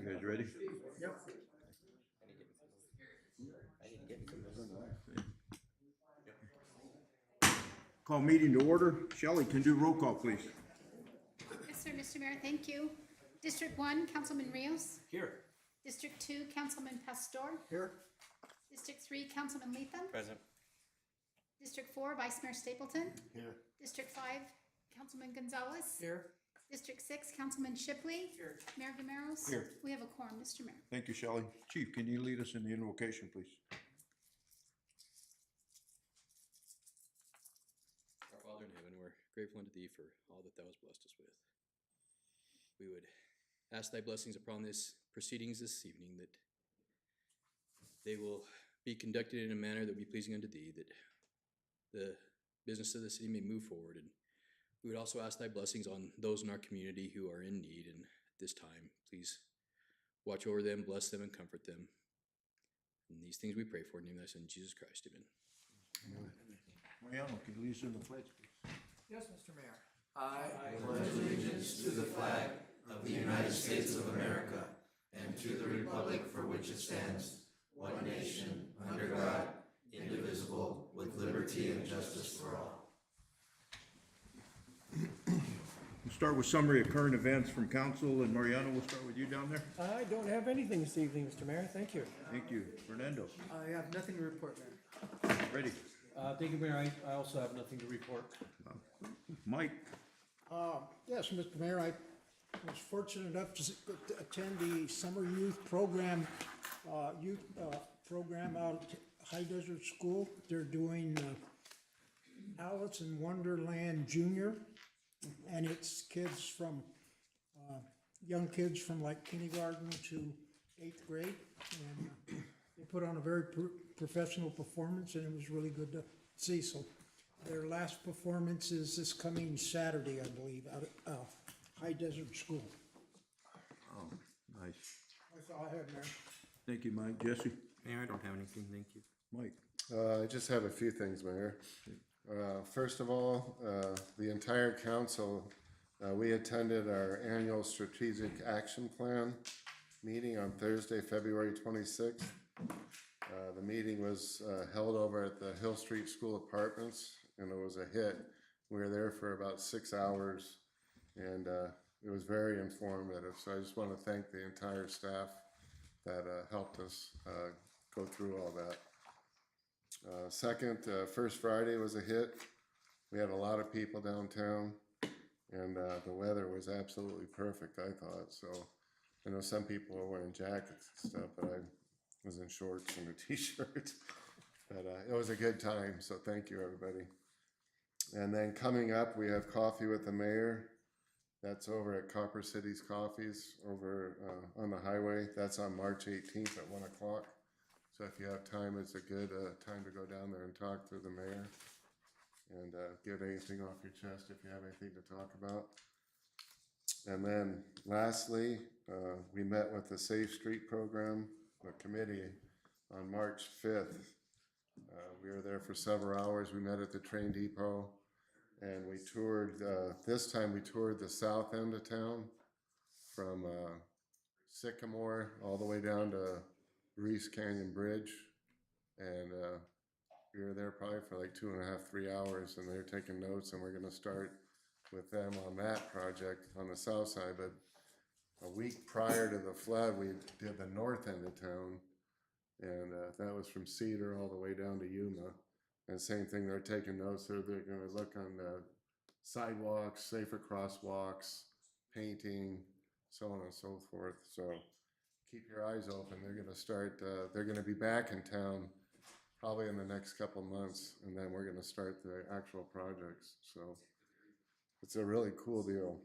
You guys ready? Yep. Call meeting to order. Shelley, can do roll call, please. Yes, sir, Mr. Mayor, thank you. District 1, Councilman Rios. Here. District 2, Councilman Pastor. Here. District 3, Councilman Lethem. Present. District 4, Vice Mayor Stapleton. Here. District 5, Councilman Gonzalez. Here. District 6, Councilman Shipley. Here. Mayor Gameros. Here. We have a quorum, Mr. Mayor. Thank you, Shelley. Chief, can you lead us in the invocation, please? Our Father in heaven, we're grateful unto thee for all that thou hast blessed us with. We would ask thy blessings upon this proceedings this evening, that they will be conducted in a manner that will be pleasing unto thee, that the business of the city may move forward. And we would also ask thy blessings on those in our community who are in need. And at this time, please watch over them, bless them, and comfort them. And these things we pray for in the name of thy son, Jesus Christ. Amen. Mariano, can you lead us in the pledge, please? Yes, Mr. Mayor. I pledge allegiance to the flag of the United States of America and to the republic for which it stands, one nation, under God, indivisible, with liberty and justice for all. We'll start with summary of current events from council, and Mariano, we'll start with you down there. I don't have anything this evening, Mr. Mayor. Thank you. Thank you. Fernando, I have nothing to report, Mayor. ready? Thank you, Mayor. I also have nothing to report. Mike, Yes, Mr. Mayor, I was fortunate enough to attend the summer youth program out at High Desert School. They're doing Alice in Wonderland Junior, and it's kids from, young kids from like kindergarten to 8th grade. And they put on a very professional performance, and it was really good to see. So their last performance is this coming Saturday, I believe, out at High Desert School. oh, nice. That's all I had, Mayor. Thank you, Mike. Jesse? Mayor, I don't have anything. Thank you. Mike? I just have a few things, Mayor. First of all, the entire council, we attended our annual strategic action plan meeting on Thursday, February 26th. The meeting was held over at the Hill Street School Apartments, and it was a hit. We were there for about 6 hours, and it was very informative. So I just want to thank the entire staff that helped us go through all that. Second, First Friday was a hit. We had a lot of people downtown, and the weather was absolutely perfect, I thought. So I know some people were wearing jackets and stuff, but I was in shorts and a t-shirt. But it was a good time, so thank you, everybody. And then coming up, we have Coffee with the Mayor. That's over at Copper City's Coffees over on the highway. That's on March 18th at 1 o'clock. So if you have time, it's a good time to go down there and talk to the mayor and get anything off your chest if you have anything to talk about. And then lastly, we met with the Safe Street Program, the committee, on March 5th. We were there for several hours. We met at the train depot, and we toured, this time we toured the south end of town from Sycamore all the way down to Reese Canyon Bridge, and we were there probably for like 2.5, 3 hours, and they're taking notes, and we're gonna start with them on that project on the south side. But a week prior to the flood, we did the north end of town, and that was from Cedar all the way down to Yuma. And same thing, they're taking notes, so they're gonna look on the sidewalks, safer crosswalks, painting, so on and so forth. So keep your eyes open. They're gonna start, they're gonna be back in town probably in the next couple months, and then we're gonna start the actual projects. So it's a really cool deal.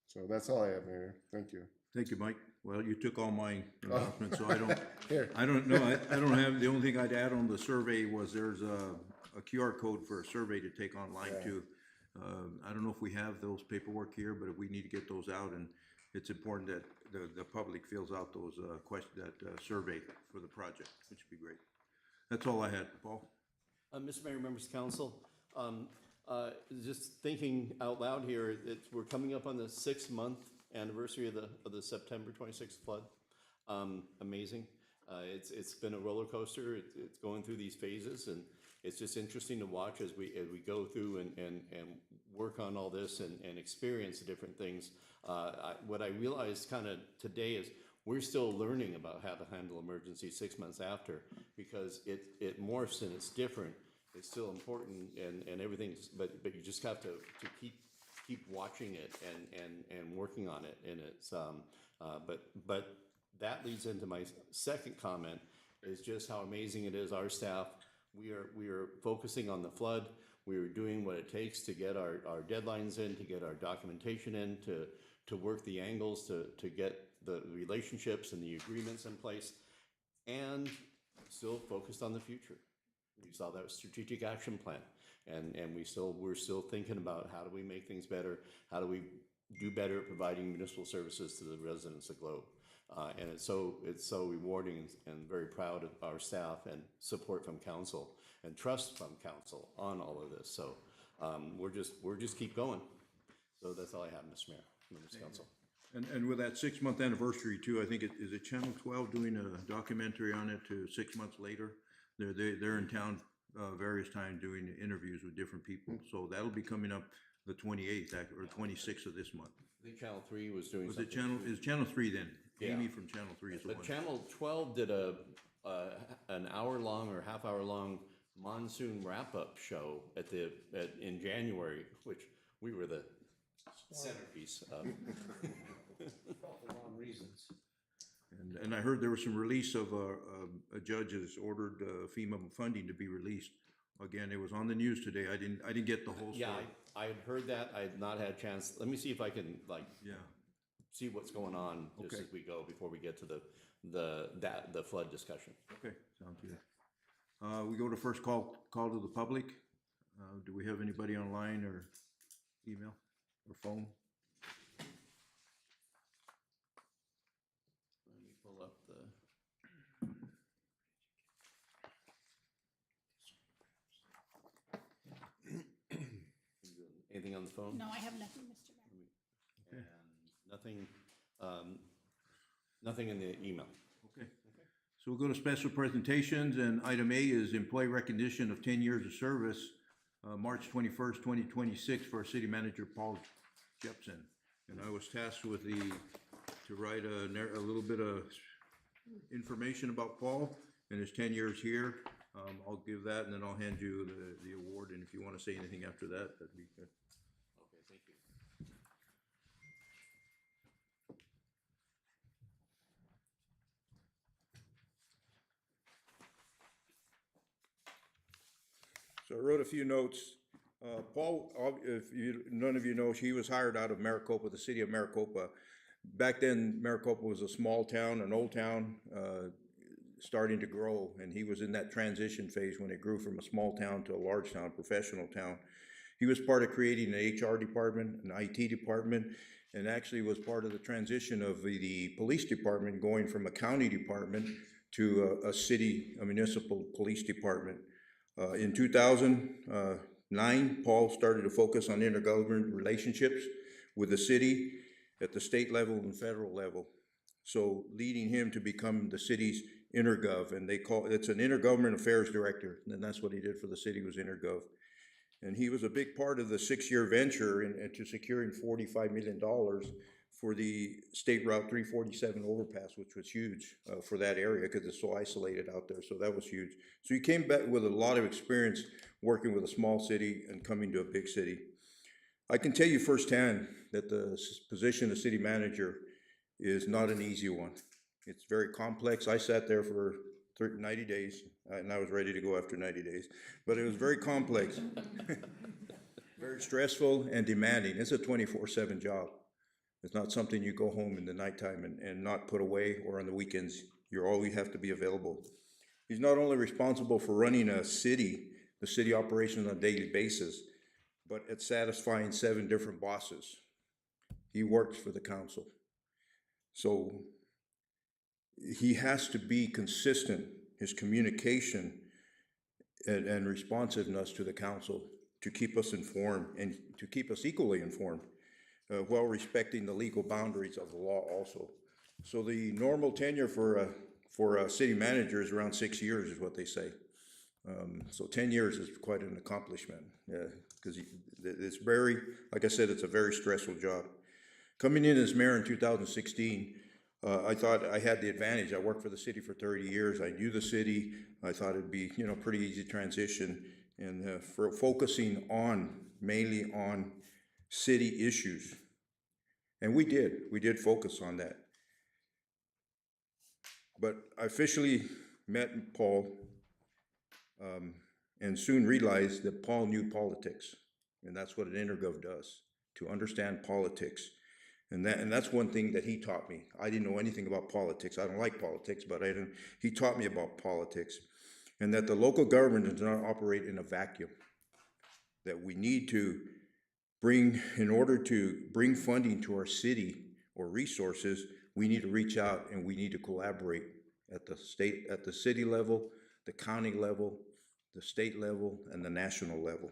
So that's all I have, Mayor. Thank you. Thank you, Mike. Well, you took all my announcements, so Here. I don't know, I don't have, the only thing I'd add on the survey was there's a QR code for a survey to take online Yeah. too. I don't know if we have those paperwork here, but if we need to get those out, and it's important that the public fills out those survey for the project, which would be great. That's all I had, Paul. Mr. Mayor, members of council, just thinking out loud here, we're coming up on the 6-month anniversary of the September 26th flood. Amazing. It's been a roller coaster. It's going through these phases, and it's just interesting to watch as we go through and work on all this and experience the different things. What I realized kind of today is we're still learning about how to handle emergencies 6 months after, because it morphs and it's different. It's still important and everything's, but you just have to keep watching it and working on it. And it's but that leads into my second comment, is just how amazing it is. Our staff, we are focusing on the flood. We are doing what it takes to get our deadlines in, to get our documentation in, to work the angles, to get the relationships and the agreements in place, and still focused on the future. You saw that strategic action plan, and we're still thinking about how do we make things better, how do we do better at providing municipal services to the residents of Globe. And it's so rewarding, and very proud of our staff and support from council and trust from council on all of this. So we're just keep going. So that's all I have, Mr. Mayor, members of council. And with that 6-month anniversary too, I think is it Channel 12 doing a documentary on it to 6 months later? They're in town various times doing interviews with different people. So that'll be coming up the 28th or 26th of this month. I think Channel 3 was doing Was something. it Channel 3 then? Yeah. Amy from Channel 3 is the But one. Channel 12 did an hour-long or half-hour-long monsoon wrap-up show in January, which we were the centerpiece of. For wrong reasons. And I heard there was some release of a judge has ordered FEMA funding to be released. Again, it was on the news today. I didn't get the whole story. Yeah, I had heard that. I had not had a chance. Let me see if I can Yeah. see what's going on just Okay. as we go before we get to the flood discussion. Okay, sounds good. We go to first call to the public. Do we have anybody online or email or phone? Let me pull up the. Anything on the phone? No, I have nothing, Mr. Mayor. And nothing in the email. Okay. So we'll go to special presentations, and item A is employee recognition of 10 years of service, March 21st, 2026, for our city manager, Paul Jepson. And I was tasked with to write a little bit of information about Paul and his 10 years here. I'll give that, and then I'll hand you the award, and if you want to say anything after that, that'd be good. Okay, thank you. So I wrote a few notes. Paul, none of you know, he was hired out of Maricopa, the city of Maricopa. Back then, Maricopa was a small town, an old town, starting to grow, and he was in that transition phase when it grew from a small town to a large town, professional town. He was part of creating an HR department, an IT department, and actually was part of the transition of the police department going from a county department to a municipal police department. In 2009, Paul started to focus on intergovernmental relationships with the city at the state level and federal level. So leading him to become the city's intergov, and it's an intergovernment affairs director, and that's what he did for the city, was intergov. And he was a big part of the 6-year venture into securing $45 million for the State Route 347 overpass, which was huge for that area because it's so isolated out there. So that was huge. So he came back with a lot of experience working with a small city and coming to a big city. I can tell you firsthand that the position of city manager is not an easy one. It's very complex. I sat there for 90 days, and I was ready to go after 90 days, but it was very complex, very stressful and demanding. It's a 24/7 job. It's not something you go home in the nighttime and not put away, or on the weekends. You always have to be available. He's not only responsible for running the city operations on a daily basis, but at satisfying 7 different bosses. He works for the council. So he has to be consistent, his communication and responsiveness to the council, to keep us informed and to keep us equally informed. while respecting the legal boundaries of the law also. So the normal tenure for a city manager is around 6 years, is what they say. So 10 years is quite an accomplishment, because it's very, like I said, it's a very stressful job. Coming in as mayor in 2016, I thought I had the advantage. I worked for the city for 30 years. I knew the city. I thought it'd be, pretty easy transition, and for focusing mainly on city issues. And we did focus on that. But I officially met Paul, and soon realized that Paul knew politics, and that's what an intergov does, to understand politics. And that's one thing that he taught me. I didn't know anything about politics. I don't like politics, but he taught me about politics, and that the local government does not operate in a vacuum. That we need to in order to bring funding to our city or resources, we need to reach out and we need to collaborate at the city level, the county level, the state level, and the national level.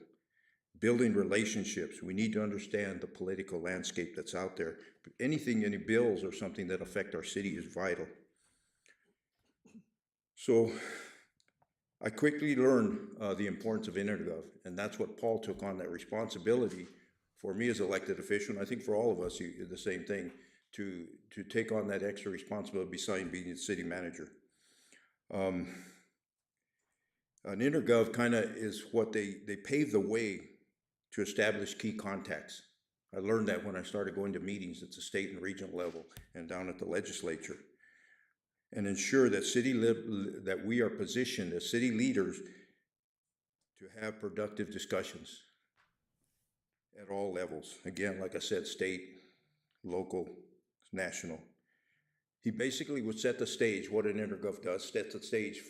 Building relationships. We need to understand the political landscape that's out there. Any bills or something that affect our city is vital. So I quickly learned the importance of InterGov, and that's what Paul took on, that responsibility for me as elected official, and I think for all of us, the same thing, to take on that extra responsibility besides being the city manager. An InterGov kind of is what they pave the way to establish key contacts. I learned that when I started going to meetings at the state and regional level and down at the legislature, and ensure that that we are positioned as city leaders to have productive discussions at all levels. Again, like I said, state, local, national. He basically would set the stage, what an InterGov does, set the stage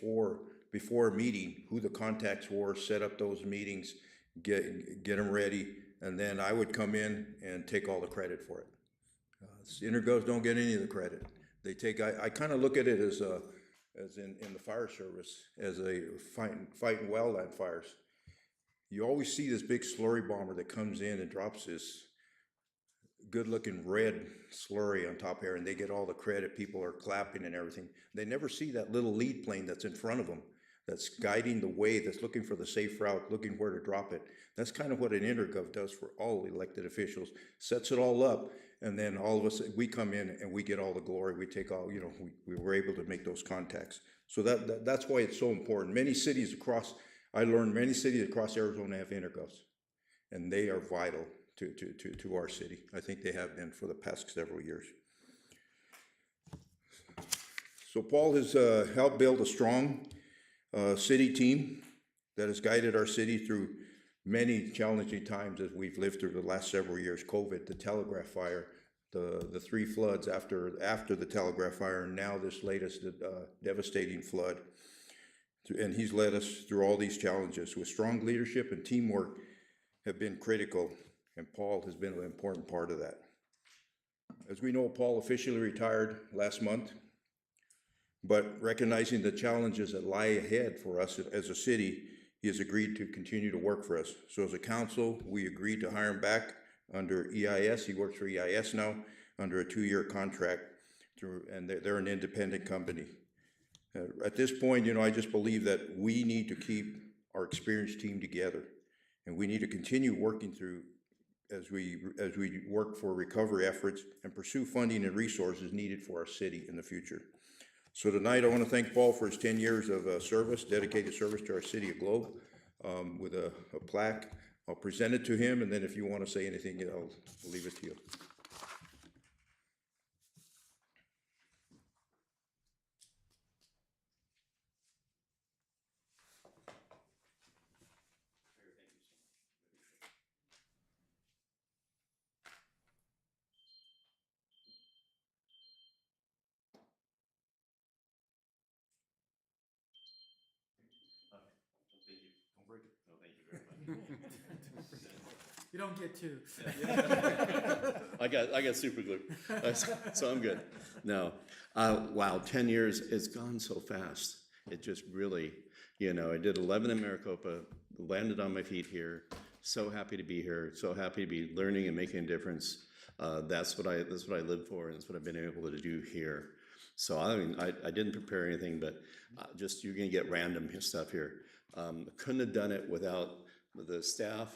before a meeting, who the contacts were, set up those meetings, get them ready, and then I would come in and take all the credit for it. InterGovs don't get any of the credit. They take, I kind of look at it as in the fire service, as a fighting wildland fires. You always see this big slurry bomber that comes in and drops this good-looking red slurry on top here, and they get all the credit. People are clapping and everything. They never see that little lead plane that's in front of them, that's guiding the way, that's looking for the safe route, looking where to drop it. That's kind of what an InterGov does for all elected officials. Sets it all up, and then all of us, we come in and we get all the glory. We take all, we were able to make those contacts. So that's why it's so important. I learned many cities across Arizona have InterGovs, and they are vital to our city. I think they have been for the past several years. So Paul has helped build a strong city team that has guided our city through many challenging times as we've lived through the last several years: COVID, the Telegraph Fire, the 3 floods after the Telegraph Fire, and now this latest devastating flood. And he's led us through all these challenges with strong leadership, and teamwork have been critical, and Paul has been an important part of that. As we know, Paul officially retired last month, but recognizing the challenges that lie ahead for us as a city, he has agreed to continue to work for us. So as a council, we agreed to hire him back under EIS. He works for EIS now under a 2-year contract, and they're an independent company. At this point, I just believe that we need to keep our experienced team together, and we need to continue working through as we work for recovery efforts and pursue funding and resources needed for our city in the future. So tonight, I want to thank Paul for his 10 years of service, dedicated service to our city of Globe, with a plaque. I'll present it to him, and then if you want to say anything, I'll leave it to you. You don't get two. I got super glue, so I'm good. No, wow, 10 years, it's gone so fast. It just really, I did 11 in Maricopa, landed on my feet here. So happy to be here, so happy to be learning and making a difference. That's what I live for, and that's what I've been able to do here. So I mean, I didn't prepare anything, but just you're gonna get random stuff here. Couldn't have done it without the staff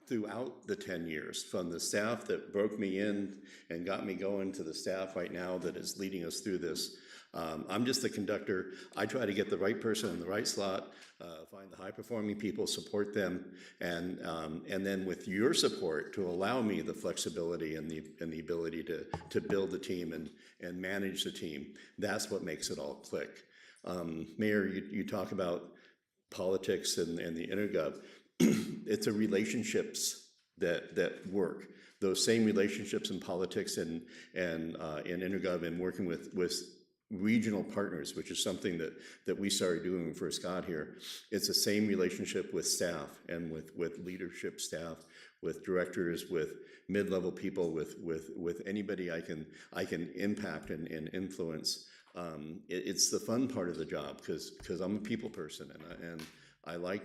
throughout the 10 years, from the staff that broke me in and got me going to the staff right now that is leading us through this. I'm just the conductor. I try to get the right person in the right slot, find the high-performing people, support them, and then with your support to allow me the flexibility and the ability to build the team and manage the team. That's what makes it all click. Mayor, you talk about politics and the intergov. It's a relationships that work. Those same relationships in politics and in intergov and working with regional partners, which is something that we started doing when we first got here. It's the same relationship with staff and with leadership staff, with directors, with mid-level people, with anybody I can impact and influence. It's the fun part of the job because I'm a people person and I like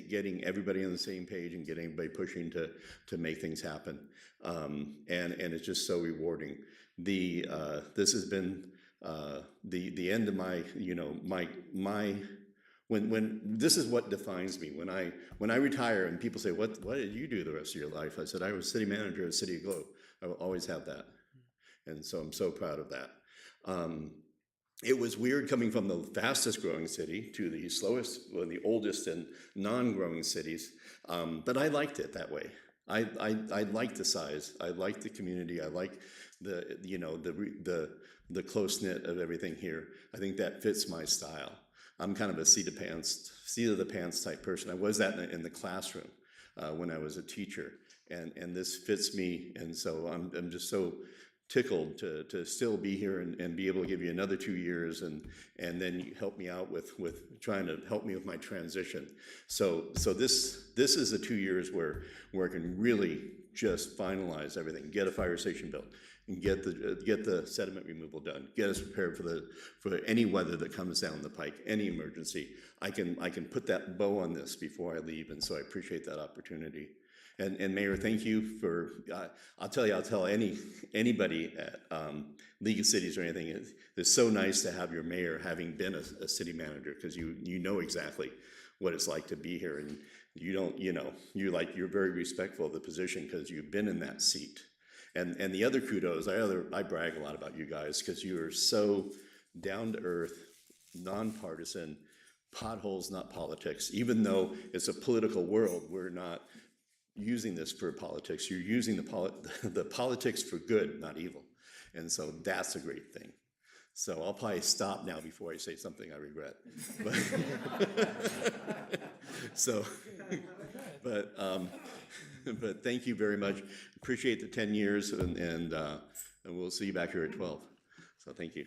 getting everybody on the same page and getting everybody pushing to make things happen. And it's just so rewarding. This has been the end of my, when this is what defines me. When I retire and people say, what did you do the rest of your life? I said, I was city manager at City of Globe. I will always have that. And so I'm so proud of that. It was weird coming from the fastest growing city to the slowest, well, the oldest and non-growing cities. But I liked it that way. I liked the size. I liked the community. I liked the close-knit of everything here. I think that fits my style. I'm kind of a seat of the pants type person. I was that in the classroom when I was a teacher, and this fits me. And so I'm just so tickled to still be here and be able to give you another 2 years and then you help me out with trying to help me with my transition. So this is the 2 years where I can really just finalize everything, get a fire station built, and get the sediment removal done, get us prepared for any weather that comes down the pike, any emergency. I can put that bow on this before I leave, and so I appreciate that opportunity. And Mayor, thank you for, I'll tell anybody at League of Cities or anything, it's so nice to have your mayor having been a city manager, because you know exactly what it's like to be here, and you don't, you're very respectful of the position because you've been in that seat. And the other kudos, I brag a lot about you guys because you are so down to earth, nonpartisan, potholes, not politics. Even though it's a political world, we're not using this for politics. You're using the politics for good, not evil. And so that's a great thing. So I'll probably stop now before I say something I regret. But thank you very much. Appreciate the 10 years, and we'll see you back here at 12. So thank you.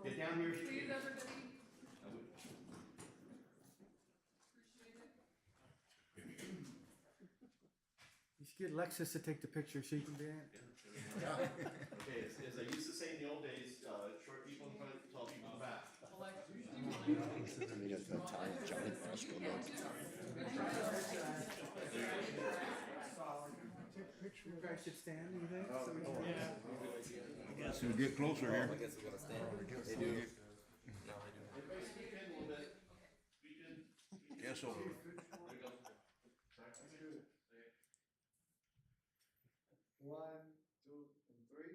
Get down here. Please, everybody. You should get Lexus to take the picture so you can be in. Okay, as I used to say in the old days, short people in front, tall people in the back. You guys should stand, you think? So get closer here. Yes, over. One, two, and three.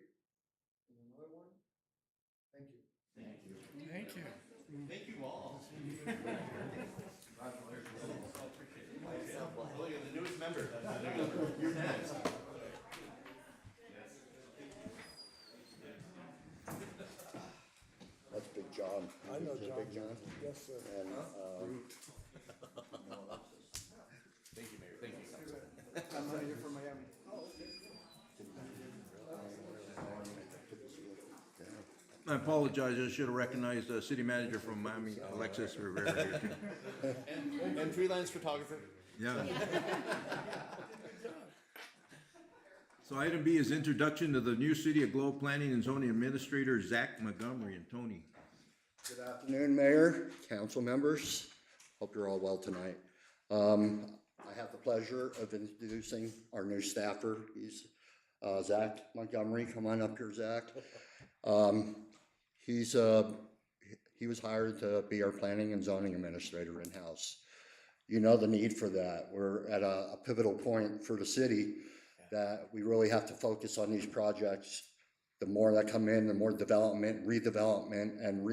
And another one. Thank you. Thank you. Thank you all. Look at the newest member. You're next. That's Big John. I know Big John. John. Yes, sir. And, Thank you, Mayor. Thank you. I'm out here from Miami. I apologize, I should have recognized the city manager from Miami, Alexis Rivera here too. And freelance photographer. Yeah. So item B is introduction to the new City of Globe Planning and Zoning Administrator, Zach Montgomery and Tony. Good afternoon, Mayor, council members. Hope you're all well tonight. I have the pleasure of introducing our new staffer. He's Zach Montgomery. Come on up here, Zach. He was hired to be our planning and zoning administrator in-house. You know the need for that. We're at a pivotal point for the city that we really have to focus on these projects. The more that come in, the more development, redevelopment, and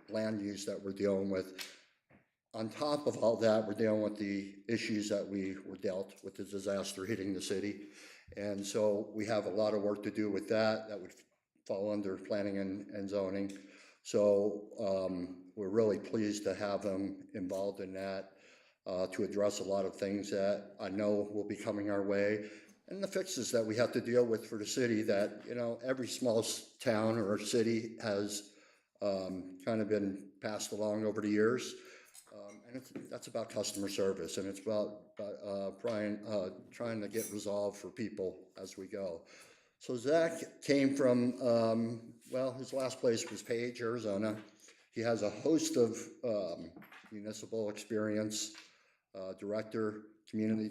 land use that we're dealing with. On top of all that, we're dealing with the issues that we were dealt with the disaster hitting the city. And so we have a lot of work to do with that. That would fall under planning and zoning. So we're really pleased to have them involved in that to address a lot of things that I know will be coming our way. And the fixes that we have to deal with for the city that, you know, every small town or city has kind of been passed along over the years. And that's about customer service, and it's about trying to get resolved for people as we go. So Zach came from, well, his last place was Page, Arizona. He has a host of municipal experience, director, community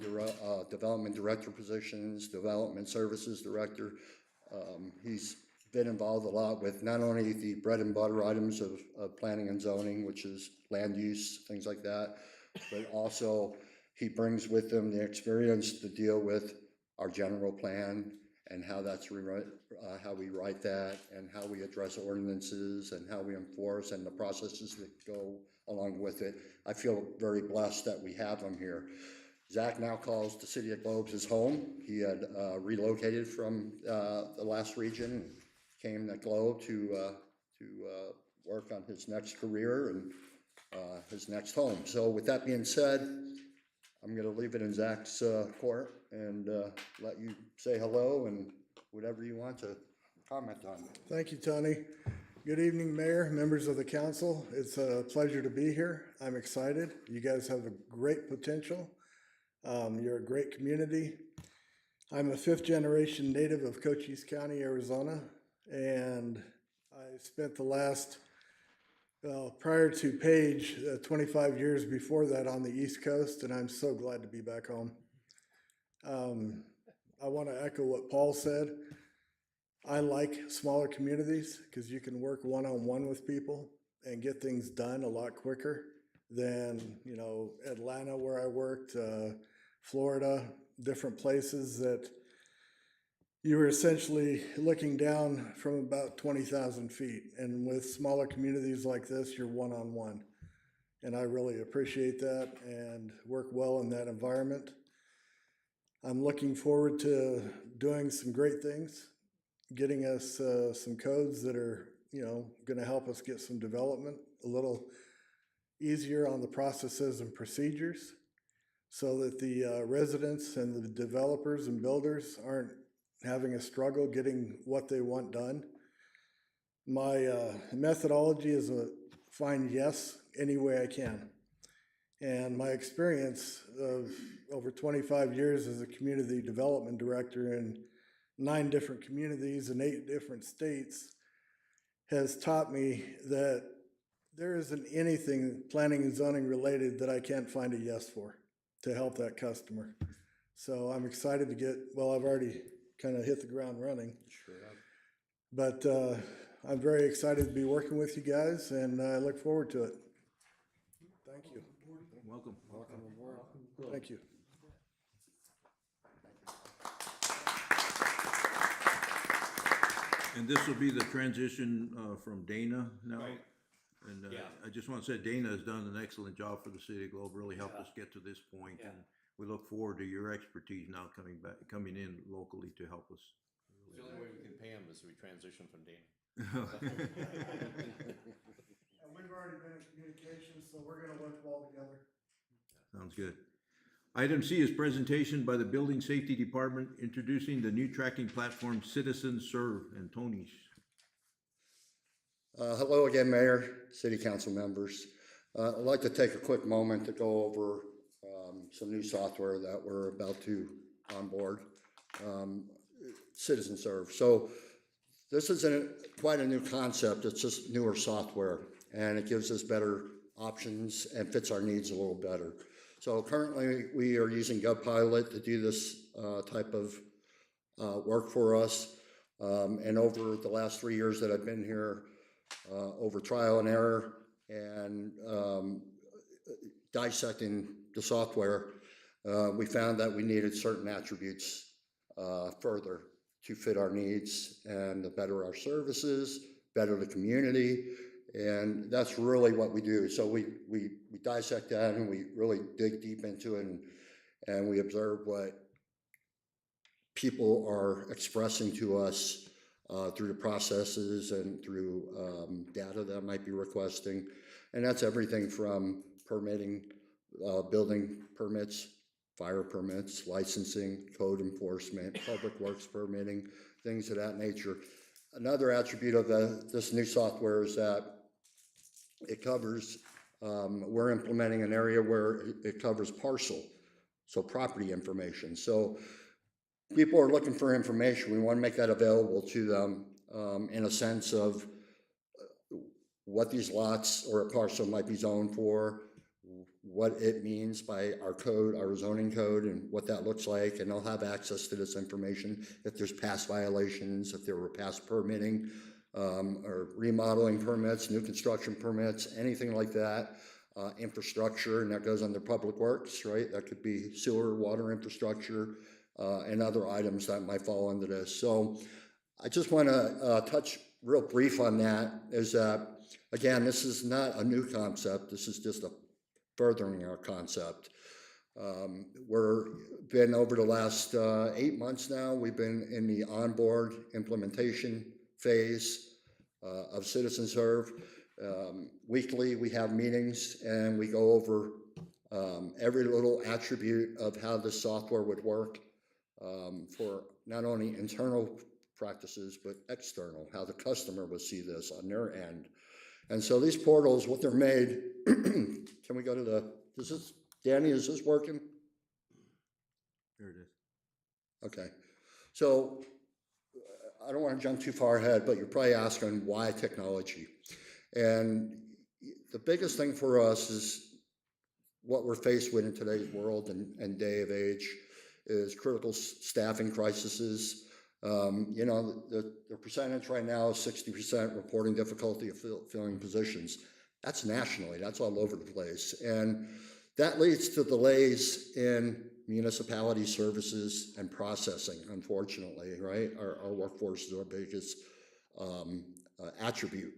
development director positions, development services director. He's been involved a lot with not only the bread and butter items of planning and zoning, which is land use, things like that, but also he brings with him the experience to deal with our general plan and how that's how we write that and how we address ordinances and how we enforce and the processes that go along with it. I feel very blessed that we have him here. Zach now calls the City of Globe his home. He had relocated from the last region, came to Globe to work on his next career and his next home. So with that being said, I'm going to leave it in Zach's court and let you say hello and whatever you want to comment on. Thank you, Tony. Good evening, Mayor, members of the council. It's a pleasure to be here. I'm excited. You guys have a great potential. You're a great community. I'm a fifth-generation native of Cochise County, Arizona, and I spent the last, prior to Page, 25 years before that on the East Coast, and I'm so glad to be back home. I want to echo what Paul said. I like smaller communities because you can work one-on-one with people and get things done a lot quicker than, you know, Atlanta where I worked, Florida, different places that you were essentially looking down from about 20,000 feet. And with smaller communities like this, you're one-on-one. And I really appreciate that and work well in that environment. I'm looking forward to doing some great things, getting us some codes that are, you know, going to help us get some development a little easier on the processes and procedures so that the residents and the developers and builders aren't having a struggle getting what they want done. My methodology is a find yes any way I can. And my experience of over 25 years as a community development director in 9 different communities in 8 different states has taught me that there isn't anything planning and zoning related that I can't find a yes for to help that customer. So I'm excited to get, well, I've already kind of hit the ground running. Sure. But I'm very excited to be working with you guys and I look forward to it. Thank you. Welcome. Welcome aboard. Thank you. And this will be the transition from Dana now? Right. And Yeah. I just want to say Dana has done an excellent job for the City of Globe, really helped us get to this point, Yeah. and we look forward to your expertise now coming in locally to help us. The only way we can pay him is we transition from Dana. And we've already been in communication, so we're gonna work well together. Sounds good. Item C is presentation by the Building Safety Department introducing the new tracking platform Citizen Serve, and Tony's. Hello again, Mayor, City Council members. I'd like to take a quick moment to go over some new software that we're about to onboard. Citizen Serve. So this isn't quite a new concept, it's just newer software, and it gives us better options and fits our needs a little better. So currently, we are using GovPilot to do this type of work for us. And over the last 3 years that I've been here, over trial and error and dissecting the software, we found that we needed certain attributes further to fit our needs and to better our services, better the community, and that's really what we do. So we dissect that and we really dig deep into it, and we observe what people are expressing to us through the processes and through data that might be requesting, and that's everything from permitting, building permits, fire permits, licensing, code enforcement, public works permitting, things of that nature. Another attribute of this new software is that it covers, we're implementing an area where it covers parcel, so property information. So people are looking for information. We want to make that available to them in a sense of what these lots or a parcel might be zoned for, what it means by our code, our zoning code, and what that looks like, and they'll have access to this information if there's past violations, if there were past permitting or remodeling permits, new construction permits, anything like that, infrastructure, and that goes under public works, right? That could be sewer, water infrastructure, and other items that might fall under this. So I just want to touch real brief on that, is that, again, this is not a new concept. This is just a furthering our concept. We're been over the last 8 months now, we've been in the onboard implementation phase of Citizen Serve. Weekly, we have meetings and we go over every little attribute of how this software would work for not only internal practices, but external, how the customer will see this on their end. And so these portals, what they're made, can we go to the, Danny, is this working? There it is. Okay. So I don't want to jump too far ahead, but you're probably asking why technology. And the biggest thing for us is what we're faced with in today's world and day of age is critical staffing crises. You know, the percentage right now is 60% reporting difficulty of filling positions. That's nationally, that's all over the place. And that leads to delays in municipality services and processing, unfortunately, right? Our workforce is our biggest attribute.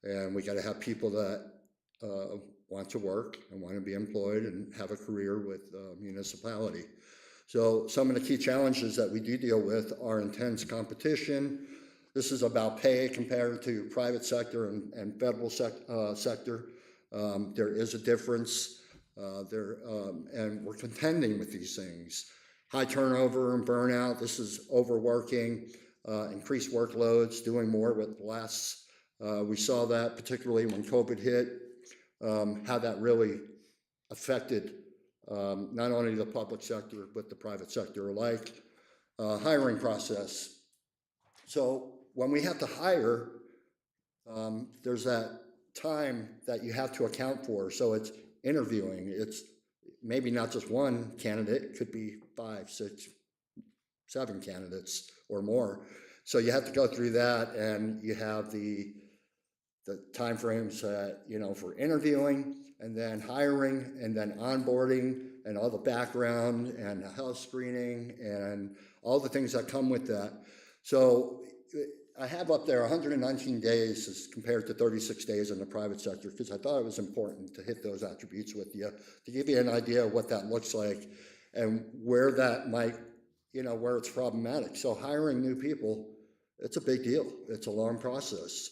And we gotta have people that want to work and want to be employed and have a career with municipality. So some of the key challenges that we do deal with are intense competition. This is about pay compared to private sector and federal sector. There is a difference and we're contending with these things. High turnover and burnout, this is overworking, increased workloads, doing more with less. We saw that particularly when COVID hit, how that really affected not only the public sector, but the private sector alike. Hiring process. So when we have to hire, there's that time that you have to account for. So it's interviewing. It's maybe not just one candidate, it could be 5, 6, 7 candidates or more. So you have to go through that, and you have the timeframes you know, for interviewing, and then hiring, and then onboarding, and all the background and the health screening and all the things that come with that. So I have up there 119 days as compared to 36 days in the private sector, because I thought it was important to hit those attributes with you, to give you an idea of what that looks like and where that might, you know, where it's problematic. So hiring new people, it's a big deal. It's a long process,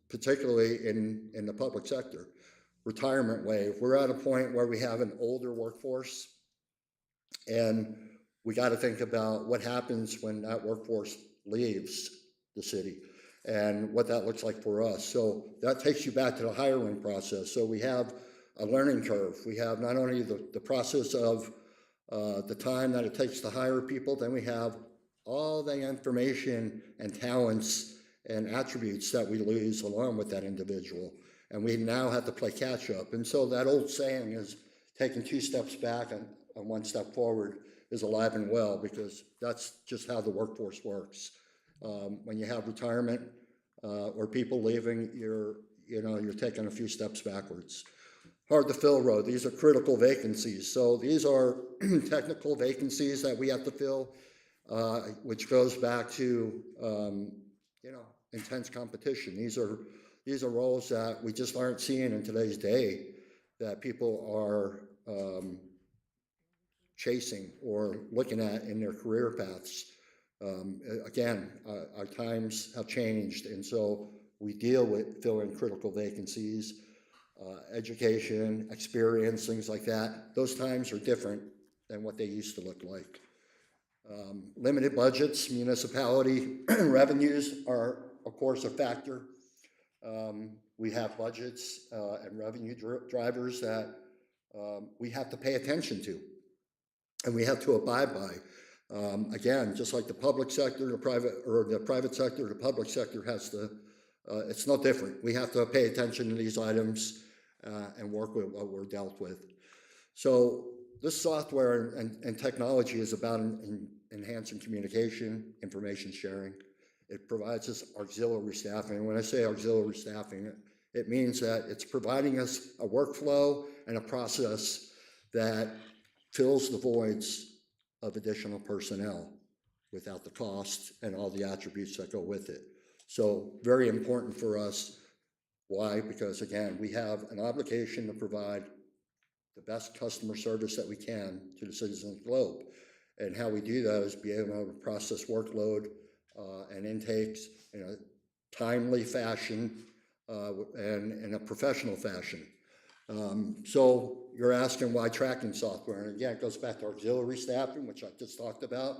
particularly in the public sector. Retirement wave. We're at a point where we have an older workforce, and we got to think about what happens when that workforce leaves the city and what that looks like for us. So that takes you back to the hiring process. So we have a learning curve. We have not only the process of the time that it takes to hire people, then we have all the information and talents and attributes that we lose along with that individual. And we now have to play catch up. And so that old saying is taking 2 steps back and 1 step forward is alive and well, because that's just how the workforce works. When you have retirement or people leaving, you're taking a few steps backwards. Hard to fill row, these are critical vacancies. So these are technical vacancies that we have to fill, which goes back to, intense competition. These are roles that we just aren't seeing in today's day that people are chasing or looking at in their career paths. Again, our times have changed, and so we deal with filling critical vacancies, education, experience, things like that. Those times are different than what they used to look like. Limited budgets, municipality revenues are, of course, a factor. We have budgets and revenue drivers that we have to pay attention to, and we have to abide by. Again, just like the public sector, the private sector, the public sector has to, it's no different. We have to pay attention to these items and work with what we're dealt with. So this software and technology is about enhancing communication, information sharing. It provides us auxiliary staffing. And when I say auxiliary staffing, it means that it's providing us a workflow and a process that fills the voids of additional personnel without the cost and all the attributes that go with it. So very important for us. Why? Because again, we have an obligation to provide the best customer service that we can to the citizens of the globe. And how we do that is be able to process workload and intakes in a timely fashion and in a professional fashion. So you're asking why tracking software, and again, it goes back to auxiliary staffing, which I just talked about.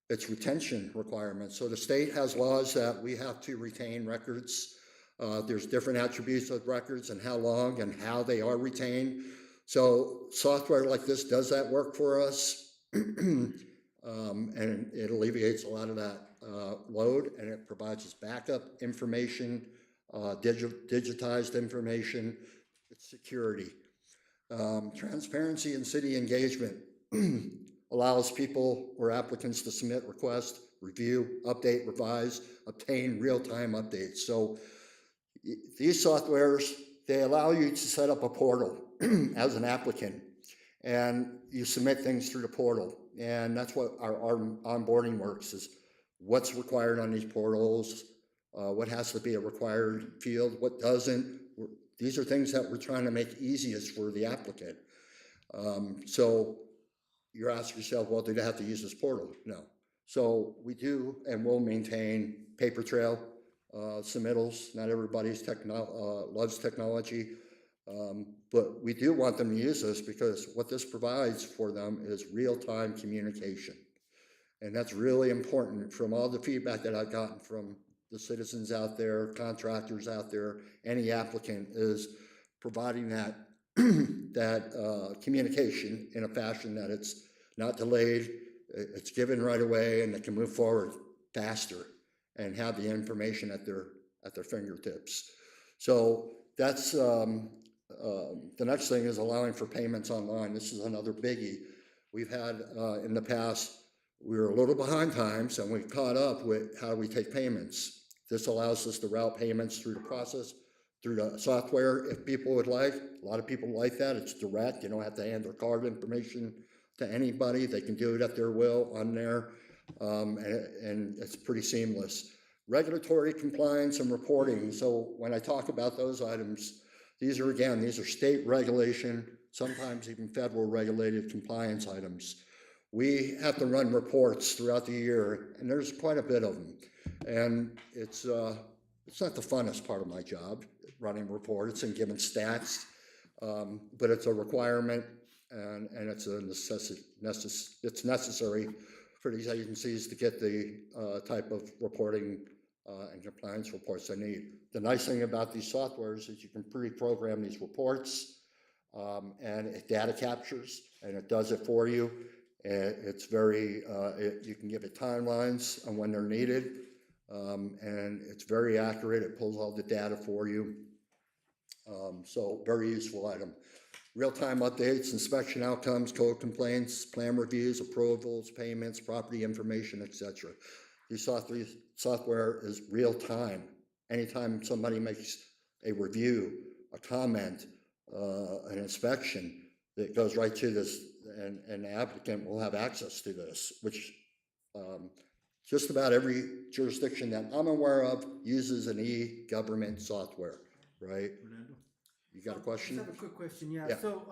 It's retention requirements. So the state has laws that we have to retain records. There's different attributes of records and how long and how they are retained. So software like this does that work for us, and it alleviates a lot of that load, and it provides us backup information, digitized information. It's security. Transparency and city engagement allows people or applicants to submit requests, review, update, revise, obtain real-time updates. So these softwares, they allow you to set up a portal as an applicant, and you submit things through the portal. And that's what our onboarding works, is what's required on these portals, what has to be a required field, what doesn't. These are things that we're trying to make easiest for the applicant. So you're asking yourself, well, do they have to use this portal? No. So we do and will maintain paper trail submittals. Not everybody's loves technology, but we do want them to use this, because what this provides for them is real-time communication. And that's really important. From all the feedback that I've gotten from the citizens out there, contractors out there, any applicant, is providing that that communication in a fashion that it's not delayed, it's given right away, and they can move forward faster and have the information at their fingertips. So that's the next thing is allowing for payments online. This is another biggie. We've had in the past, we were a little behind times, and we've caught up with how we take payments. This allows us to route payments through the process, through the software, if people would like. A lot of people like that. It's direct. You don't have to hand their card information to anybody. They can do it at their will on there, and it's pretty seamless. Regulatory compliance and reporting. So when I talk about those items, these are state regulation, sometimes even federal regulated compliance items. We have to run reports throughout the year, and there's quite a bit of them. And it's not the funnest part of my job, running reports and giving stats, but it's a requirement, and it's a it's necessary for these agencies to get the type of reporting and compliance reports they need. The nice thing about these softwares is you can pre-program these reports, and it data captures, and it does it for you. It's very, you can give it timelines on when they're needed, and it's very accurate. It pulls all the data for you. So very useful item. Real-time updates, inspection outcomes, code complaints, plan reviews, approvals, payments, property information, etc. This software is real-time. Anytime somebody makes a review, a comment, an inspection, it goes right to this, and the applicant will have access to this, which just about every jurisdiction that I'm aware of uses an e-government software, right? Fernando? You got a I question? just have a quick question, yeah. Yeah. So,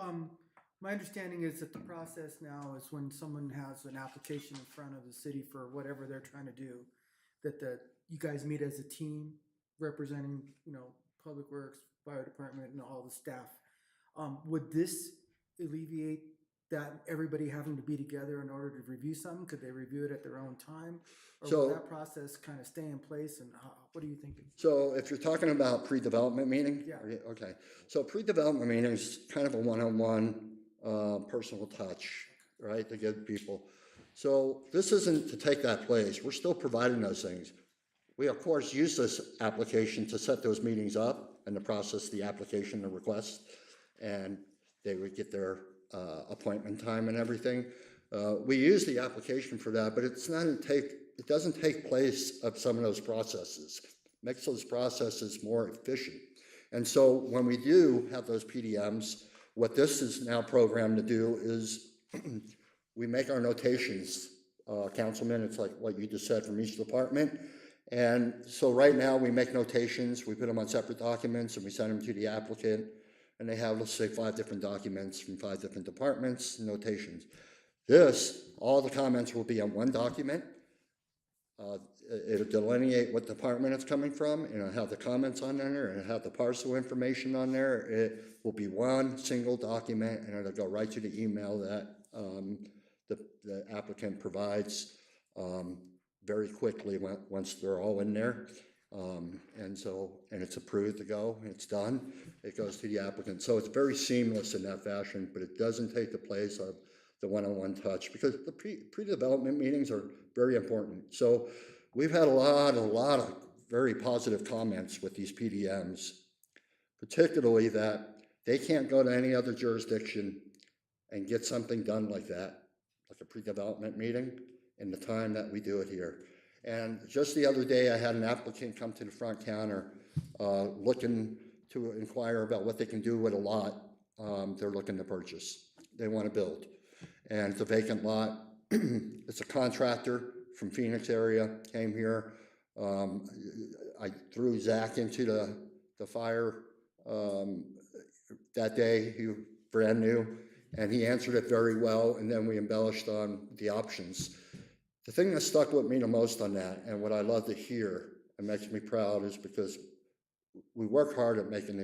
my understanding is that the process now is when someone has an application in front of the city for whatever they're trying to do, that you guys meet as a team representing, Public Works, Fire Department, and all the staff. Would this alleviate that everybody having to be together in order to review something? Could they review it at their own time? Or So- will that process kind of stay in place, and what are you thinking? So if you're talking about pre-development meeting? Yeah. Okay, so pre-development meeting is kind of a one-on-one personal touch, right, to give people. So this isn't to take that place. We're still providing those things. We, of course, use this application to set those meetings up and to process the application, the request, and they would get their appointment time and everything. We use the application for that, but it doesn't take place of some of those processes. Makes those processes more efficient. And so when we do have those PDMs, what this is now programmed to do is we make our notations, Councilman, it's like what you just said from each department. And so right now we make notations, we put them on separate documents and we send them to the applicant, and they have, let's say, 5 different documents from 5 different departments, notations. All the comments will be on one document. It'll delineate what department it's coming from, and it'll have the comments on there, and it'll have the parcel information on there. It will be one single document, and it'll go right to the email that the applicant provides very quickly once they're all in there. And it's approved to go, and it's done. It goes to the applicant. So it's very seamless in that fashion, but it doesn't take the place of the one-on-one touch, because the pre-development meetings are very important. So we've had a lot of very positive comments with these PDMs, particularly that they can't go to any other jurisdiction and get something done like that, like a pre-development meeting, in the time that we do it here. And just the other day, I had an applicant come to the front counter looking to inquire about what they can do with a lot they're looking to purchase. They want to build. And it's a vacant lot. It's a contractor from Phoenix area, came here. I threw Zach into the fire that day. He was brand new, and he answered it very well, and then we embellished on the options. The thing that stuck with me the most on that, and what I love to hear and makes me proud, is because we work hard at making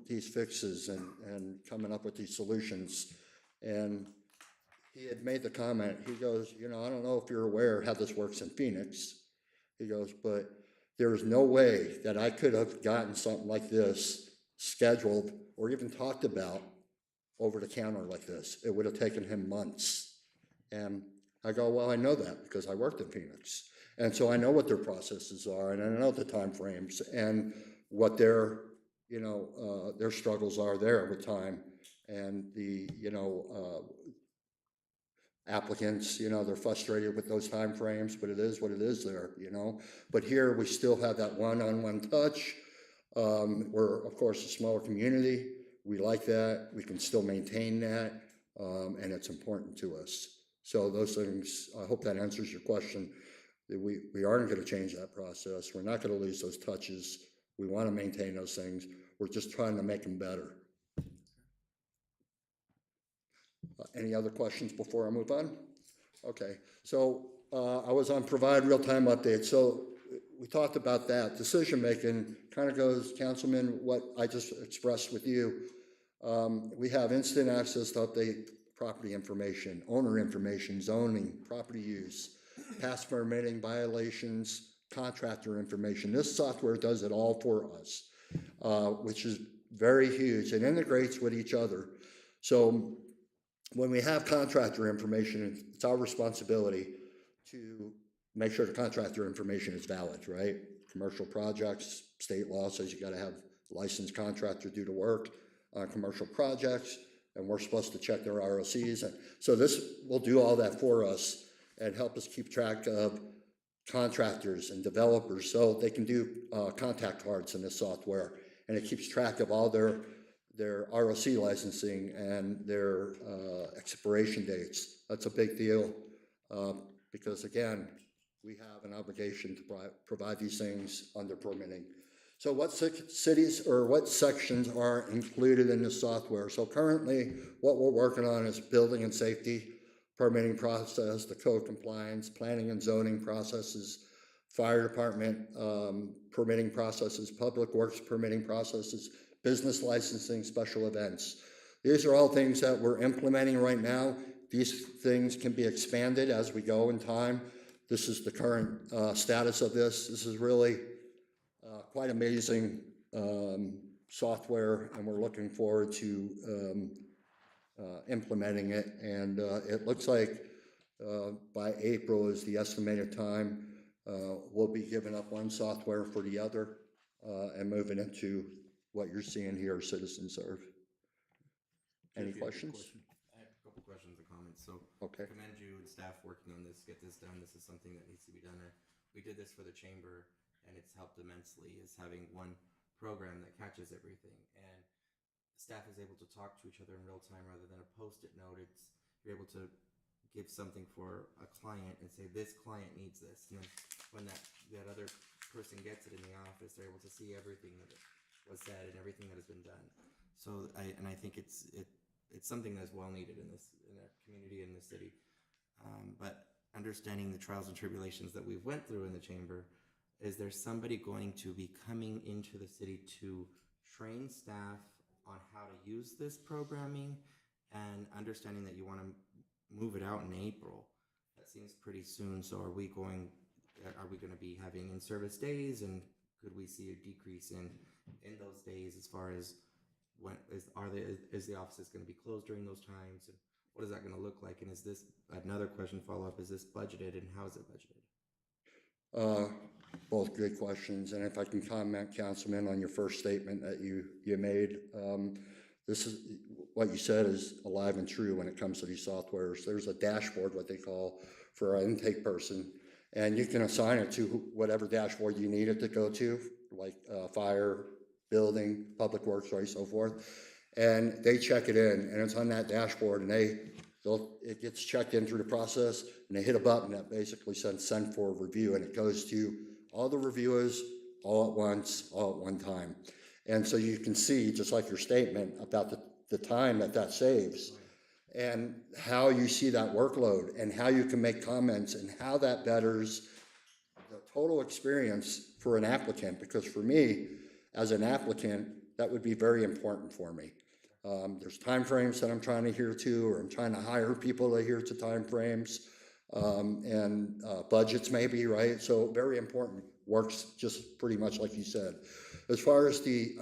these fixes and coming up with these solutions. And he had made the comment, he goes, I don't know if you're aware how this works in Phoenix. He goes, but there is no way that I could have gotten something like this scheduled or even talked about over the counter like this. It would have taken him months. And I go, well, I know that because I worked in Phoenix. And so I know what their processes are, and I know the timeframes and what their struggles are there with time. And the, applicants, they're frustrated with those timeframes, but it is what it is there, But here we still have that one-on-one touch. We're, of course, a smaller community. We like that. We can still maintain that, and it's important to us. So those things, I hope that answers your question. We aren't going to change that process. We're not going to lose those touches. We want to maintain those things. We're just trying to make them better. Any other questions before I move on? Okay, so I was on provide real-time updates. So we talked about that. Decision-making kind of goes, Councilman, what I just expressed with you. We have instant access to update property information, owner information, zoning, property use, past permitting violations, contractor information. This software does it all for us, which is very huge and integrates with each other. So when we have contractor information, it's our responsibility to make sure the contractor information is valid, right? Commercial projects, state law says you gotta have licensed contractor do the work on commercial projects, and we're supposed to check their ROCs. And so this will do all that for us and help us keep track of contractors and developers so they can do contact cards in this software. And it keeps track of all their ROC licensing and their expiration dates. That's a big deal because again, we have an obligation to provide these things under permitting. So what cities or what sections are included in the software? So currently what we're working on is building and safety, permitting process, the code compliance, planning and zoning processes, fire department permitting processes, public works permitting processes, business licensing, special events. These are all things that we're implementing right now. These things can be expanded as we go in time. This is the current status of this. This is really quite amazing software, and we're looking forward to implementing it. And it looks like by April is the estimated time. We'll be giving up one software for the other and moving into what you're seeing here, CitizenServe. Any questions? I have a couple questions or comments. So Okay. I commend you and staff working on this, get this done. This is something that needs to be done. We did this for the chamber and it's helped immensely, is having one program that catches everything. And staff is able to talk to each other in real time rather than a post-it note. You're able to give something for a client and say, this client needs this. And then when that other person gets it in the office, they're able to see everything that was said and everything that has been done. So I think it's something that's well needed in our community, in the city. But understanding the trials and tribulations that we've went through in the chamber, is there somebody going to be coming into the city to train staff on how to use this programming, and understanding that you want to move it out in April? That seems pretty soon. So are we going to be having in-service days, and could we see a decrease in those days as far as when is the offices going to be closed during those times, and what is that going to look like? And is this, another question follow-up, is this budgeted, and how is it budgeted? Both good questions, and if I can comment, Councilman, on your first statement that you made, this is what you said is alive and true when it comes to these softwares. There's a dashboard, what they call, for an intake person, and you can assign it to whatever dashboard you need it to go to, like fire, building, public works, right, so forth. And they check it in, and it's on that dashboard, and it gets checked in through the process, and they hit a button that basically says send for review, and it goes to all the reviewers all at once, all at one time. And so you can see, just like your statement, about the time that saves, and how you see that workload, and how you can make comments, and how that betters the total experience for an applicant. Because for me, as an applicant, that would be very important for me. There's timeframes that I'm trying to adhere to, or I'm trying to hire people to adhere to timeframes, and budgets maybe, right? So very important, works just pretty much like you said. As far as the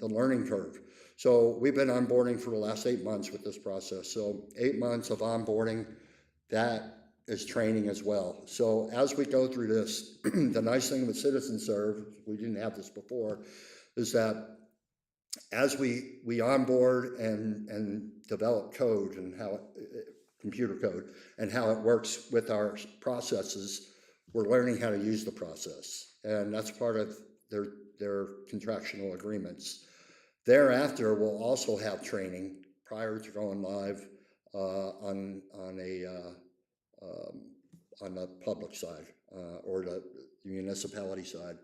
learning curve, so we've been onboarding for the last 8 months with this process. So 8 months of onboarding, that is training as well. So as we go through this, the nice thing with CitizenServe, we didn't have this before, is that as we onboard and develop code and how computer code and how it works with our processes, we're learning how to use the process, and that's part of their contractual agreements. Thereafter, we'll also have training prior to going live on the public side or the municipality side.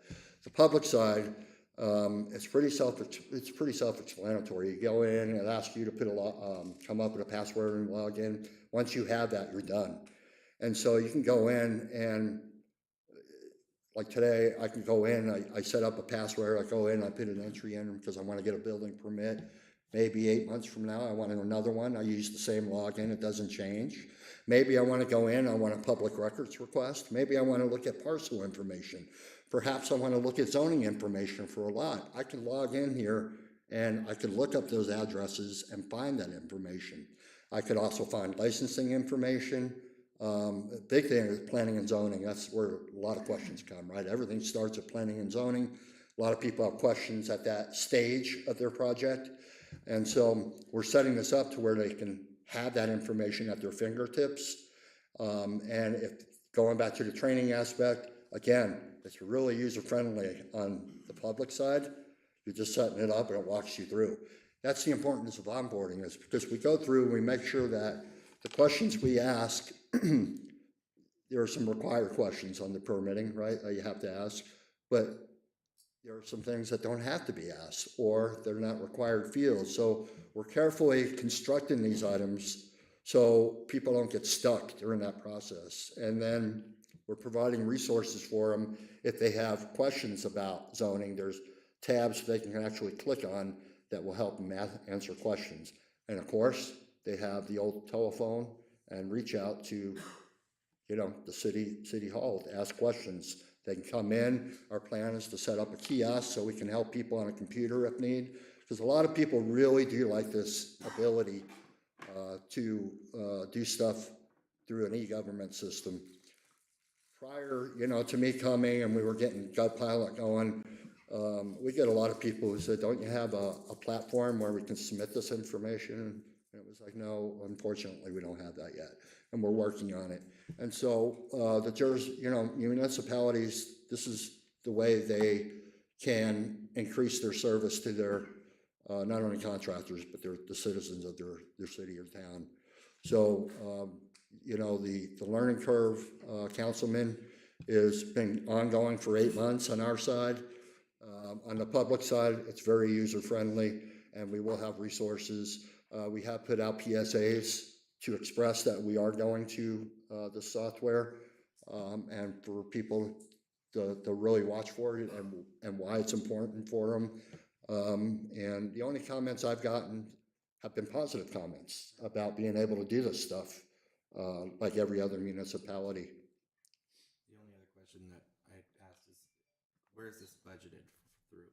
The public side, it's pretty self-explanatory. You go in, it asks you to come up with a password and log in. Once you have that, you're done. And so you can go in and, like today, I can go in, I set up a password, I go in, I put an entry in because I want to get a building permit. Maybe 8 months from now, I want another one. I use the same login, it doesn't change. Maybe I want to go in, I want a public records request. Maybe I want to look at parcel information. Perhaps I want to look at zoning information for a lot. I can log in here and I can look up those addresses and find that information. I could also find licensing information. A big thing is planning and zoning. That's where a lot of questions come, right? Everything starts at planning and zoning. A lot of people have questions at that stage of their project. And so we're setting this up to where they can have that information at their fingertips. And if going back to the training aspect, again, it's really user-friendly on the public side. You're just setting it up and it walks you through. That's the importance of onboarding, is because we go through and we make sure that the questions we ask, there are some required questions on the permitting, right, that you have to ask, but there are some things that don't have to be asked, or they're not required fields. So we're carefully constructing these items so people don't get stuck during that process. And then we're providing resources for them if they have questions about zoning. There's tabs they can actually click on that will help them answer questions. And of course, they have the old telephone and reach out to, you know, the city hall to ask questions. They can come in. Our plan is to set up a kiosk so we can help people on a computer if need, because a lot of people really do like this ability to do stuff through an e-government system. Prior, you know, to me coming and we were getting GovPilot going, we get a lot of people who said, don't you have a platform where we can submit this information? And it was like, no, unfortunately, we don't have that yet. And we're working on it. And so municipalities, this is the way they can increase their service to their, not only contractors, but the citizens of their city or town. So, the learning curve, Councilman, has been ongoing for 8 months on our side. On the public side, it's very user-friendly, and we will have resources. We have put out PSAs to express that we are going to the software, and for people to really watch for it and why it's important for them. And the only comments I've gotten have been positive comments about being able to do this stuff, like every other municipality. The only other question that I asked is, where is this budgeted through?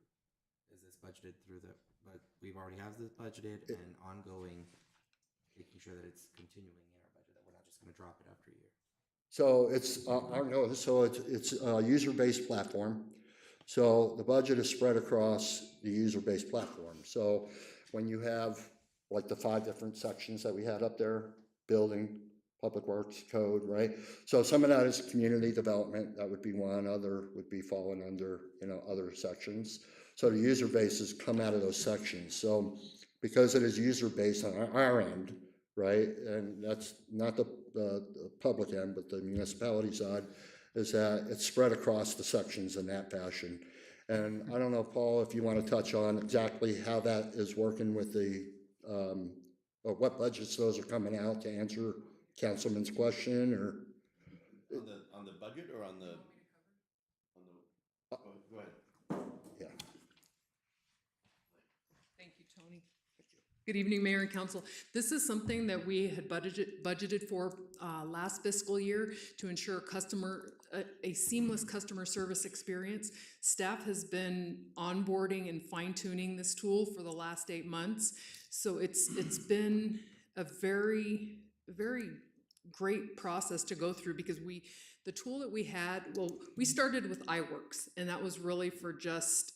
Is this budgeted through but we've already have this budgeted and ongoing, making sure that it's continuing in our budget, that we're not just gonna drop it after a year? So it's a user-based platform. So the budget is spread across the user-based platform. So when you have like the 5 different sections that we had up there, building, public works, code, right? So some of that is community development. That would be one. Other would be falling under, other sections. So the user bases come out of those sections. So because it is user-based on our end, right? And that's not the public end, but the municipality side, is that it's spread across the sections in that fashion. And I don't know, Paul, if you want to touch on exactly how that is working with or what budgets those are coming out to answer Councilman's question, or On the budget or on the? Go ahead. yeah. Thank you, Tony. Good evening, Mayor and Council. This is something that we had budgeted for last fiscal year to ensure a seamless customer service experience. Staff has been onboarding and fine-tuning this tool for the last 8 months. So it's been a very, very great process to go through, because the tool that we had, we started with iWorks, and that was really for just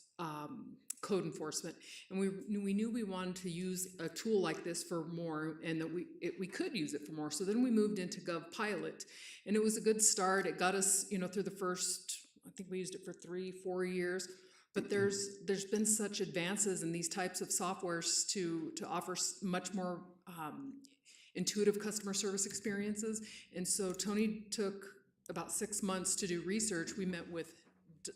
code enforcement, and we knew we wanted to use a tool like this for more, and that we could use it for more. So then we moved into GovPilot, and it was a good start. It got us through the first, I think we used it for 3-4 years, but there's been such advances in these types of softwares to offer much more intuitive customer service experiences. And so Tony took about 6 months to do research. We met with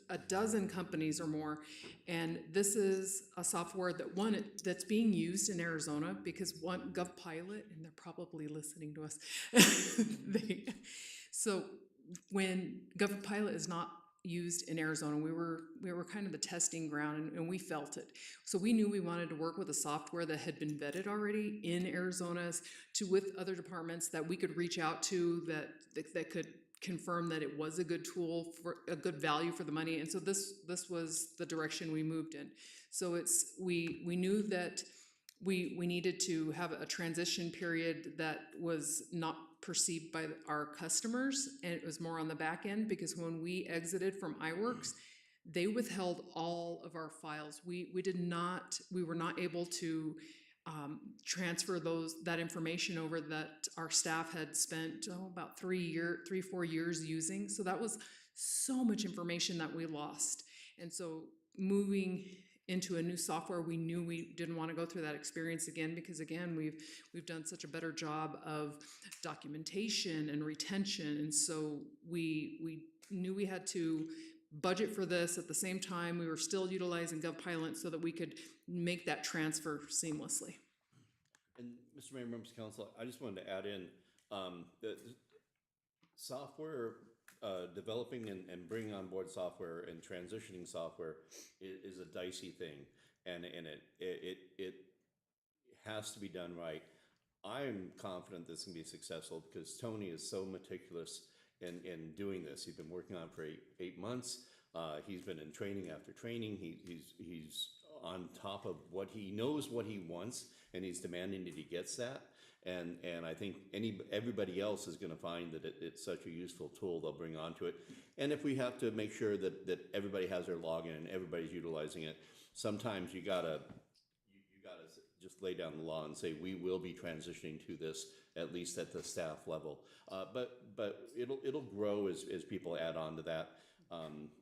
a dozen companies or more, and this is a software that's being used in Arizona, because GovPilot, and they're probably listening to us, so when GovPilot is not used in Arizona, we were kind of the testing ground, and we felt it. So we knew we wanted to work with a software that had been vetted already in Arizona with other departments that we could reach out to that could confirm that it was a good tool for a good value for the money. And so this was the direction we moved in. So we knew that we needed to have a transition period that was not perceived by our customers, and it was more on the back end, because when we exited from iWorks, they withheld all of our files. We were not able to transfer that information over that our staff had spent about 4 years using. So that was so much information that we lost. And so moving into a new software, we knew we didn't want to go through that experience again, because again, we've done such a better job of documentation and retention. And so we knew we had to budget for this. At the same time, we were still utilizing GovPilot so that we could make that transfer seamlessly. And Mr. Mayor, members of council, I just wanted to add in, the software, developing and bringing on board software and transitioning software is a dicey thing, and it has to be done right. I'm confident this can be successful because Tony is so meticulous in doing this. He's been working on it for eight months. He's been in training after training. He's on top of what he knows what he wants, and he's demanding that he gets that. And I think everybody else is going to find that it's such a useful tool they'll bring onto it. And if we have to make sure that everybody has their login and everybody's utilizing it, sometimes you gotta just lay down the law and say we will be transitioning to this, at least at the staff level. But it'll grow as people add on to that.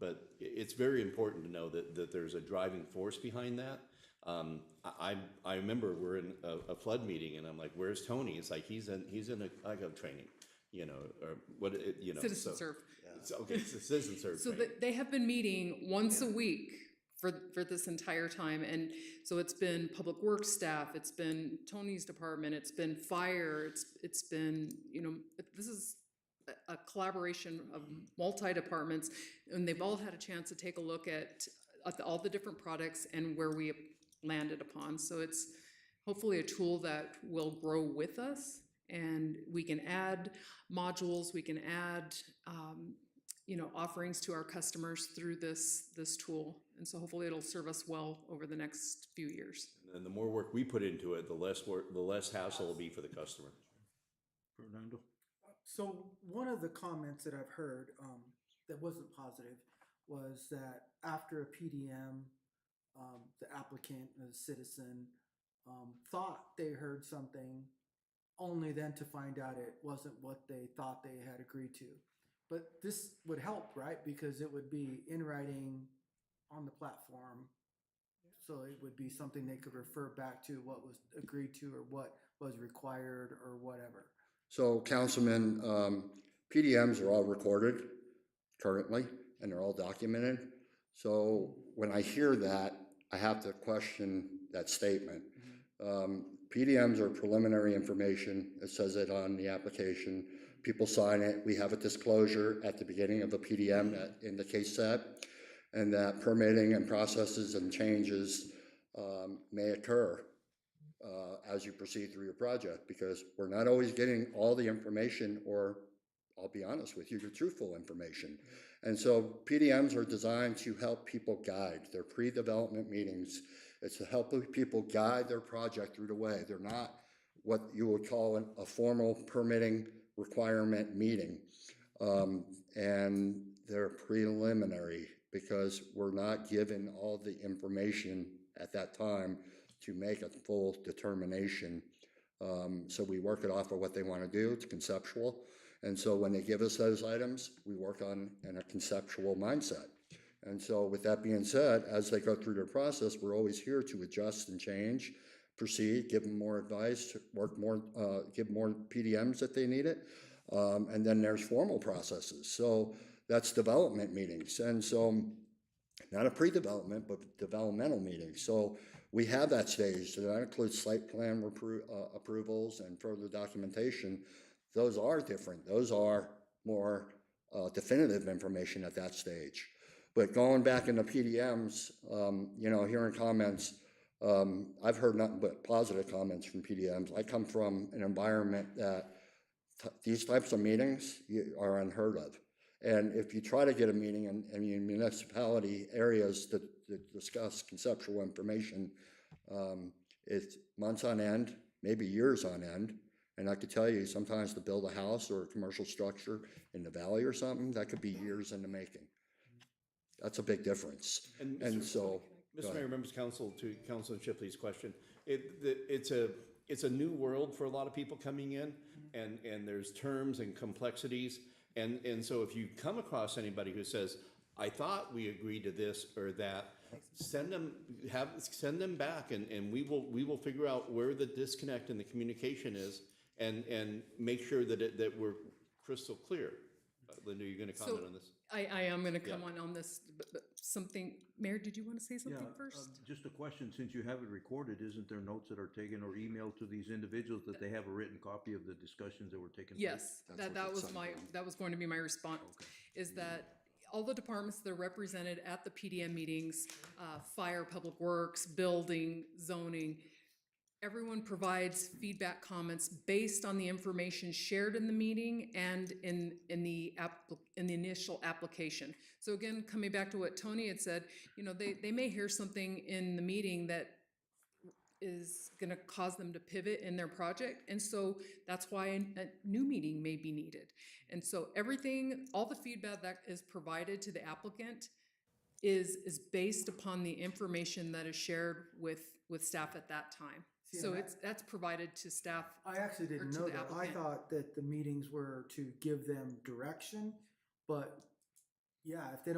But it's very important to know that there's a driving force behind that. I remember we're in a flood meeting, and I'm like, "Where's Tony?" It's like he's in a training, or what, Citizen Serve. Okay, it's a Citizen Serve. So training. they have been meeting once a week for this entire time, and so it's been public works staff, it's been Tony's department, it's been fire, it's been this is a collaboration of multi-departments, and they've all had a chance to take a look at all the different products and where we landed upon. So it's hopefully a tool that will grow with us, and we can add modules, we can add offerings to our customers through this tool. And so hopefully it'll serve us well over the next few years. And the more work we put into it, the less hassle will be for the customer. Fernando? So one of the comments that I've heard that wasn't positive was that after a PDM, the applicant, the citizen, thought they heard something, only then to find out it wasn't what they thought they had agreed to. But this would help, right? Because it would be in writing on the platform. So it would be something they could refer back to what was agreed to or what was required or whatever. So Councilman, PDMs are all recorded currently, and they're all documented. So when I hear that, I have to question that statement. PDMs are preliminary information. It says it on the application. People sign it. We have a disclosure at the beginning of the PDM that indicates that, and that permitting and processes and changes may occur as you proceed through your project, because we're not always getting all the information, or I'll be honest with you, the truthful information. And so PDMs are designed to help people guide. They're pre-development meetings. It's to help people guide their project through the way. They're not what you would call a formal permitting requirement meeting. And they're preliminary because we're not given all the information at that time to make a full determination. So we work it off of what they want to do. It's conceptual. And so when they give us those items, we work on in a conceptual mindset. And so with that being said, as they go through their process, we're always here to adjust and change, proceed, give them more advice, give more PDMs if they need it. And then there's formal processes. So that's development meetings. And so not a pre-development, but developmental meetings. So we have that stage. So that includes site plan approvals and further documentation. Those are different. Those are more definitive information at that stage. But going back into PDMs, hearing comments, I've heard nothing but positive comments from PDMs. I come from an environment that these types of meetings are unheard of. And if you try to get a meeting in municipality areas to discuss conceptual information, it's months on end, maybe years on end. And I could tell you, sometimes to build a house or a commercial structure in the valley or something, that could be years in the making. That's a big difference. And so. Mr. Mayor, members of council, to Councilman Shipley's question, it's a new world for a lot of people coming in, and there's terms and complexities. And so if you come across anybody who says, I thought we agreed to this or that, send them back, and we will figure out where the disconnect in the communication is, and make sure that we're crystal clear. Linda, you're gonna comment on this? I am gonna come on this, but something, Mayor, did you want to say something first? Just a question, since you have it recorded, isn't there notes that are taken or emailed to these individuals that they have a written copy of the discussions that were taken place? Yes, that was going to be my response, is that all the departments that are represented at the PDM meetings, fire, public works, building, zoning, everyone provides feedback comments based on the information shared in the meeting and in the initial application. So again, coming back to what Tony had said, you know, they may hear something in the meeting that is going to cause them to pivot in their project, and so that's why a new meeting may be needed. And so everything, all the feedback that is provided to the applicant is based upon the information that is shared with staff at that time. See, So and that's provided to staff. I actually or didn't to know the that. I applicant. thought that the meetings were to give them direction, but yeah, if they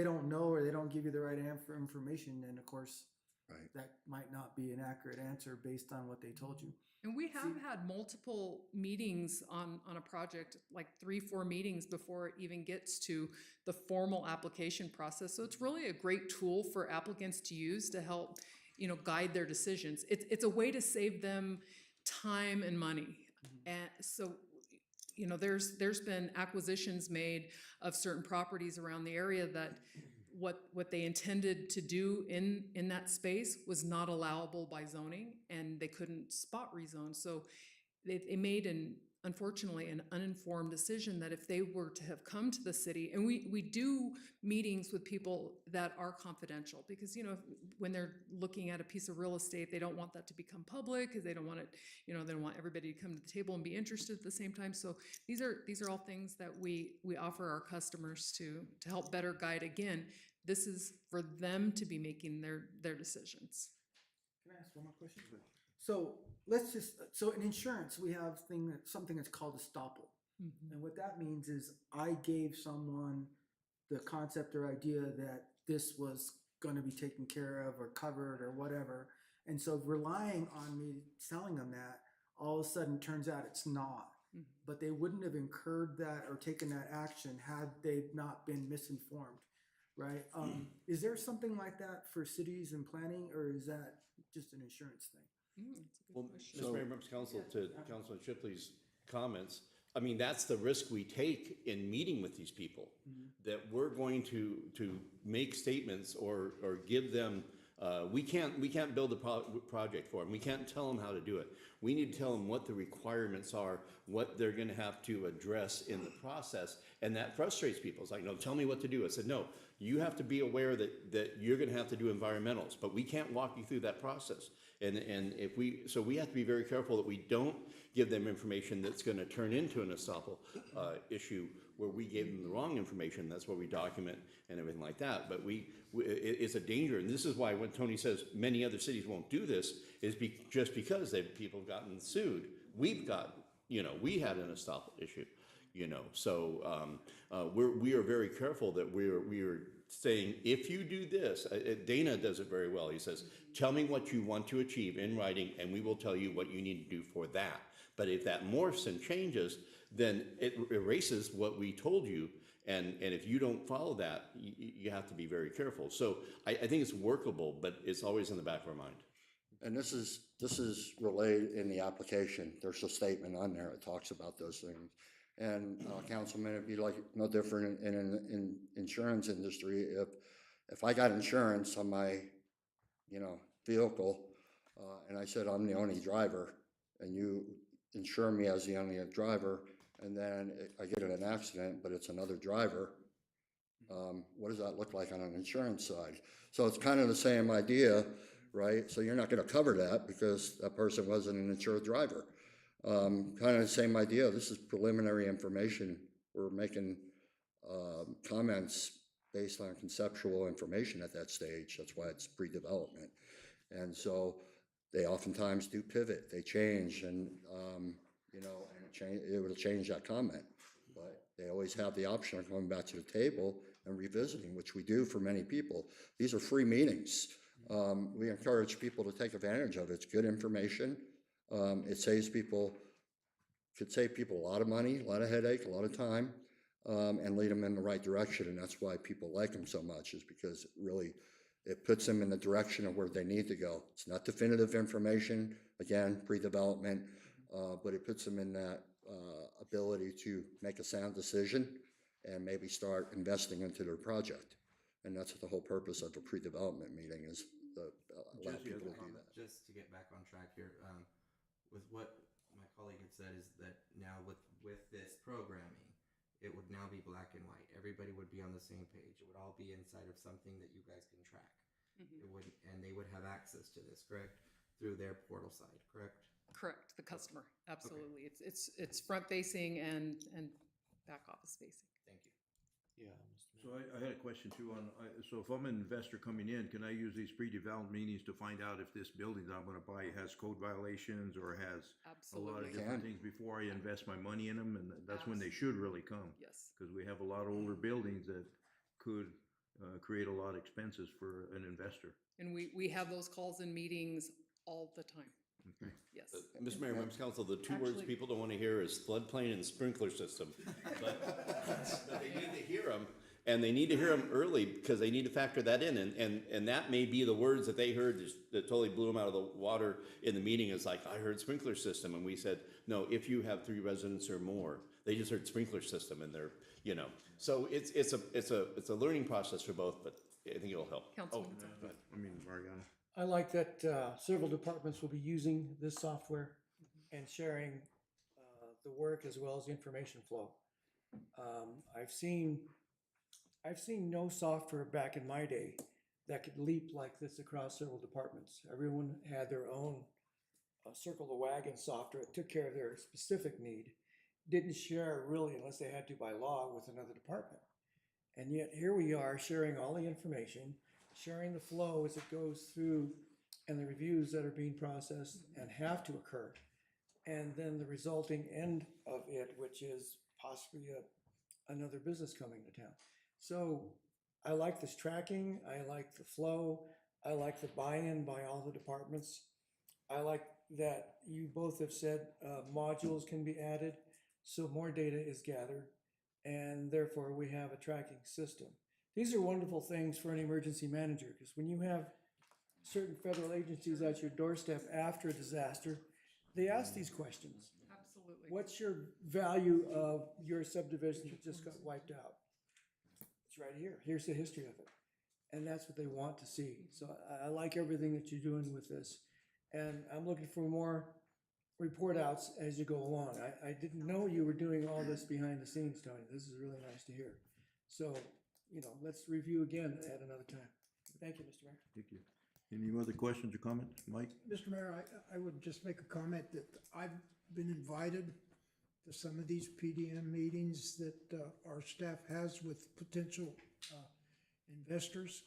don't know or they don't give you the right information, then of course, Right. that might not be an accurate answer based on what they told you. And we have had multiple meetings on a project, like 3-4 meetings before it even gets to the formal application process. So it's really a great tool for applicants to use to help, you know, guide their decisions. It's a way to save them time and money. And so, you know, there's been acquisitions made of certain properties around the area that what they intended to do in that space was not allowable by zoning, and they couldn't spot rezone. So they made unfortunately an uninformed decision that if they were to have come to the city, and we do meetings with people that are confidential, because, you know, when they're looking at a piece of real estate, they don't want that to become public, because they don't want it, you know, they don't want everybody to come to the table and be interested at the same time. So these are all things that we offer our customers to help better guide. Again, this is for them to be making their decisions. Can I ask one more question? So so in insurance, we have something that's called estoppel. And what that means is I gave someone the concept or idea that this was going to be taken care of or covered or whatever. And so relying on me selling them that, all of a sudden turns out it's not. But they wouldn't have incurred that or taken that action had they not been misinformed, right? Is there something like that for cities and planning, or is that just an insurance thing? That's a good Well, question. Mr. Mayor, members of council, to Councilman Shipley's comments, I mean, that's the risk we take in meeting with these people, that we're going to make statements or give them, we can't build a project for them. We can't tell them how to do it. We need to tell them what the requirements are, what they're gonna have to address in the process, and that frustrates people. It's like, no, tell me what to do. I said, no, you have to be aware that you're gonna have to do environmentals, but we can't walk you through that process. And so we have to be very careful that we don't give them information that's gonna turn into an estoppel issue where we gave them the wrong information. That's where we document and everything like that. But it's a danger, and this is why when Tony says many other cities won't do this, is just because people have gotten sued. We've got, you know, we had an estoppel issue, you know. So we are very careful that we are saying, if you do this, Dana does it very well. He says, tell me what you want to achieve in writing, and we will tell you what you need to do for that. But if that morphs and changes, then it erases what we told you. And if you don't follow that, you have to be very careful. So I think it's workable, but it's always in the back of our mind. And this is relayed in the application. There's a statement on there that talks about those things. And Councilman, it'd be like no different in insurance industry. If I got insurance on my, you know, vehicle, and I said I'm the only driver, and you insure me as the only driver, and then I get in an accident, but it's another driver, what does that look like on an insurance side? So it's kind of the same idea. right? So you're not gonna cover that because that person wasn't an insured driver. Kind of the same idea. This is preliminary information. We're making comments based on conceptual information at that stage. That's why it's pre-development. And so they oftentimes do pivot, they change, and, you know, and it will change that comment. But they always have the option of coming back to the table and revisiting, which we do for many people. These are free meetings. We encourage people to take advantage of it. It's good information. It saves people, could save people a lot of money, a lot of headache, a lot of time, and lead them in the right direction. And that's why people like them so much, is because it puts them in the direction of where they need to go. It's not definitive information, again, pre-development, but it puts them in that ability to make a sound decision and maybe start investing into their project. And that's the whole purpose of a pre-development meeting, is to allow people to do that. Just to get back on track here, with what my colleague had said, is that now with this programming, it would now be black and white. Everybody would be on the same page. It would all be inside of something that you guys can track. It would, and they would have access to this, correct? Through their portal side, correct? Correct, the customer, absolutely. It's front facing and back office facing. Thank you. Yeah. So I had a question too on, so if I'm an investor coming in, can I use these pre-development meetings to find out if this building that I'm gonna buy has code violations or has a lot of Absolutely. different things before I invest my money in them? And that's when they should really come. Yes. Because we have a lot of older buildings that could create a lot of expenses for an investor. And we have those calls and meetings all the time. Okay. Yes. Mr. Mayor, members of council, the two words Actually- people don't want to hear is floodplain and sprinkler system. But they need to hear them, and they need to hear them early, because they need to factor that in. And that may be the words that they heard that totally blew them out of the water in the meeting. Is like, I heard sprinkler system, and we said, no, if you have 3 residents or more. They just heard sprinkler system, and they're, you know. So it's a learning process for both, but I think it'll help. Councilman. I mean, Mariana. I like that several departments will be using this software and sharing the work as well as the information flow. I've seen no software back in my day that could leap like this across several departments. Everyone had their own circle the wagon software. It took care of their specific need. Didn't share really unless they had to by law with another department. And yet here we are sharing all the information, sharing the flow as it goes through, and the reviews that are being processed and have to occur. And then the resulting end of it, which is possibly another business coming to town. So I like this tracking, I like the flow, I like the buy-in by all the departments. I like that you both have said modules can be added, so more data is gathered, and therefore we have a tracking system. These are wonderful things for an emergency manager, because when you have certain federal agencies at your doorstep after a disaster, they ask these questions. Absolutely. What's your value of your subdivision that just got wiped out? It's right here. Here's the history of it. And that's what they want to see. So I like everything that you're doing with this. And I'm looking for more report outs as you go along. I didn't know you were doing all this behind the scenes, Tony. This is really nice to hear. So, you know, let's review again at another time. Thank you, Mr. Mayor. Thank you. Any other questions or comments? Mike? Mr. Mayor, I would just make a comment that I've been invited to some of these PDM meetings that our staff has with potential investors.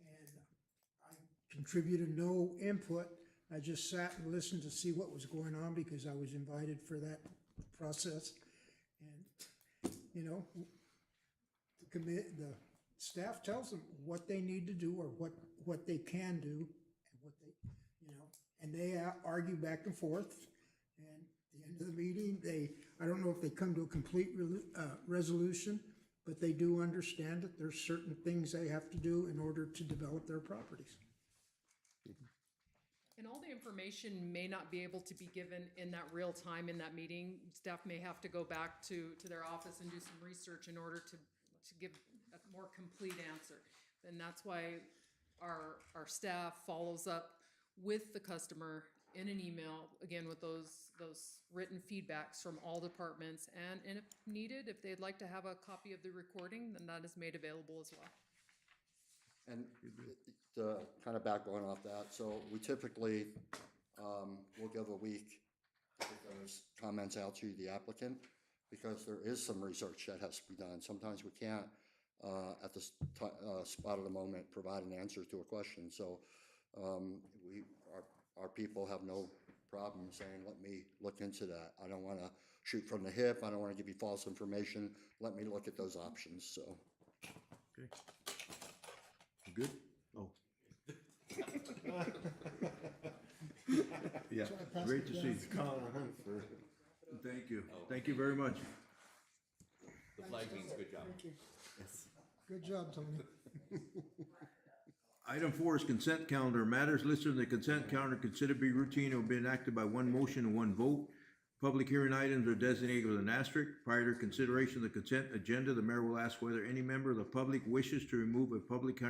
And I contributed no input. I just sat and listened to see what was going on because I was invited for that process. And, you know, the staff tells them what they need to do or what they can do and what they, you know, and they argue back and forth. And at the end of the meeting, I don't know if they come to a complete resolution, but they do understand that there's certain things they have to do in order to develop their properties. And all the information may not be able to be given in that real time in that meeting. Staff may have to go back to their office and do some research in order to give a more complete answer. And that's why our staff follows up with the customer in an email, again, with those written feedbacks from all departments. And if needed, if they'd like to have a copy of the recording, then that is made available as well. And to kind of backbone off that, so we typically, will give a week to get those comments out to the applicant, because there is some research that has to be done. Sometimes we can't, at the spot of the moment, provide an answer to a question. So our people have no problem saying, let me look into that. I don't want to shoot from the hip. I don't want to give you false information. Let me look at those options, so. Okay. Good? Oh. Yeah, great to see you. Thank you. Thank you very much. The flag means good job. Thank you. Good job, Tony. Item 4 is consent calendar. Matters listed in the consent calendar considered to be routine and will be enacted by one motion and one vote. Public hearing items are designated with an asterisk. Prior to consideration of the consent agenda, the mayor will ask whether any member of the public wishes to remove a public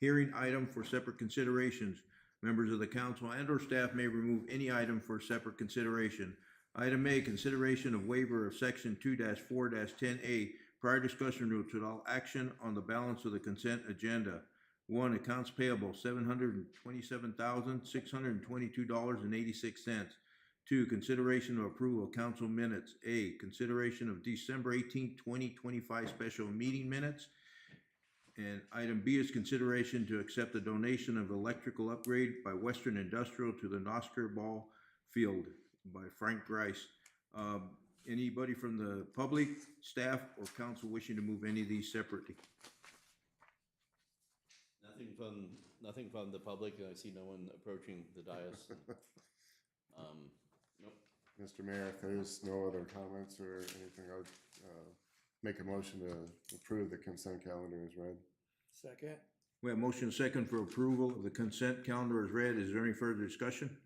hearing item for separate considerations. Members of the council and or staff may remove any item for separate consideration. Item A, consideration of waiver of section 2-4-10A. Prior discussion to allow action on the balance of the consent agenda. 1, accounts payable, $727,622.86. 2, consideration of approval of council minutes. A, consideration of December 18, 2025 special meeting minutes. And item B is consideration to accept the donation of electrical upgrade by Western Industrial to the Nosker Ball Field by Frank Grice. Anybody from the public, staff, or council wishing to move any of these separately? Nothing from the public. I see no one approaching the dais. Nope. Mr. Mayor, if there's no other comments or anything, I would make a motion to approve the consent calendar as read. Second. We have motion second for approval of the consent calendar as read. Is there any further discussion?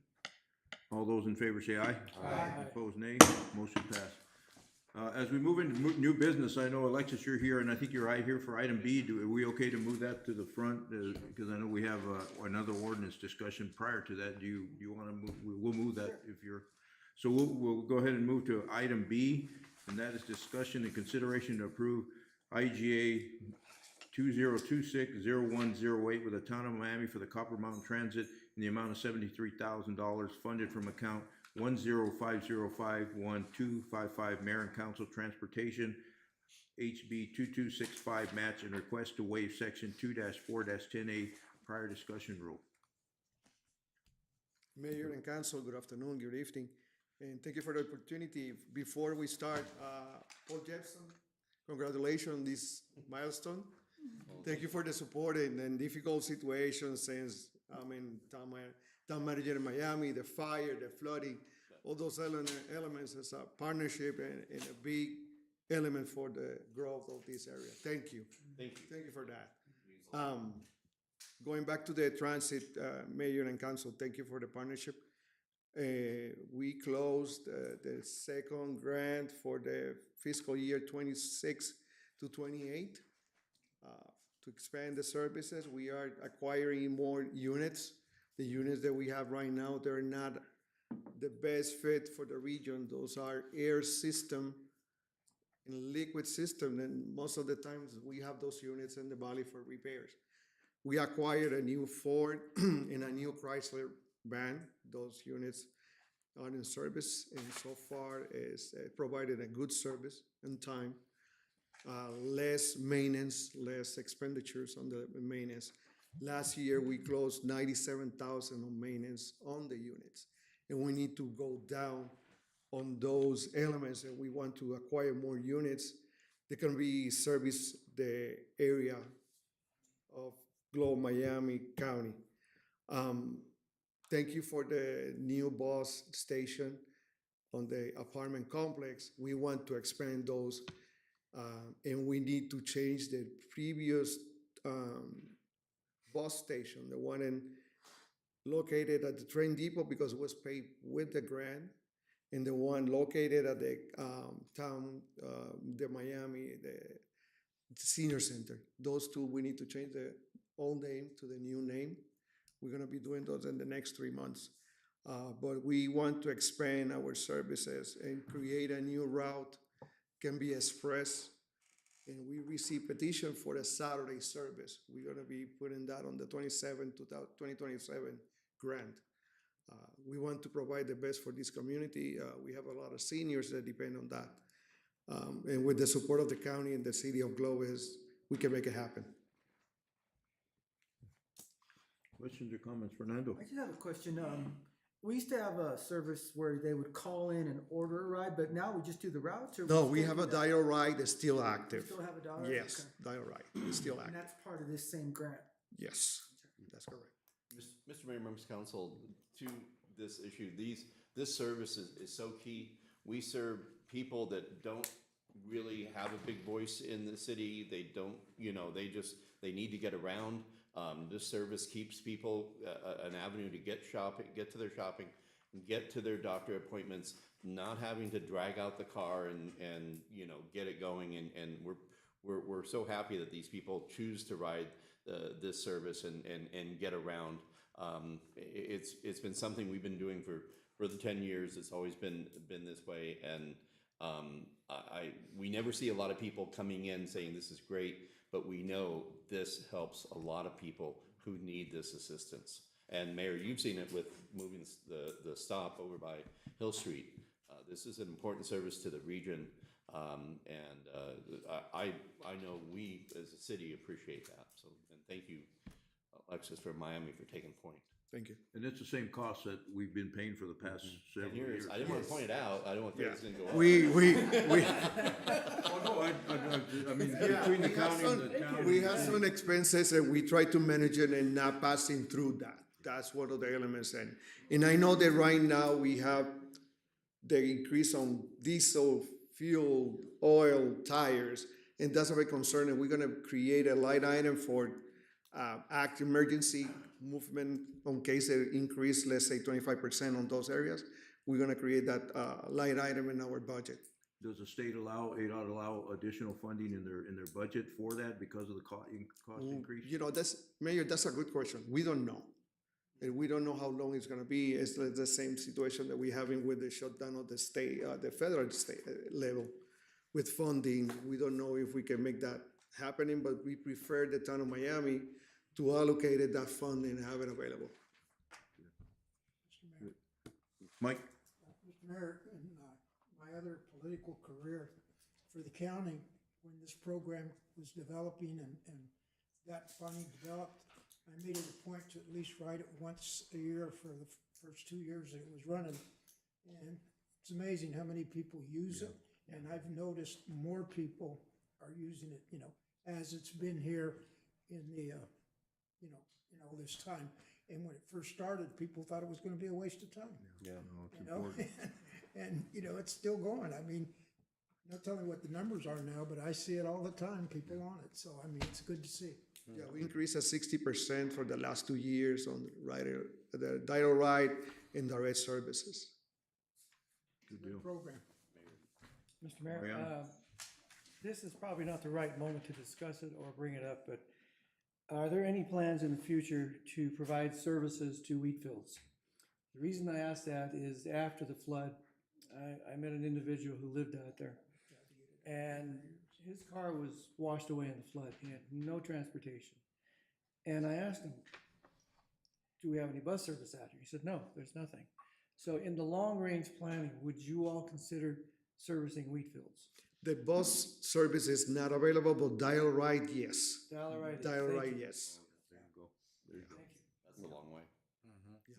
All those in favor say aye. Aye. Opposed, nay. Motion passed. As we move into new business, I know Alexis, you're here, and I think you're right here for item B. Are we okay to move that to the front? Because I know we have another ordinance discussion prior to that. Do you want to move? We'll move that if you're. So we'll go ahead and move to item B, and that is discussion and consideration to approve IGA 2026-0108 with the town of Miami for the Copper Mountain Transit in the amount of $73,000 funded from account 105051255 Mayor and Council Transportation HB 2265 match and request to waive section 2-4-10A prior discussion rule. Mayor and Council, good afternoon, good evening, and thank you for the opportunity. Before we start, Paul Jepson, congratulations on this milestone. Thank you for the support in difficult situations since, town manager in Miami, the fire, the flooding, all those elements as a partnership and a big element for the growth of this area. Thank you. Thank you. Thank you for that. Going back to the transit, Mayor and Council, thank you for the partnership. We closed the second grant for the fiscal year 26 to 28 to expand the services. We are acquiring more units. The units that we have right now, they're not the best fit for the region. Those are air system and liquid system, and most of the times we have those units in the valley for repairs. We acquired a new Ford and a new Chrysler van. Those units are in service, and so far is provided a good service in time. Less maintenance, less expenditures on the maintenance. Last year, we closed 97,000 on maintenance on the units, and we need to go down on those elements, and we want to acquire more units that can be service the area of Globe Miami County. Thank you for the new bus station on the apartment complex. We want to expand those, and we need to change the previous bus station, the one located at the train depot because it was paid with the grant, and the one located at the town, the Miami, the senior center. Those two, we need to change the old name to the new name. We're gonna be doing those in the next 3 months. But we want to expand our services and create a new route, can be express And we received petition for a Saturday service. We're gonna be putting that on the 2027 grant. We want to provide the best for this community. We have a lot of seniors that depend on that. And with the support of the county and the city of Clovis, we can make it happen. Questions or comments, Fernando? I just have a question. We used to have a service where they would call in and order a ride, but now we just do the routes? Or No, still we have do a that? dial ride that's still active. Still have a dial? Yes, Okay. dial ride, it's still And active. that's part of this same grant? Yes, that's correct. Mr. Mayor, members of council, to this issue, this service is so key. We serve people that don't really have a big voice in the city. They don't, they need to get around. This service keeps people an avenue to get to their shopping, get to their doctor appointments, not having to drag out the car and get it going. And we're so happy that these people choose to ride this service and get around. It's been something we've been doing for the 10 years. It's always been this way. And we never see a lot of people coming in saying this is great, but we know this helps a lot of people who need this assistance. And Mayor, you've seen it with moving the stop over by Hill Street. This is an important service to the region. I know we as a city appreciate that. So, and thank you, Alexis from Miami, for taking point. Thank you. And it's the same cost that we've been paying for the past several years. I didn't want to point it out. I don't want things to go up. We Oh, no, I mean, between the county and the town. We have some expenses and we try to manage it and not passing through that. That's one of the elements. And I know that right now we have the increase on diesel, fuel, oil, tires, and that's a big concern. And we're gonna create a line item for act emergency movement in case they increase, let's say 25% on those areas. We're gonna create that line item in our budget. Does the state allow additional funding in their budget for that because of the cost increase? Mayor, that's a good question. We don't know. And we don't know how long it's gonna be. It's the same situation that we're having with the shutdown of the state, the federal state level with funding. We don't know if we can make that happening, but we prefer the town of Miami to allocate that funding and have it available. Mike? Mr. Mayor, in my other political career for the county, when this program was developing and that funding developed, I made it a point to at least write it once a year for the first 2 years that it was running. And it's amazing how many people use it. And I've noticed more people are using it, as it's been here in the, in all this time. And when it first started, people thought it was going to be a waste of time. Yeah, no, it's You know, important. and it's still going. I mean, not telling what the numbers are now, but I see it all the time, people on it. So, I mean, it's good to see. Yeah, we increased at 60% for the last 2 years on the dial ride and direct services. Good deal. Program. Mr. Mayor, Mariano? this is probably not the right moment to discuss it or bring it up, but are there any plans in the future to provide services to wheat fields? The reason I ask that is after the flood, I met an individual who lived out there, and his car was washed away in the flood. He had no transportation. And I asked him, do we have any bus service out here? He said, no, there's nothing. So in the long-range planning, would you all consider servicing wheat fields? The bus service is not available, but dial ride, yes. Dial ride, Dial thank ride, you. yes. There you go. There you go. Thank you. That's a long way.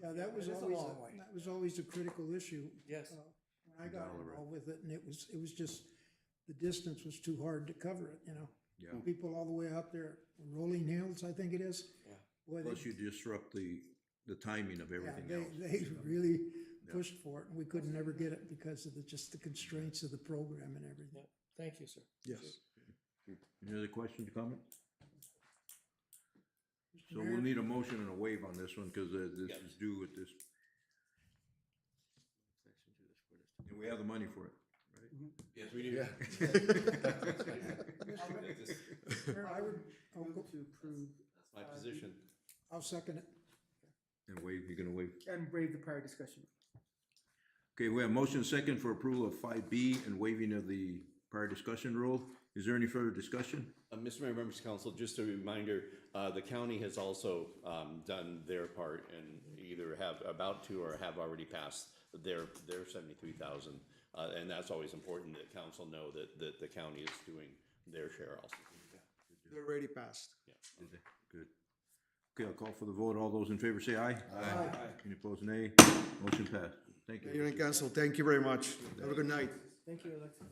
Yeah, that was It is a always, long way. that was always a critical issue. Yes. When I got involved with it, and it was just, the distance was too hard to cover it, Yeah. People all the way up there, Rolling Hills, I think it is. Yeah. Boy, Plus you disrupt the timing of everything else. They really pushed for it, and we could never get it because of just the constraints of the program and everything. Thank you, sir. Yes. Any other questions or comments? Mr. So Mayor? we'll need a motion and a waive on this one, because this is due at this. And we have the money for it, right? Yes, we do. Mayor, I would, I'll go- To approve That's my position. I'll second it. And waive, you're gonna waive. and brave the prior discussion. Okay, we have motion second for approval of 5B and waiving of the prior discussion rule. Is there any further discussion? Mr. Mayor, members of council, just a reminder, the county has also done their part and either have about to or have already passed their 73,000. And that's always important that council know that the county is doing their share also. They're already passed. Did they? Good. Okay, I'll call for the vote. All those in favor say aye. Aye. Any opposed, nay. Motion passed. Thank you. Mayor and council, thank you very much. Have a good night. Thank you, Alexis.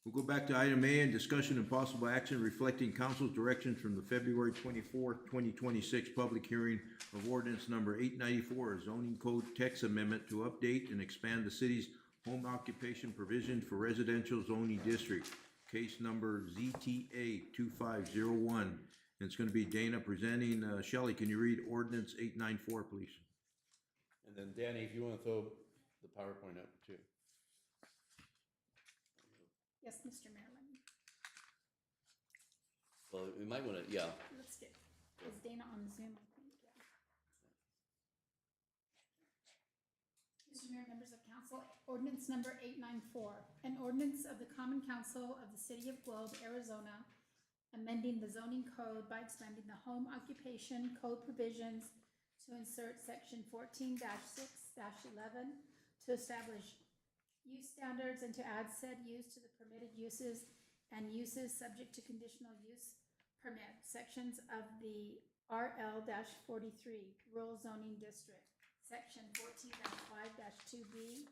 We'll go back to item A and discussion and possible action reflecting council's directions from the February 24th, 2026 public hearing of ordinance number 894, a zoning code text amendment to update and expand the city's home occupation provision for residential zoning district, case number ZTA 2501. And it's going to be Dana presenting. Shelley, can you read ordinance 894, please? And then Danny, if you want to throw the PowerPoint up too. Yes, Mr. Mayor, let me, Well, we might want to, yeah. let's get, is Dana on Zoom, I think, yeah. Mr. Mayor, members of council, ordinance number 894, an ordinance of the Common Council of the City of Globe, Arizona, amending the zoning code by expanding the home occupation code provisions to insert section 14-6-11 to establish use standards and to add said use to the permitted uses and uses subject to conditional use permit sections of the RL-43 Rural Zoning District, section 14-5-2B,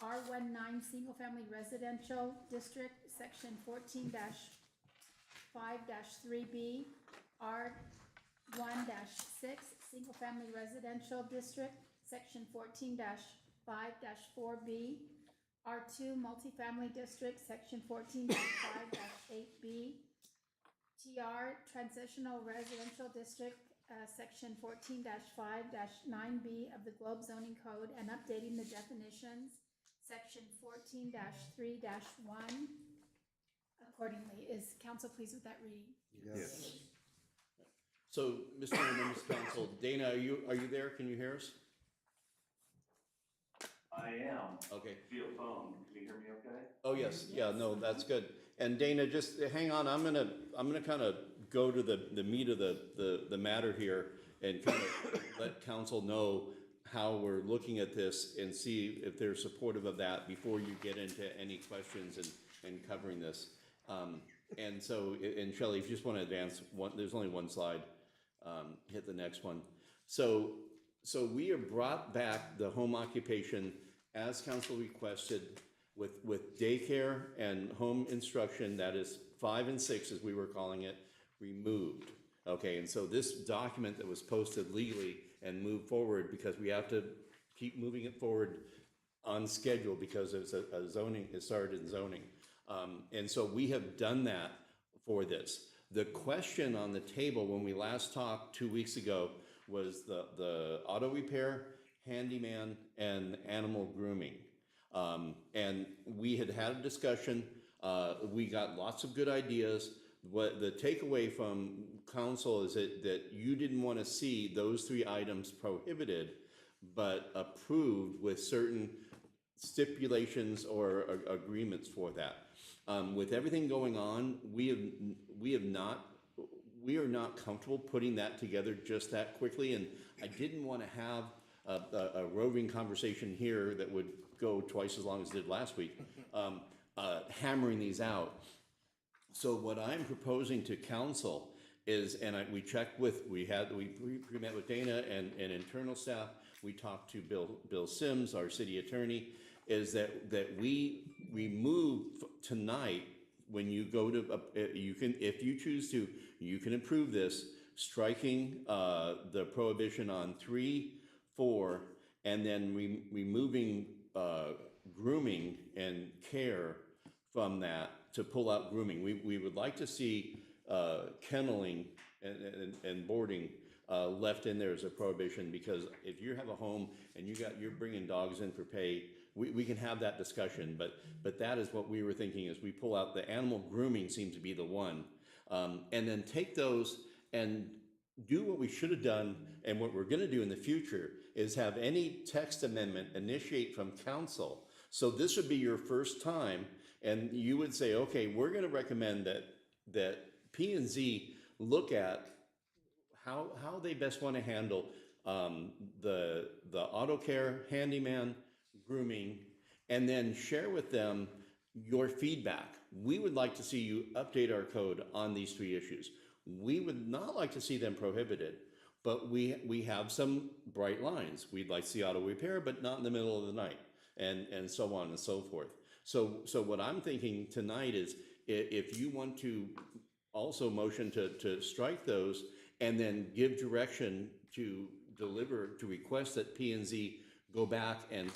R19 Single Family Residential District, section 14-5-3B, R1-6 Single Family Residential District, section 14-5-4B, R2 Multifamily District, section 14-5-8B, TR Transitional Residential District, section 14-5-9B of the Globe Zoning Code, and updating the definitions, section 14-3-1 accordingly. Is council pleased with that reading? Yes. So, Mr. Mayor, members of council, Dana, are you there? Can you hear us? I am. Okay. Via phone. Can you hear me okay? Oh, yes. Yeah, no, that's good. And Dana, just hang on. I'm gonna kind of go to the meat of the matter here and kind of let council know how we're looking at this and see if they're supportive of that before you get into any questions and covering this. And so, and Shelley, if you just want to advance one, there's only one slide. Hit the next one. So we have brought back the home occupation as council requested with daycare and home instruction, that is 5 and 6 as we were calling it, removed. Okay, and so this document that was posted legally and moved forward because we have to keep moving it forward on schedule because it's a zoning, it started in zoning. And so we have done that for this. The question on the table when we last talked 2 weeks ago was the auto repair, handyman, and animal grooming. And we had a discussion. We got lots of good ideas. What the takeaway from council is that you didn't want to see those 3 items prohibited, but approved with certain stipulations or agreements for that. With everything going on, we are not comfortable putting that together just that quickly, and I didn't want to have a roving conversation here that would go twice as long as it did last week, hammering these out. So what I'm proposing to council is, and we checked with, we met with Dana and internal staff, we talked to Bill Sims, our city attorney, is that we remove tonight, when you go to, you can, if you choose to, you can approve this, striking the prohibition on 3, 4, and then removing grooming and care from that to pull out grooming. We would like to see kenneling and boarding left in there as a prohibition, because if you have a home and you're bringing dogs in for pay, we can have that discussion, but that is what we were thinking, is we pull out the animal grooming seems to be the one, and then take those and do what we should have done, and what we're going to do in the future is have any text amendment initiate from council. So this would be your first time And you would say, okay, we're gonna recommend that P and Z look at how they best wanna handle the auto care, handyman, grooming, and then share with them your feedback. We would like to see you update our code on these three issues. We would not like to see them prohibited, but we have some bright lines. We'd like to see auto repair, but not in the middle of the night, and so on and so forth. So what I'm thinking tonight is, if you want to also motion to strike those, and then give direction to request that P and Z go back and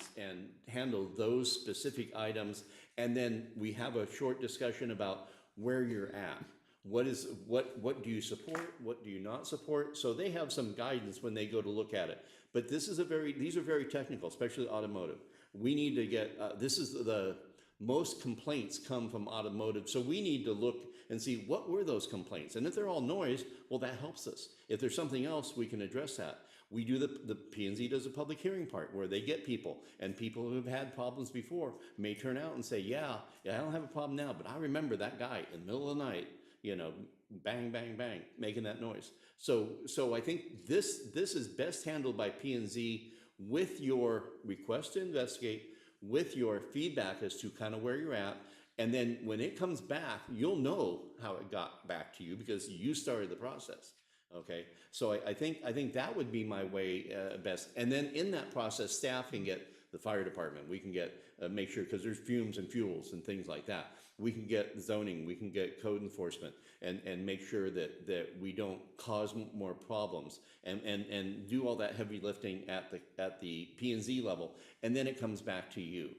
handle those specific items, and then we have a short discussion about where you're at. What do you support? What do you not support? So they have some guidance when they go to look at it. But these are very technical, especially automotive. We need to get, this is the most complaints come from automotive. So we need to look and see what were those complaints. And if they're all noise, well, that helps us. If there's something else, we can address that. We do the P&Z does a public hearing part where they get people, and people who've had problems before may turn out and say, yeah, I don't have a problem now, but I remember that guy in the middle of the night, you know, bang, bang, bang, making that noise. So I think this is best handled by P&Z with your request to investigate, with your feedback as to kind of where you're at. And then when it comes back, you'll know how it got back to you because you started the process. Okay, so I think that would be my way best. And then in that process, staff can get the fire department. We can get make sure, because there's fumes and fuels and things like that. We can get zoning. We can get code enforcement and make sure that we don't cause more problems and do all that heavy lifting at the P&Z level. And then it comes back to you.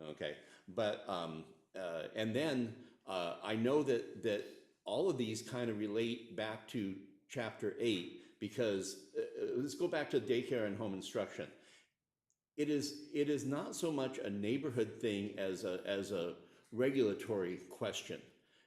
Okay, but and then I know that all of these kind of relate back to Chapter 8, because let's go back to daycare and home instruction. It is not so much a neighborhood thing as a regulatory question.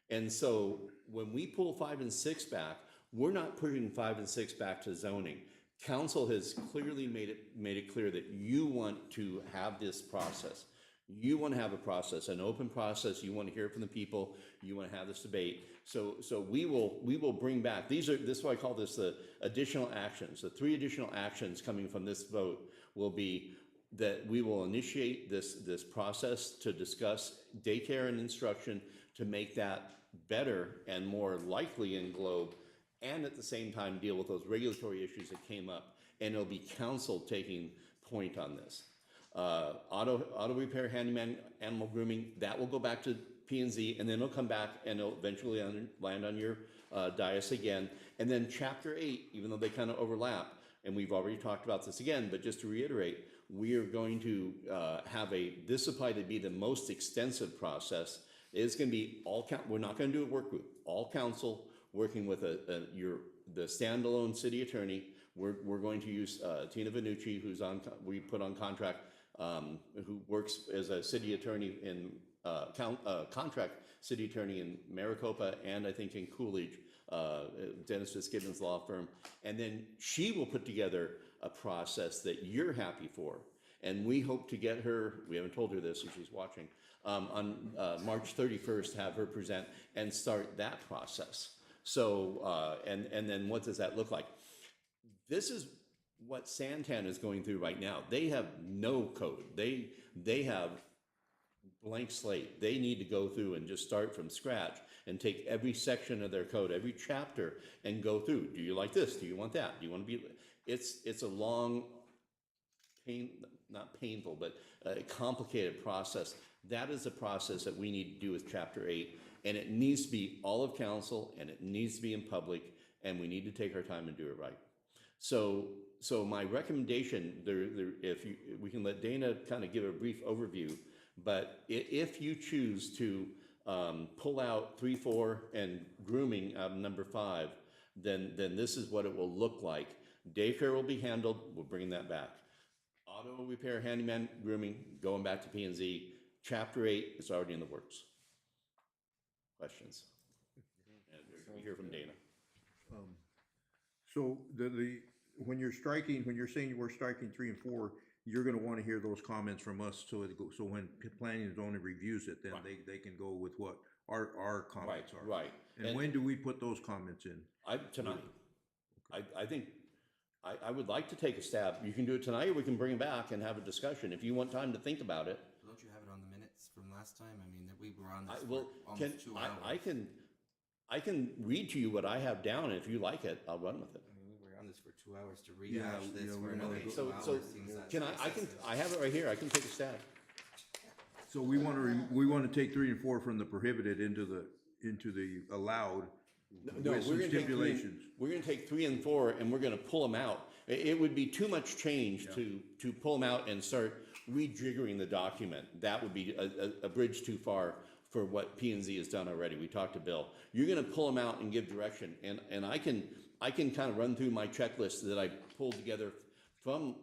And so when we pull 5 and 6 back, we're not pushing 5 and 6 back to zoning. Council has clearly made it clear that you want to have this process. You want to have a process, an open process. You want to hear from the people. You want to have this debate. So we will bring back, this is why I call this the additional actions. The 3 additional actions coming from this vote will be that we will initiate this process to discuss daycare and instruction to make that better and more likely in Globe, and at the same time deal with those regulatory issues that came up. And it'll be council taking point on this. Auto repair, handyman, animal grooming, that will go back to P&Z, and then it'll come back and it'll eventually land on your dais again. And then Chapter 8, even though they kind of overlap, and we've already talked about this again, but just to reiterate, we are going to this will probably be the most extensive process. It's going to be we're not going to do a work group, all council working with the standalone city attorney. We're going to use Tina Vanucci, we put on contract, who works as a city attorney in contract city attorney in Maricopa and I think in Coolidge, Dennis Fitzgibbon's law firm. And then she will put together a process that you're happy for. And we hope to get her, we haven't told her this so she's watching, on March 31st, have her present and start that process. So, and then what does that look like? This is what Santan is going through right now. They have no code. They have blank slate. They need to go through and just start from scratch and take every section of their code, every chapter, and go through. Do you like this? Do you want that? Do you want to be? It's a long, not painful, but a complicated process. That is a process that we need to do with Chapter 8, and it needs to be all of council, and it needs to be in public, and we need to take our time and do it right. So my recommendation, we can let Dana kind of give a brief overview, but if you choose to pull out 3, 4, and grooming out of number 5, then this is what it will look like. Daycare will be handled. We're bringing that back. Auto repair, handyman, grooming, going back to P&Z. Chapter 8 is already in the works. Questions? And we hear from Dana. So when you're saying we're striking 3 and 4, you're gonna wanna hear those comments from us, so so when planning and zoning reviews it, then they can go with what our comments are. Right. And when do we put those comments in? Tonight. I think, I would like to take a stab. You can do it tonight, or we can bring it back and have a discussion. If you want time to think about it. Don't you have it on the minutes from last time? I mean, that we were on I this will, for almost 2 hours. I can read to you what I have down, and if you like it, I'll run with it. I mean, we were on this for 2 hours to Yeah, rehash this yeah, for we another wanna 2 So, hours. so, seems that can I have it right here. I can take a stab. So we wanna take 3 and 4 from the prohibited into the allowed No, with some stipulations. We're gonna take 3 and 4 and we're gonna pull them out. It would be too much change to pull them out and start rejiggering the document. That would be a bridge too far for what P and Z has done already. We talked to Bill. You're gonna pull them out and give direction, and I can kind of run through my checklist that I pulled together from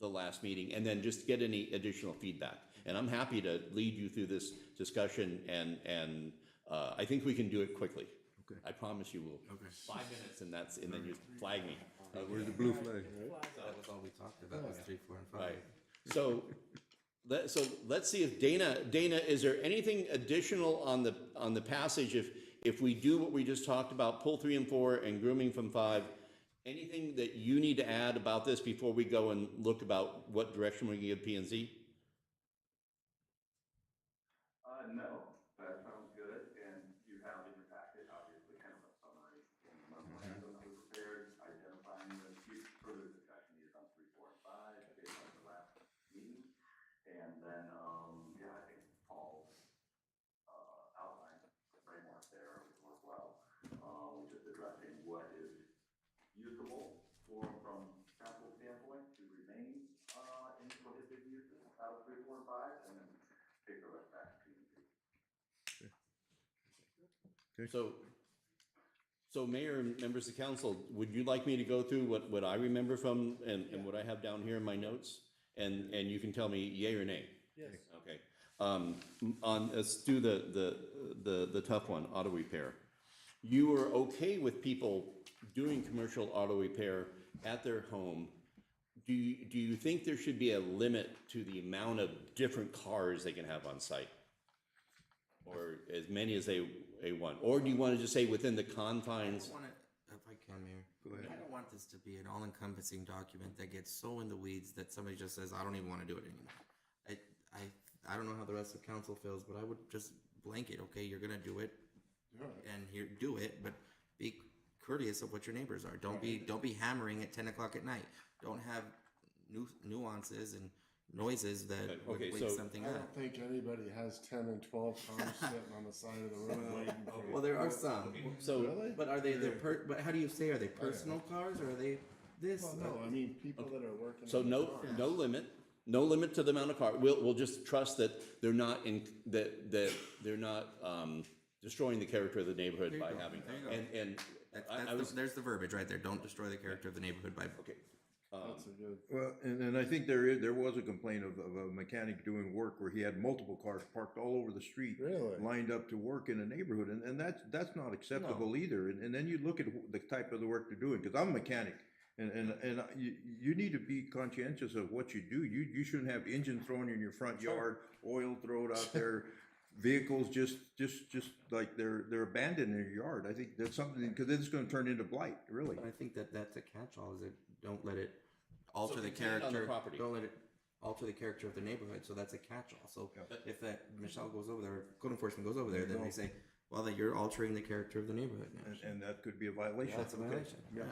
the last meeting and then just get any additional feedback. And I'm happy to lead you through this discussion, and I think we can do it quickly. Okay. I promise you will. Okay. 5 minutes and then you flag me. Where's the blue flag? That was all we talked about, was 3, 4, and 5. Right. So let's see if Dana, is there anything additional on the passage if we do what we just talked about, pull 3 and 4 and grooming from 5, anything that you need to add about this before we go and look about what direction we can give P and Z? No, that sounds good, and you have in your packet, obviously, kind of a summary in the memorandum that we prepared, identifying the further discussion needed on 3, 4, and 5, based on the last meeting. And then, yeah, I think Paul's, outlined the framework there would work well. Just addressing what is usable from capital standpoint to remain, in prohibited uses out of 3, 4, and 5, and then take the rest back to P and Z. So Mayor and members of council, would you like me to go through what I remember from and what I have down here in my notes? And you can tell me yay or nay? Yes. Okay. Let's do the tough one, auto repair. You are okay with people doing commercial auto repair at their home. Do you think there should be a limit to the amount of different cars they can have on site? Or as many as they want? Or do you want to just say within the confines? I want to, if I can, Mayor. Go ahead. I don't want this to be an all-encompassing document that gets so in the weeds that somebody just says, I don't even want to do it anymore. I don't know how the rest of council feels, but I would just blanket, okay, you're gonna do it, and here, do it, but be courteous of what your neighbors are. Don't be hammering at 10 o'clock at night. Don't have nuances and noises that would Okay, wake so something I up. don't think anybody has 10 and 12 cars sitting on the side of the road waiting for. Well, there are some. So, Really? But are they but how do you say, are they personal cars, or are they this? Well, no, I mean, people that are working. so on the no cars. no limit to the amount of car. We'll just trust that they're not that they're not destroying the character of the neighborhood There you by go. having. There you go. And That's I was there's the verbiage right there. Don't destroy the character of the neighborhood by. okay. That's a good. Well, and I think there was a complaint of a mechanic doing work where he had multiple cars parked all over the street. Really? Lined up to work in a neighborhood, and that's not acceptable either. And then you look at the type of the work they're doing, because I'm a mechanic, and you need to be conscientious of what you do. You shouldn't have engine thrown in your front yard, oil thrown out there, vehicles just like they're abandoned in your yard. I think that's something, because it's gonna turn into blight, really. But I think that's a catch-all. Is it don't let it alter So the contain it on the character. property. Don't let it alter the character of the neighborhood. So that's a catch-all. So if that Michelle goes over there, code enforcement goes over there, then they say, well, that you're altering the character of the neighborhood now. And that could be a violation. That's a violation. Yeah.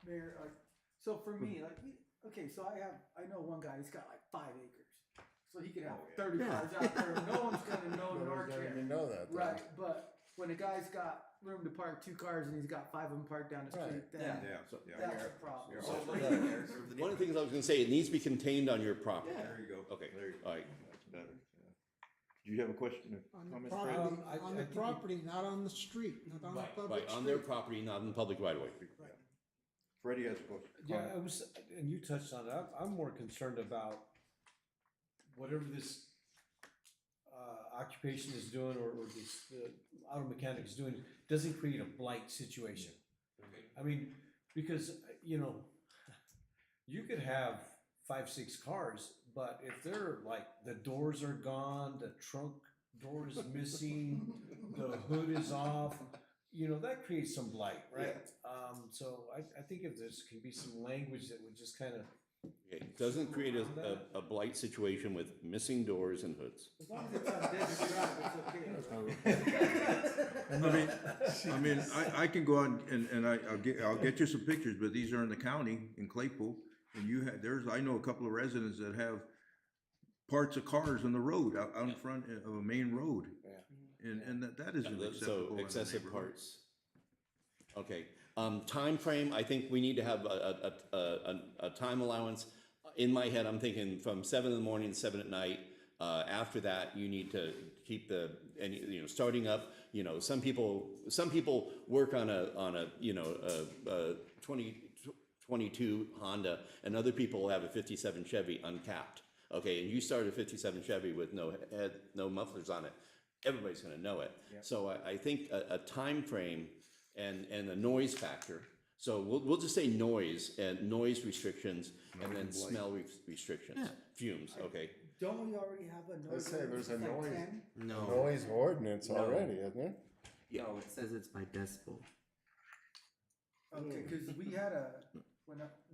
Mayor, so for me, okay, so I know one guy, he's got like 5 acres. So he could have 30 cars out there, no one's gonna know nor Nobody's gonna care. even know that. though. Right, but when a guy's got room to park 2 cars and he's got 5 of them parked down the street, then that's a problem. So altering the character of the One of neighborhood. the things I was gonna say, it needs to be contained on your property. There you go. Okay, There you go. all right. That's better. Yeah. Do you have a question or On the comment? property, Fred? on the property, not on the street, not on the public Right, street. on their property, not in the public right of way. Freddie has a question. Yeah, I was, and you touched on it, I'm more concerned about whatever this occupation is doing, or this auto mechanic is doing, doesn't create a blight situation. I mean, because, you know, you could have 5, 6 cars, but if they're like, the doors are gone, the trunk door is missing, the hood is off, you know, that creates some blight, right? So I think if there's, can be some language that would just kind of, It doesn't create a blight situation with missing doors and hoods. as long as it's on Desert Drive, it's okay. I mean, I can go on and I'll get you some pictures, but these are in the county, in Claypool. And you have, I know a couple of residents that have parts of cars on the road, out in front of a main road. And that isn't acceptable. So in a excessive neighborhood. parts. Okay, time frame. I think we need to have a time allowance. In my head, I'm thinking from 7 in the morning to 7 at night. After that, you need to keep starting up, some people work on a 2022 Honda, and other people have a 57 Chevy uncapped. Okay, and you start a 57 Chevy with no head, no mufflers on it, everybody's gonna know it. So I think a time frame and a noise factor. So we'll just say noise and noise restrictions, and then smell restrictions, fumes, okay? Don't we already have a Let's noise? say there's a ordinance noise, like 10? noise ordinance already, isn't there? No, it says it's by decibel. Okay, cause we had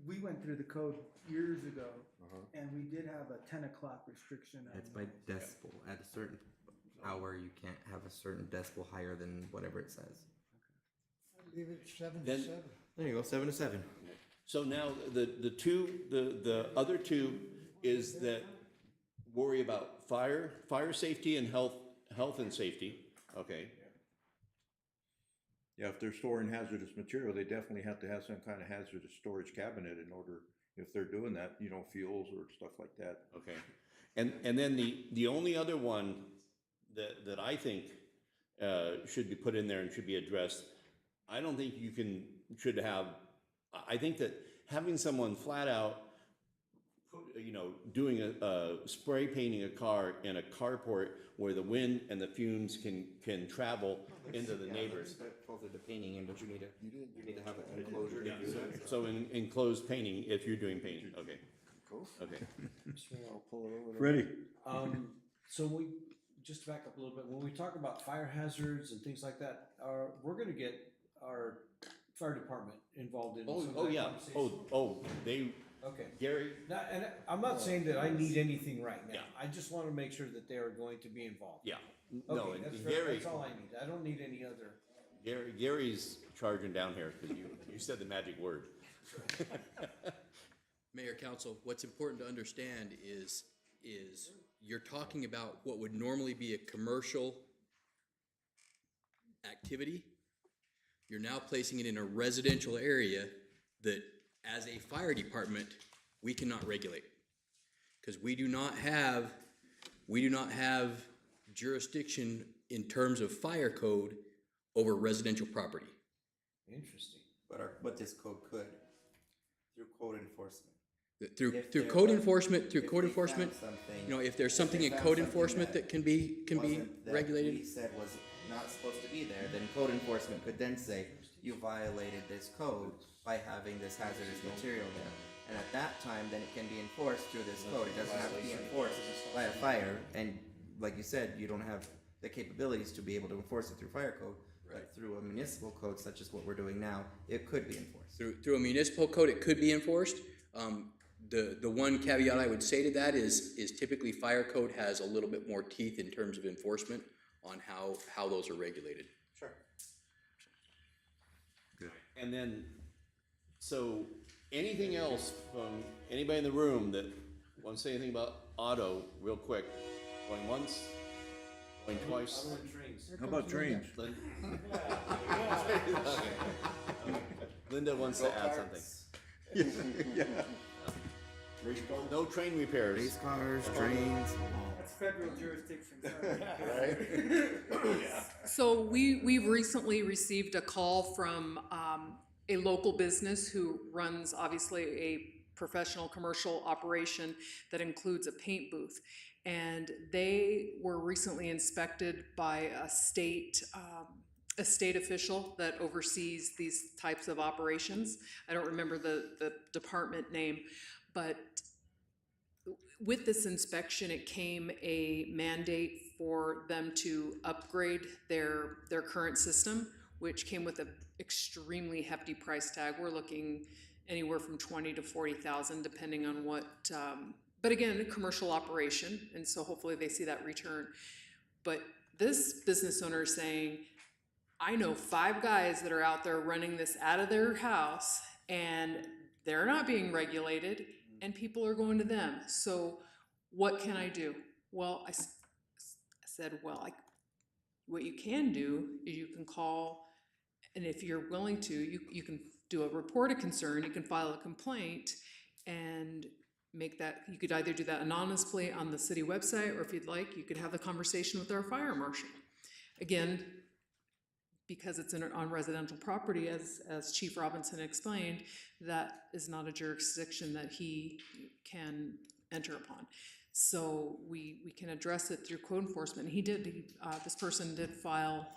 we went through the code years ago, and we did have a 10 o'clock restriction. on It's by noise. decibel. At a certain hour, you can't have a certain decibel higher than whatever it says. I believe it's 7 to Then- 7. There you go, 7 to 7. So now the other two is that worry about fire safety and health and safety, okay? Yeah, if they're storing hazardous material, they definitely have to have some kind of hazardous storage cabinet in order, if they're doing that, fuels or stuff like that. Okay, and then the only other one that I think should be put in there and should be addressed, I don't think should have, I think that having someone flat out, doing a spray painting a car in a carport where the wind and the fumes can travel into the neighbors. That falls into painting, and don't you need to have an enclosure to do that? So in enclosed painting, if you're doing painting, okay. Okay. I'll pull it over there. Ready? So just to back up a little bit, when we talk about fire hazards and things like that, we're gonna get our fire department involved in some of Oh, that yeah, conversation. they, Okay. Gary, And I'm not saying that I need anything right now. Yeah. I just wanna make sure that they are going to be involved. yeah, no, Okay, and that's Gary, that's all I need. I don't need any other. Gary's charging down here, because you said the magic word. Mayor, council, what's important to understand is you're talking about what would normally be a commercial activity. You're now placing it in a residential area that, as a fire department, we cannot regulate. Because we do not have jurisdiction in terms of fire code over residential property. Interesting. But this code could, through code enforcement. Through If code there- enforcement, if they found something- if there's something they in found code something enforcement that can be wasn't- that regulated. we said was not supposed to be there, then code enforcement could then say, you violated this code by having this hazardous material there. And at that time, then it can be enforced through this code. It doesn't have to be enforced by a fire. And like you said, you don't have the capabilities to be able to enforce it through fire code. But through a municipal code, such as what we're doing now, it could be enforced. Through a municipal code, it could be enforced. The one caveat I would say to that is typically fire code has a little bit more teeth in terms of enforcement on how those are regulated. Sure. And then, so anything else from anybody in the room that wants to say anything about auto real quick? Going once, going twice? How about trains? Linda wants to add something. Yeah. No train repairs. Race cars, trains. That's federal jurisdiction, sorry. So we've recently received a call from a local business who runs obviously a professional commercial operation that includes a paint booth. And they were recently inspected by a state official that oversees these types of operations. I don't remember the department name, but with this inspection, it came a mandate for them to upgrade their current system, which came with an extremely hefty price tag. We're looking anywhere from 20 to 40,000, depending on what, but again, a commercial operation, and so hopefully they see that return. But this business owner is saying, I know 5 guys that are out there running this out of their house, and they're not being regulated, and people are going to them. So what can I do? Well, I said, well, what you can do is you can call, and if you're willing to, you can do a report of concern, you can file a complaint, and make that, you could either do that anonymously on the city website, or if you'd like, you could have the conversation with our fire marshal. Again, because it's on residential property, as Chief Robinson explained, that is not a jurisdiction that he can enter upon. So we can address it through code enforcement. He did, this person did file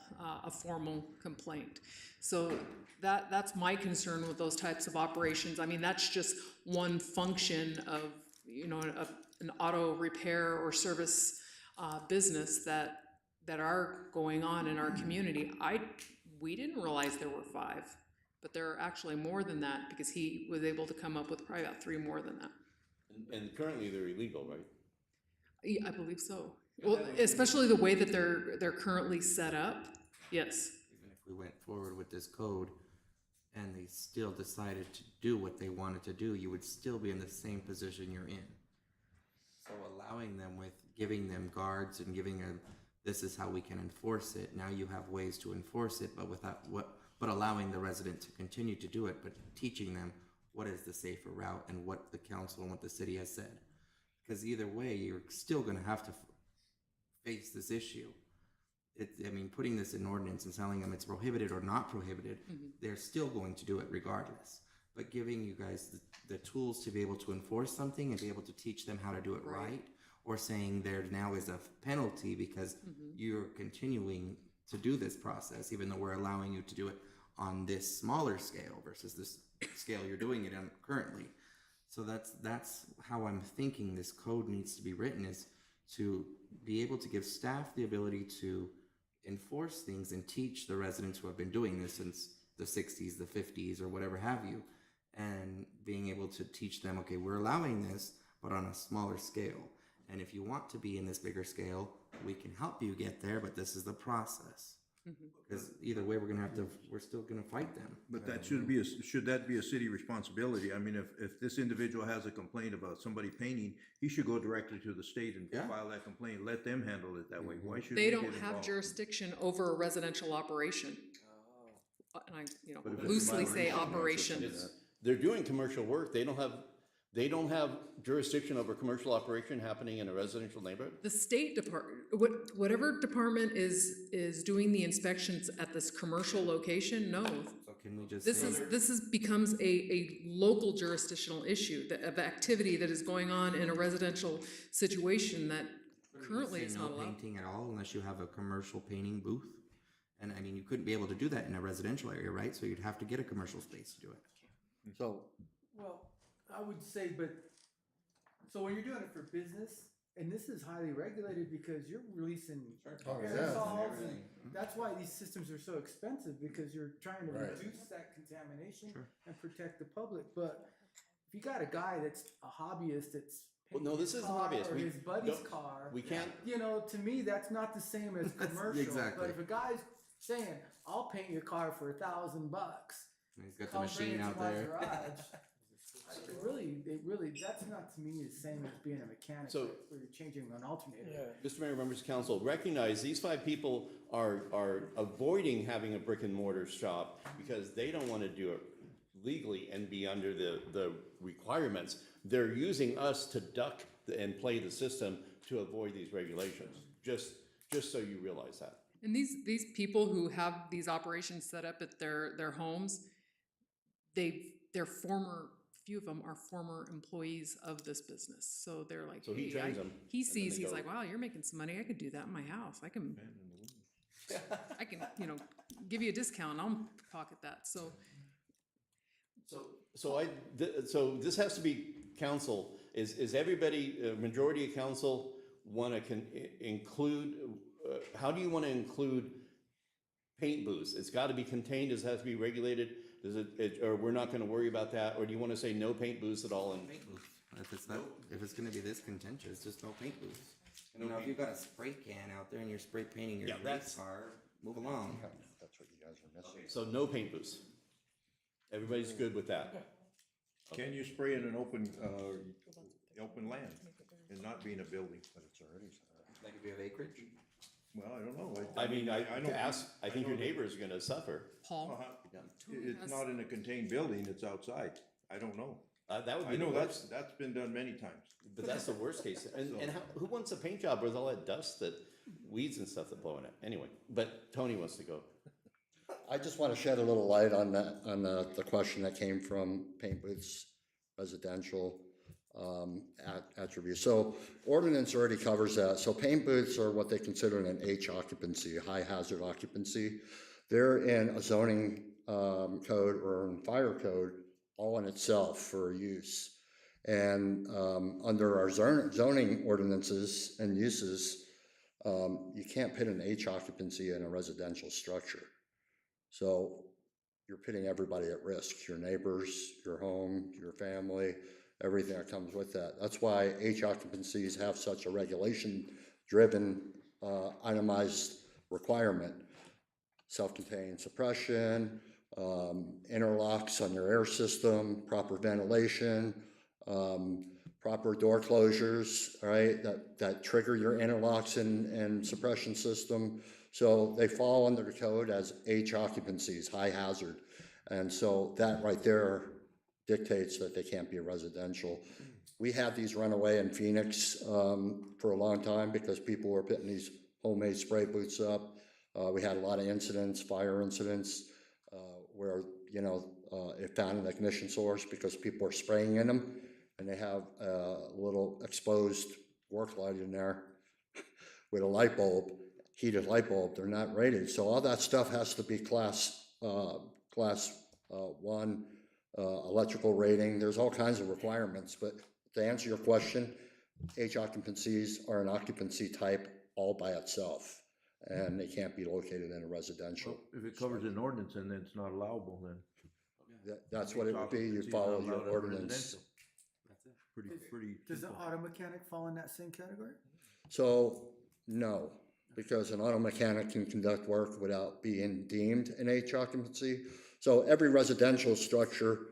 a formal complaint. So that's my concern with those types of operations. I mean, that's just one function of, you know, an auto repair or service business that are going on in our community. We didn't realize there were 5, but there are actually more than that, because he was able to come up with probably about 3 more than that. And currently they're illegal, right? Yeah, I believe so. Well, especially the way that they're currently set up. Yes. Even if we went forward with this code and they still decided to do what they wanted to do, you would still be in the same position you're in. So allowing them, with giving them guards and giving them, this is how we can enforce it. Now you have ways to enforce it, but allowing the resident to continue to do it, but teaching them what is the safer route and what the council and what the city has said. Because either way, you're still going to have to face this issue. I mean, putting this in ordinance and telling them it's prohibited or not prohibited, they're still going to do it regardless. But giving you guys the tools to be able to enforce something and be able to teach them how to do it right, or saying there now is a penalty because you're continuing to do this process, even though we're allowing you to do it on this smaller scale versus this scale you're doing it on currently. So that's how I'm thinking this code needs to be written, is to be able to give staff the ability to enforce things and teach the residents who have been doing this since the 60s, the 50s, or whatever have you, and being able to teach them, okay, we're allowing this, but on a smaller scale. And if you want to be in this bigger scale, we can help you get there, but this is the process. Because either way, we're still gonna fight them. But that should that be a city responsibility? I mean, if this individual has a complaint about somebody painting, he should go directly to the state and file that complaint, let them handle it that way. Why should They we don't get have involved? jurisdiction over a residential operation. And I, But if it's loosely say violation, operation. They're doing commercial work. They don't have jurisdiction over commercial operation happening in a residential neighborhood? The state department, whatever department is doing the inspections at this commercial location, no. So can we just This say, becomes a local jurisdictional issue of activity that is going on in a residential situation that currently say is no not allowed. painting at all unless you have a commercial painting booth? And I mean, you couldn't be able to do that in a residential area, right? So you'd have to get a commercial space to do it. So, Well, I would say, so when you're doing it for business, and this is highly regulated because you're releasing aerosols, and that's why these systems are so expensive, because you're trying to reduce that contamination and protect the public. But if you got a guy that's a hobbyist that's Well, no, this his isn't car hobbyist. or We his buddy's don't- car, we can't- you know, to me, that's not the same as commercial. exactly. But if a guy's saying, I'll paint your car for $1,000, And he's got the come bring machine it to out my there. garage. It really, that's not to me the same as being a mechanic So- where you're changing an alternator. Mr. Mayor, members of council, recognize these 5 people are avoiding having a brick and mortar shop because they don't want to do it legally and be under the requirements. They're using us to duck and play the system to avoid these regulations, just so you realize that. And these people who have these operations set up at their homes, few of them are former employees of this business. So they're like, So he hey, trains them, he and then sees, they he's go- like, wow, you're making some money. I could do that in my house. I can, give you a discount. I'll pocket that. So So this has to be council is everybody, majority of council wanna include, how do you wanna include paint booths? It's gotta be contained, does it have to be regulated? Does it, or we're not gonna worry about that, or do you wanna say no paint booths at all? And Paint booth. If it's gonna be this contentious, just no paint booths. You know, if you've got a spray can out there and you're spray painting your Yeah, race that's- car, move along. That's what you guys are missing. so no paint booths. Everybody's good with that? Can you spray in an open land and not be in a building? But it's already set up. Like if you have acreage? Well, I don't know. I mean, I don't- think your neighbor's gonna suffer. Paul, Uh-huh. It's not in a contained building, it's outside. I don't know. That would I be the know worst, that's been done many times. but that's the worst case. And who wants a paint job with all that dust, that weeds and stuff that blowing it? Anyway, but Tony wants to go. I just want to shed a little light on that, on the question that came from paint booths, residential attributes. So ordinance already covers that. So paint booths are what they consider an H occupancy, high hazard occupancy. They're in a zoning code or in fire code all in itself for use. And under our zoning ordinances and uses, you can't put an H occupancy in a residential structure. So you're putting everybody at risk, your neighbors, your home, your family, everything that comes with that. That's why H occupancies have such a regulation-driven, itemized requirement. Self-contained suppression, interlocks on your air system, proper ventilation, proper door closures, right, that trigger your interlocks and suppression system. So they fall under the code as H occupancies, high hazard. And so that right there dictates that they can't be residential. We had these run away in Phoenix for a long time because people were putting these homemade spray booths up. We had a lot of incidents, fire incidents, where, you know, it found an ignition source because people are spraying in them and they have a little exposed work light in there with a light bulb, heated light bulb. They're not rated. So all that stuff has to be class 1 electrical rating. There's all kinds of requirements, but to answer your question, H occupancies are an occupancy type all by itself, and they can't be located in a residential. If it covers an ordinance and then it's not allowable, then. That's what it would be. You follow your ordinance. Pretty Does the simple. auto mechanic fall in that same category? So, no, because an auto mechanic can conduct work without being deemed an H occupancy. So every residential structure,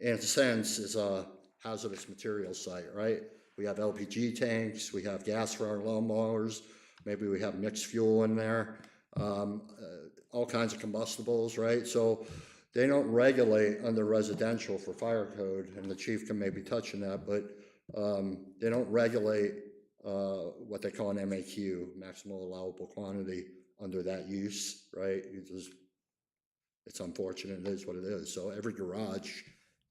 in a sense, is a hazardous material site, right? We have LPG tanks, we have gas for our lawnmowers, maybe we have mixed fuel in there, all kinds of combustibles, right? So they don't regulate under residential for fire code, and the chief can maybe touch on that, but they don't regulate what they call an MAQ, maximum allowable quantity, under that use, right? It's unfortunate, it is what it is. So every garage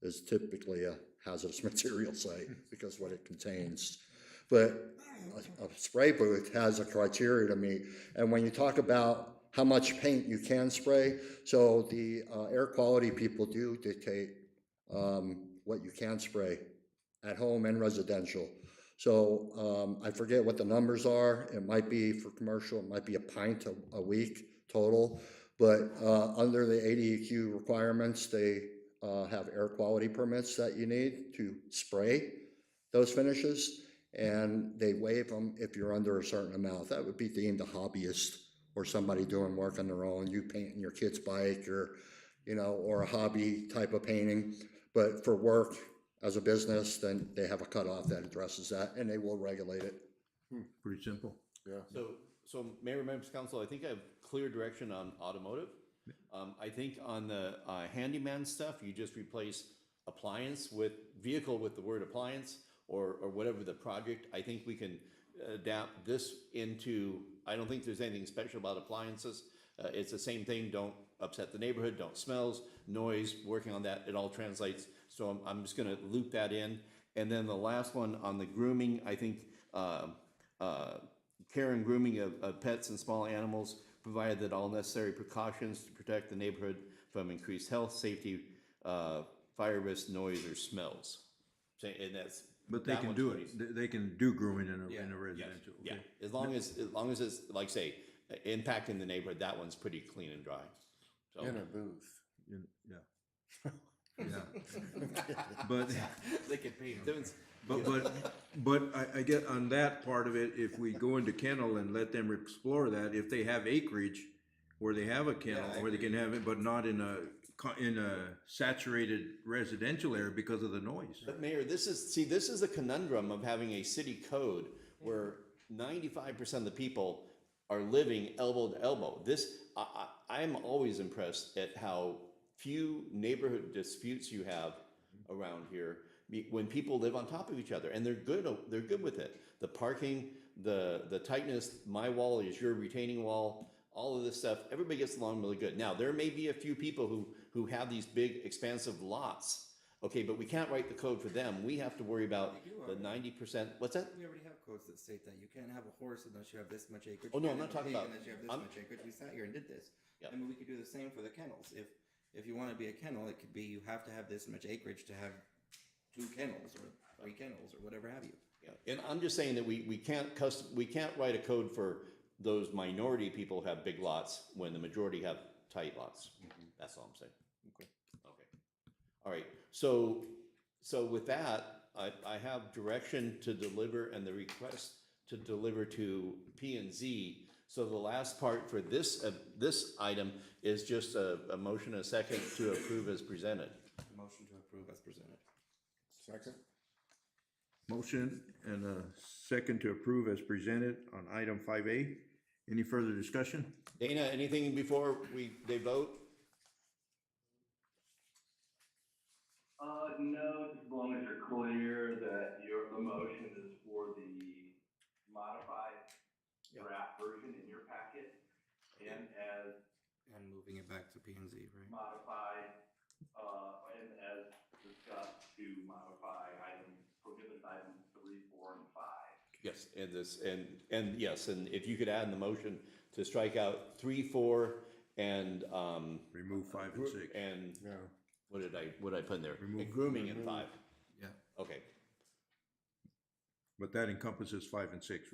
is typically a hazardous material site because what it contains. But a spray booth has a criteria to meet. And when you talk about how much paint you can spray, so the air quality people do dictate what you can spray at home and residential. So I forget what the numbers are. It might be for commercial, it might be a pint a week total. But under the ADEQ requirements, they have air quality permits that you need to spray those finishes, and they waive them if you're under a certain amount. That would be deemed a hobbyist or somebody doing work on their own, you painting your kid's bike or, you know, or a hobby type of painting. But for work as a business, then they have a cutoff that addresses that, and they will regulate it. Pretty simple. Yeah. So Mayor, members of council, I think I have clear direction on automotive. I think on the handyman stuff, you just replace appliance with vehicle with the word appliance or whatever the project. I think we can adapt this into, I don't think there's anything special about appliances. It's the same thing, don't upset the neighborhood, don't smells, noise, working on that, it all translates. So I'm just gonna loop that in. And then the last one on the grooming, I think care and grooming of pets and small animals, provided that all necessary precautions to protect the neighborhood from increased health, safety, fire risk, noise, or smells. And that's But they That can one's do 20. it, they can do grooming in Yeah, a yes, residential, yeah, okay? as long as it's, like say, impacting the neighborhood, that one's pretty clean and dry. So, In a booth. Yeah. Yeah. But, they can pay them. but I get on that part of it, if we go into kennel and let them explore that, if they have acreage where they have a kennel, Yeah, I where they can agree. have it, but not in a saturated residential area because of the noise. But Mayor, this is the conundrum of having a city code where 95% of the people are living elbow to elbow. I'm always impressed at how few neighborhood disputes you have around here when people live on top of each other, and they're good with it. The parking, the tightness, my wall is your retaining wall, all of this stuff, everybody gets along really good. Now, there may be a few people who have these big expansive lots, okay, but we can't write the code for them. We have to worry about the 90%, what's that? We already have codes that state that you can't have a horse unless you have this much acreage. Oh, no, You I'm can't not have a talking pig about- Unless you have this I'm- much acreage. We sat here and did this. Yeah. I mean, we could do the same for the kennels. If you want to be a kennel, it could be you have to have this much acreage to have 2 kennels or 3 kennels or whatever have you. Yeah, and I'm just saying that we can't write a code for those minority people who have big lots when the majority have tight lots. That's all I'm saying. Okay. Okay. All right, so with that, I have direction to deliver and the request to deliver to P and Z. So the last part for this item is just a motion and a second to approve as presented. Motion to approve as presented. Second? Motion and a second to approve as presented on item 5A. Any further discussion? Dana, anything before they vote? No, just as long as you're clear that the motion is for the modified draft version in your packet and as And moving it back to P and Z, right? modified, and as discussed to modify prohibit items 3, 4, and 5. Yes, and yes, and if you could add in the motion to strike out 3, 4, and Remove 5 and 6. and Yeah. what did I put in there? Remove- And grooming in 5. Yeah. Okay. But that encompasses 5 and 6,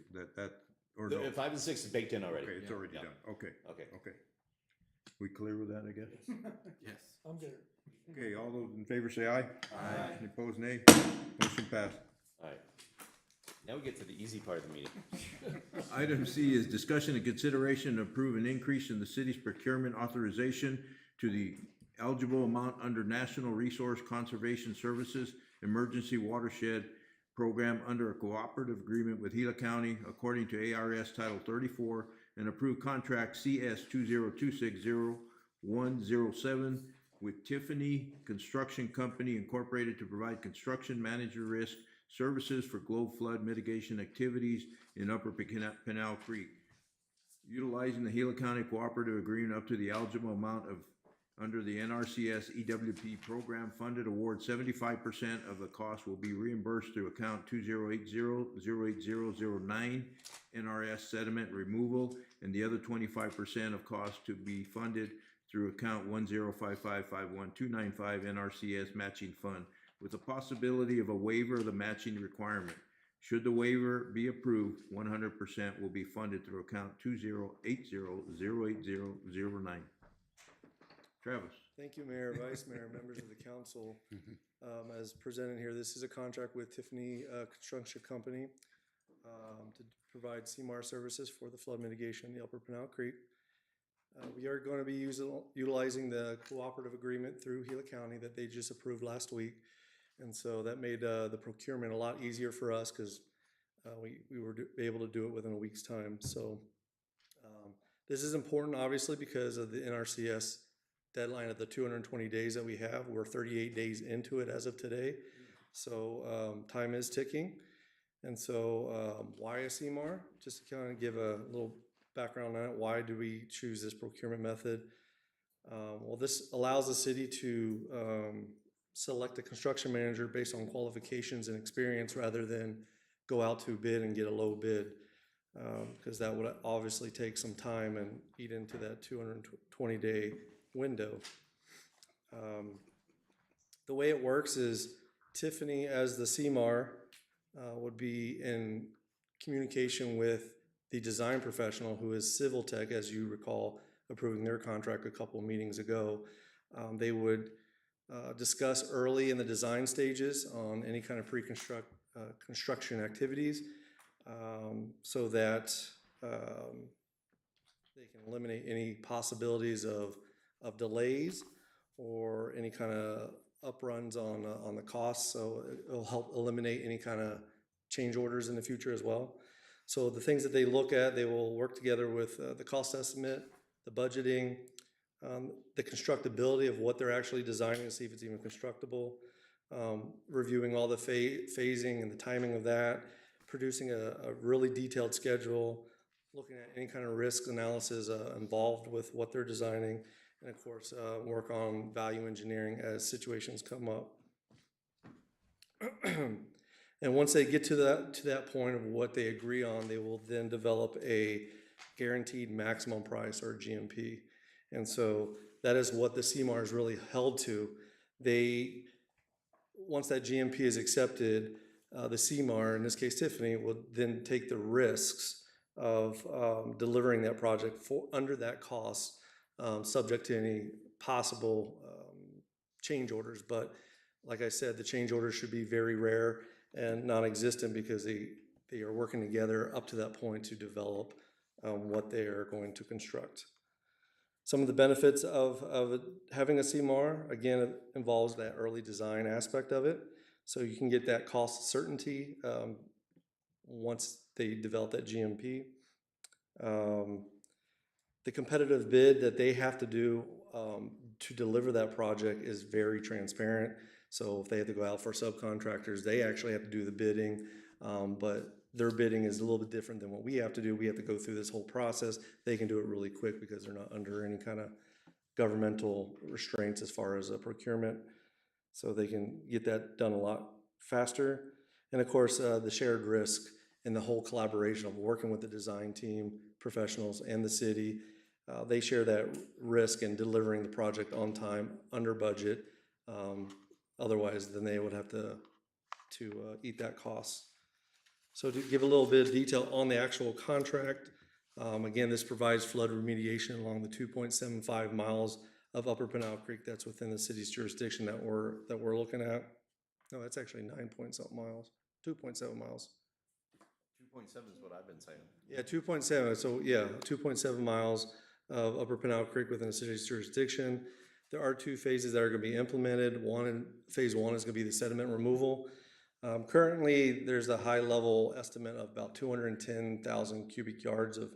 or no? 5 and 6 is baked in already. Okay, it's already Yeah. done, okay. Okay. Okay. We clear with that, I guess? Yes. I'm good. Okay, all those in favor say aye. Aye. Any opposed, nay? Motion passed. All right. Now we get to the easy part of the meeting. Item C is discussion and consideration to approve an increase in the city's procurement authorization to the eligible amount under National Resource Conservation Services Emergency Watershed Program under a cooperative agreement with Gila County according to ARS Title 34 and approve contract CS 20260107 with Tiffany Construction Company Incorporated to provide construction manager risk services for Globe flood mitigation activities in Upper Pinal Creek. Utilizing the Gila County Cooperative Agreement up to the eligible amount of under the NRCS EWP program funded award, 75% of the cost will be reimbursed through account 2080-08009 NRS sediment removal, and the other 25% of cost to be funded through account 105551295 NRCS matching fund, with the possibility of a waiver of the matching requirement. Should the waiver be approved, 100% will be funded through account 2080-08009. Travis. Thank you, Mayor, Vice Mayor, members of the council. As presented here, this is a contract with Tiffany Construction Company to provide CMAR services for the flood mitigation in the Upper Pinal Creek. We are going to be utilizing the cooperative agreement through Gila County that they just approved last week. And so that made the procurement a lot easier for us because we were able to do it within a week's time. So this is important, obviously, because of the NRCS deadline of the 220 days that we have. We're 38 days into it as of today. So time is ticking. And so why a CMAR? Just to kind of give a little background on it. Why do we choose this procurement method? Well, this allows the city to select a construction manager based on qualifications and experience rather than go out to bid and get a low bid. Because that would obviously take some time and eat into that 220-day window. The way it works is Tiffany, as the CMAR, would be in communication with the design professional who is Civil Tech, as you recall, approving their contract a couple of meetings ago. They would discuss early in the design stages on any kind of construction activities, so that they can eliminate any possibilities of delays or any kind of upruns on the costs. So it'll help eliminate any kind of change orders in the future as well. So the things that they look at, they will work together with the cost estimate, the budgeting, the constructability of what they're actually designing to see if it's even constructible, reviewing all the phasing and the timing of that, producing a really detailed schedule, looking at any kind of risk analysis involved with what they're designing, and of course, work on value engineering as situations come up. And once they get to that point of what they agree on, they will then develop a guaranteed maximum price, or GMP. And so that is what the CMAR is really held to. Once that GMP is accepted, the CMAR, in this case Tiffany, will then take the risks of delivering that project under that cost, subject to any possible change orders. But like I said, the change orders should be very rare and non-existent, because they are working together up to that point to develop what they are going to construct. Some of the benefits of having a CMAR, again, it involves that early design aspect of it. So you can get that cost certainty once they develop that GMP. The competitive bid that they have to do to deliver that project is very transparent. So if they have to go out for subcontractors, they actually have to do the bidding, but their bidding is a little bit different than what we have to do. We have to go through this whole process. They can do it really quick because they're not under any kind of governmental restraints as far as procurement. So they can get that done a lot faster. And of course, the shared risk and the whole collaboration of working with the design team, professionals, and the city. They share that risk in delivering the project on time, under budget. Otherwise, then they would have to eat that cost. So to give a little bit of detail on the actual contract, again, this provides flood remediation along the 2.75 miles of Upper Pinal Creek that's within the city's jurisdiction that we're looking at. No, that's actually 9.7 miles, 2.7 miles. 2.7 is what I've been saying. Yeah, 2.7, so yeah, 2.7 miles of Upper Pinal Creek within the city's jurisdiction. There are two phases that are gonna be implemented. Phase one is gonna be the sediment removal. Currently, there's a high level estimate of about 210,000 cubic yards of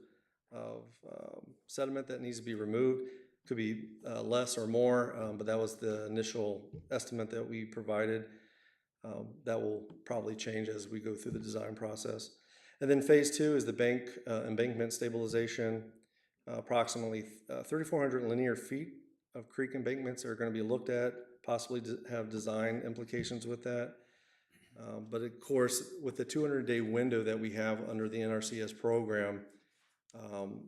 sediment that needs to be removed. Could be less or more, but that was the initial estimate that we provided. That will probably change as we go through the design process. And then phase two is the embankment stabilization. Approximately 3,400 linear feet of creek embankments are going to be looked at, possibly have design implications with that. But of course, with the 200-day window that we have under the NRCS program,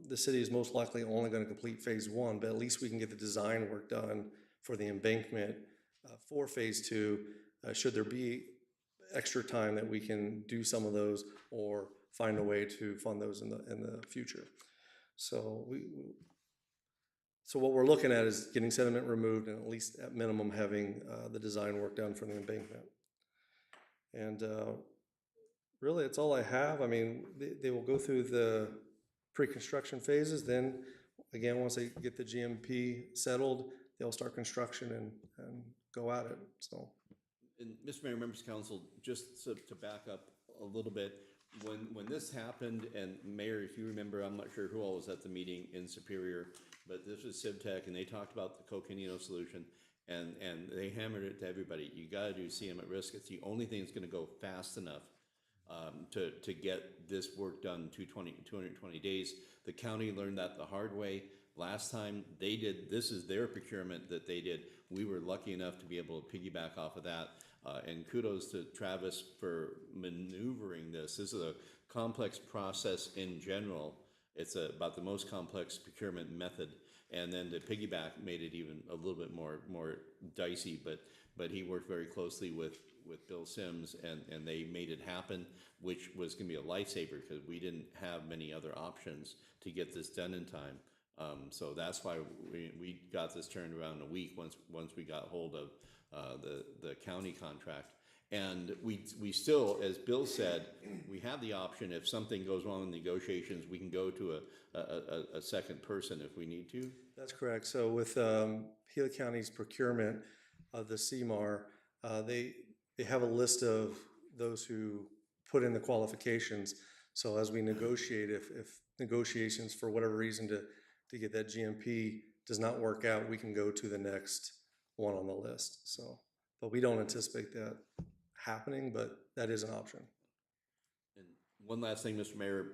the city is most likely only going to complete phase one, but at least we can get the design work done for the embankment for phase two. Should there be extra time that we can do some of those or find a way to fund those in the future. So so what we're looking at is getting sediment removed and at least at minimum having the design work done for the embankment. And really, that's all I have. I mean, they will go through the pre-construction phases. Then, again, once they get the GMP settled, they'll start construction and go at it. So, And Mr. Mayor, members of council, just to back up a little bit, when this happened, and Mayor, if you remember, I'm not sure who all was at the meeting in Superior, but this was CivTech, and they talked about the Coconino solution. And they hammered it to everybody. You got to do CM at risk. It's the only thing that's going to go fast enough to get this work done in 220 days. The county learned that the hard way. Last time they did, this is their procurement that they did. We were lucky enough to be able to piggyback off of that. And kudos to Travis for maneuvering this. This is a complex process in general. It's about the most complex procurement method. And then the piggyback made it even a little bit more dicey, but he worked very closely with with Bill Sims, and they made it happen, which was gonna be a lifesaver, because we didn't have many other options to get this done in time. So that's why we got this turned around in a week, once we got hold of the county contract. And we still, as Bill said, we have the option, if something goes wrong in negotiations, we can go to a second person if we need to. That's correct. So with Gila County's procurement of the CMAR, they have a list of those who put in the qualifications. So as we negotiate, if negotiations for whatever reason to get that GMP does not work out, we can go to the next one on the list. So, but we don't anticipate that happening, but that is an option. And one last thing, Mr. Mayor,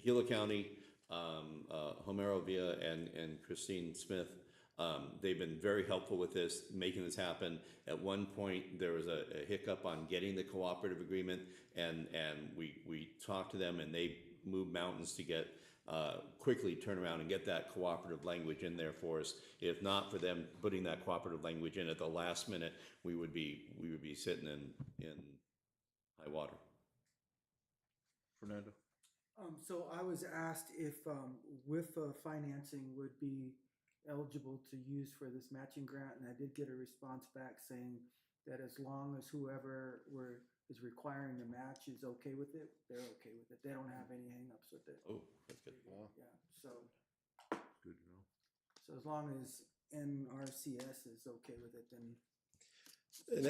Gila County, Homero Villa and Christine Smith, they've been very helpful with this, making this happen. At one point, there was a hiccup on getting the cooperative agreement, and we talked to them, and they moved mountains to get quickly turn around and get that cooperative language in there for us. If not for them putting that cooperative language in at the last minute, we would be sitting in high water. Fernando? So I was asked if WIFA financing would be eligible to use for this matching grant, and I did get a response back saying that as long as whoever is requiring the match is okay with it, they're okay with it. They don't have any hangups with it. Oh, that's good. Yeah, so, Good to know. so as long as NRCS is okay with it, then And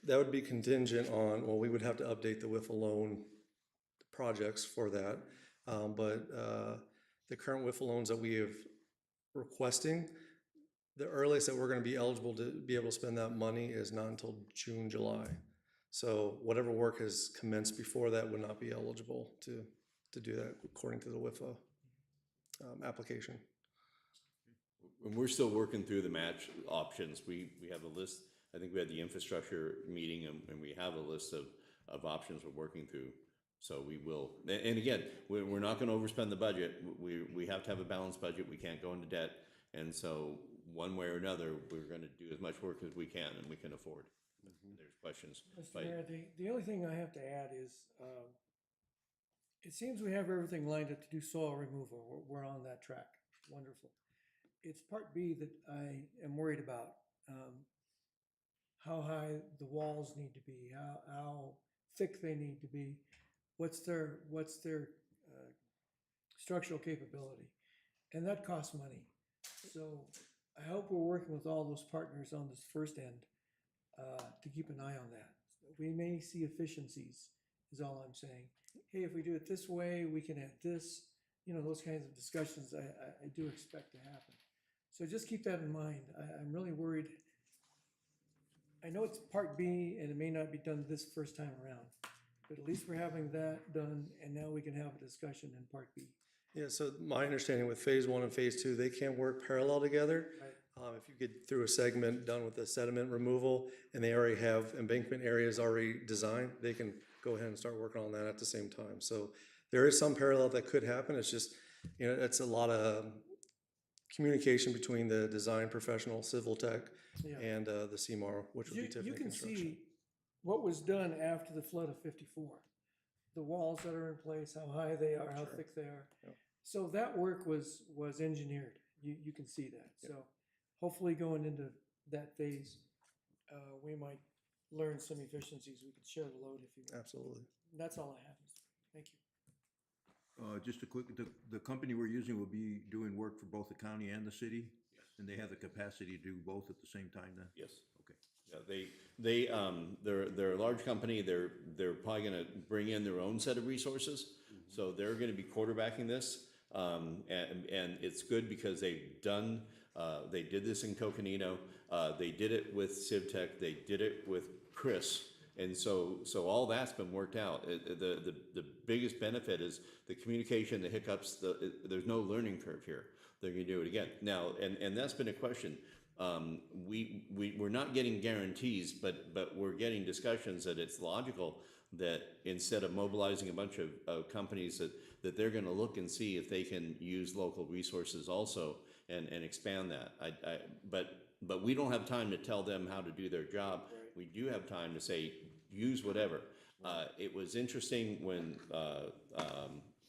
that would be contingent on, well, we would have to update the WIFA loan projects for that. But the current WIFA loans that we have requesting, the earliest that we're gonna be eligible to be able to spend that money is not until June, July. So whatever work has commenced before that would not be eligible to do that according to the WIFA application. And we're still working through the match options. We have a list. I think we had the infrastructure meeting, and we have a list of options we're working through. So we will, and again, we're not gonna overspend the budget. We have to have a balanced budget. We can't go into debt. And so one way or another, we're gonna do as much work as we can and we can afford. There's questions. Mr. Mayor, the only thing I have to add is, it seems we have everything lined up to do soil removal. We're on that track. Wonderful. It's part B that I am worried about. How high the walls need to be, how thick they need to be, what's their structural capability, and that costs money. So I hope we're working with all those partners on this first end to keep an eye on that. We may see efficiencies, is all I'm saying. Hey, if we do it this way, we can add this. You know, those kinds of discussions I do expect to happen. So just keep that in mind. I'm really worried. I know it's part B and it may not be done this first time around, but at least we're having that done, and now we can have a discussion in part B. Yeah, so my understanding with phase 1 and phase 2, they can't work parallel together. Right. If you get through a segment done with the sediment removal and they already have embankment areas already designed, they can go ahead and start working on that at the same time. So there is some parallel that could happen. It's just, you know, it's a lot of communication between the design professional, Civil Tech, Yeah. and the CMAR, which would be You Tiffany can Construction. see what was done after the flood of 54. The walls that are in place, how high they are, how Sure. thick they are. Yep. So that work was engineered. You can see that. Yep. So hopefully going into that phase, we might learn some efficiencies. We could share the load if you will. Absolutely. That's all I have. Thank you. Just a quick, the company we're using will be doing work for both the county and the city? Yes. And they have the capacity to do both at the same time then? Yes. Okay. Yeah, they're a large company. They're probably gonna bring in their own set of resources. So they're gonna be quarterbacking this. And it's good because they've done, they did this in Coconino. They did it with CivTech. They did it with Chris. And so all that's been worked out. The biggest benefit is the communication, the hiccups, there's no learning curve here. They're gonna do it again. Now, and that's been a question. We're not getting guarantees, but we're getting discussions that it's logical that instead of mobilizing a bunch of companies that they're gonna look and see if they can use local resources also and expand that. But we don't have time to tell them how to do their job. Right. We do have time to say, use whatever. It was interesting when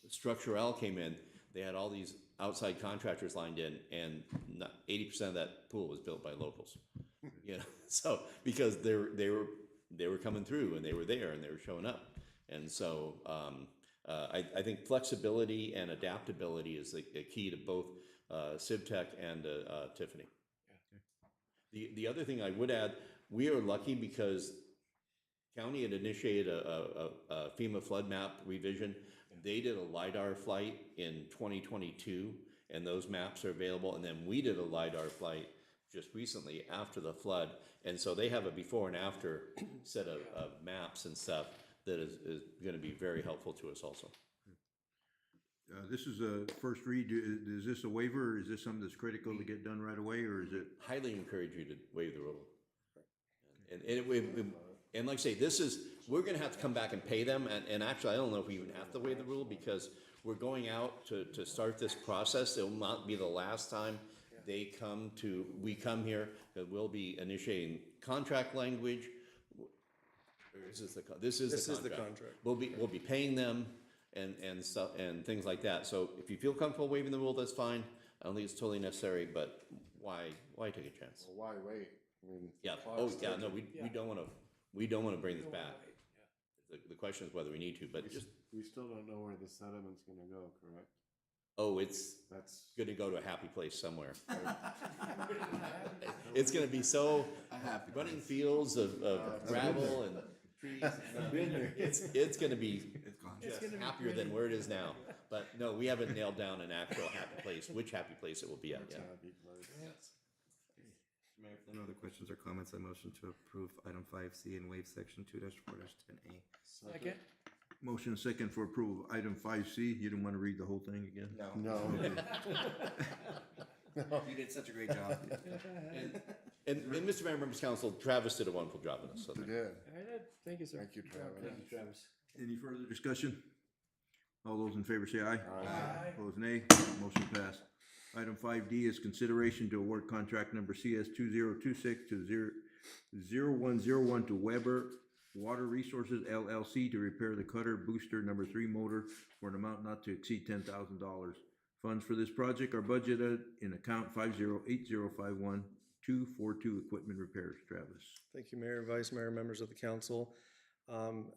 Structurel came in, they had all these outside contractors lined in, and 80% of that pool was built by locals. You know, so because they were coming through and they were there and they were showing up, and so I think flexibility and adaptability is the key to both CivTech and Tiffany. The other thing I would add, we are lucky because county had initiated a FEMA flood map revision. They did a LiDAR flight in 2022, and those maps are available. And then we did a LiDAR flight just recently after the flood. And so they have a before and after set of maps and stuff that is going to be very helpful to us also. This is a first read. Is this a waiver, or is this something that's critical to get done right away, or is it? Highly encourage you to waive the rule. And like I say, we're gonna have to come back and pay them, and actually, I don't know if we even have to waive the rule, because we're going out to start this process. It will not be the last time we come here, that we'll be initiating contract language. This is the contract. We'll be paying them and stuff and things like that. So if you feel comfortable waiving the rule, that's fine. I don't think it's totally necessary, but why take a chance? Well, why wait? I mean, Yeah. Oh, yeah. No, we don't want to bring this back. The question is whether we need to, but we still don't know where the sediment's going to go, correct? Oh, that's going to go to a happy place somewhere. It's going to be so running fields of gravel and trees. It's going to be just happier than where it is now. But no, we haven't nailed down an actual happy place, which happy place it will be at yet. Mayor, if there are no other questions or comments, I motion to approve item 5C and waive section 2-4-10A. Second. Motion second for approval of item 5C. You didn't want to read the whole thing again? No. You did such a great job. And Mr. Mayor, members of council, Travis did a wonderful job on this. So You did. I did. Thank you, sir. Thank you, Travis. Thank you, Travis. Any further discussion? All those in favor say aye. Aye. Opposed, nay. Motion passed. Item 5D is consideration to award contract number CS 2026 to 0101 to Weber Water Resources LLC to repair the Cutter Booster number 3 motor for an amount not to exceed $10,000. Funds for this project are budgeted in account 508051 242 equipment repairs. Travis. Thank you, Mayor, Vice Mayor, members of the council.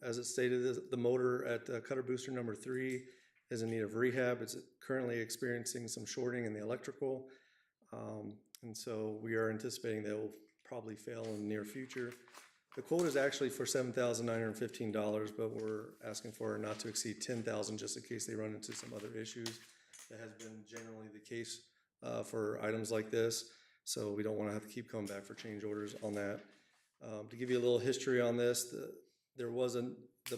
As it stated, the motor at Cutter Booster number 3 is in need of rehab. It's currently experiencing some shorting in the electrical. And so we are anticipating that it will probably fail in the near future. The quote is actually for $7,915, but we're asking for not to exceed $10,000 just in case they run into some other issues. That has been generally the case for items like this. So we don't want to have to keep coming back for change orders on that. To give you a little history on this, the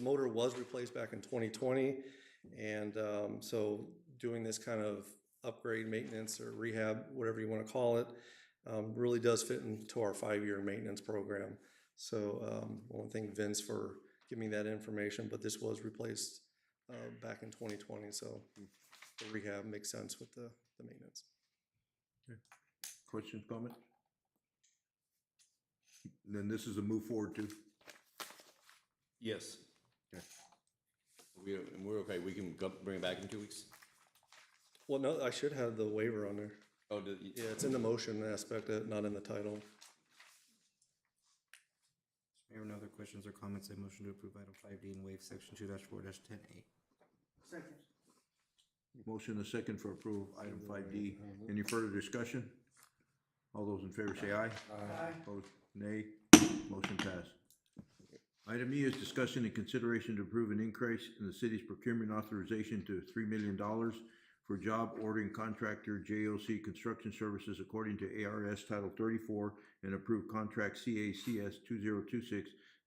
motor was replaced back in 2020. And so doing this kind of upgrade, maintenance, or rehab, whatever you want to call it, really does fit into our 5-year maintenance program. So I want to thank Vince for giving me that information, but this was replaced back in 2020. So the rehab makes sense with the maintenance. Okay. Questions, comments? Then this is a move forward too. Yes. Okay. We're okay. We can bring it back in 2 weeks. Well, no, I should have the waiver on there. Oh, Yeah, it's in the motion aspect, not in the title. Mayor, no other questions or comments, I motion to approve item 5D and waive section 2-4-10A. Second. Motion a second for approval of item 5D. Any further discussion? All those in favor say aye. Aye. Opposed, nay. Motion passed. Item E is discussion and consideration to approve an increase in the city's procurement authorization to $3 million for job ordering contractor JOC Construction Services according to ARS Title 34 and approved contract CACS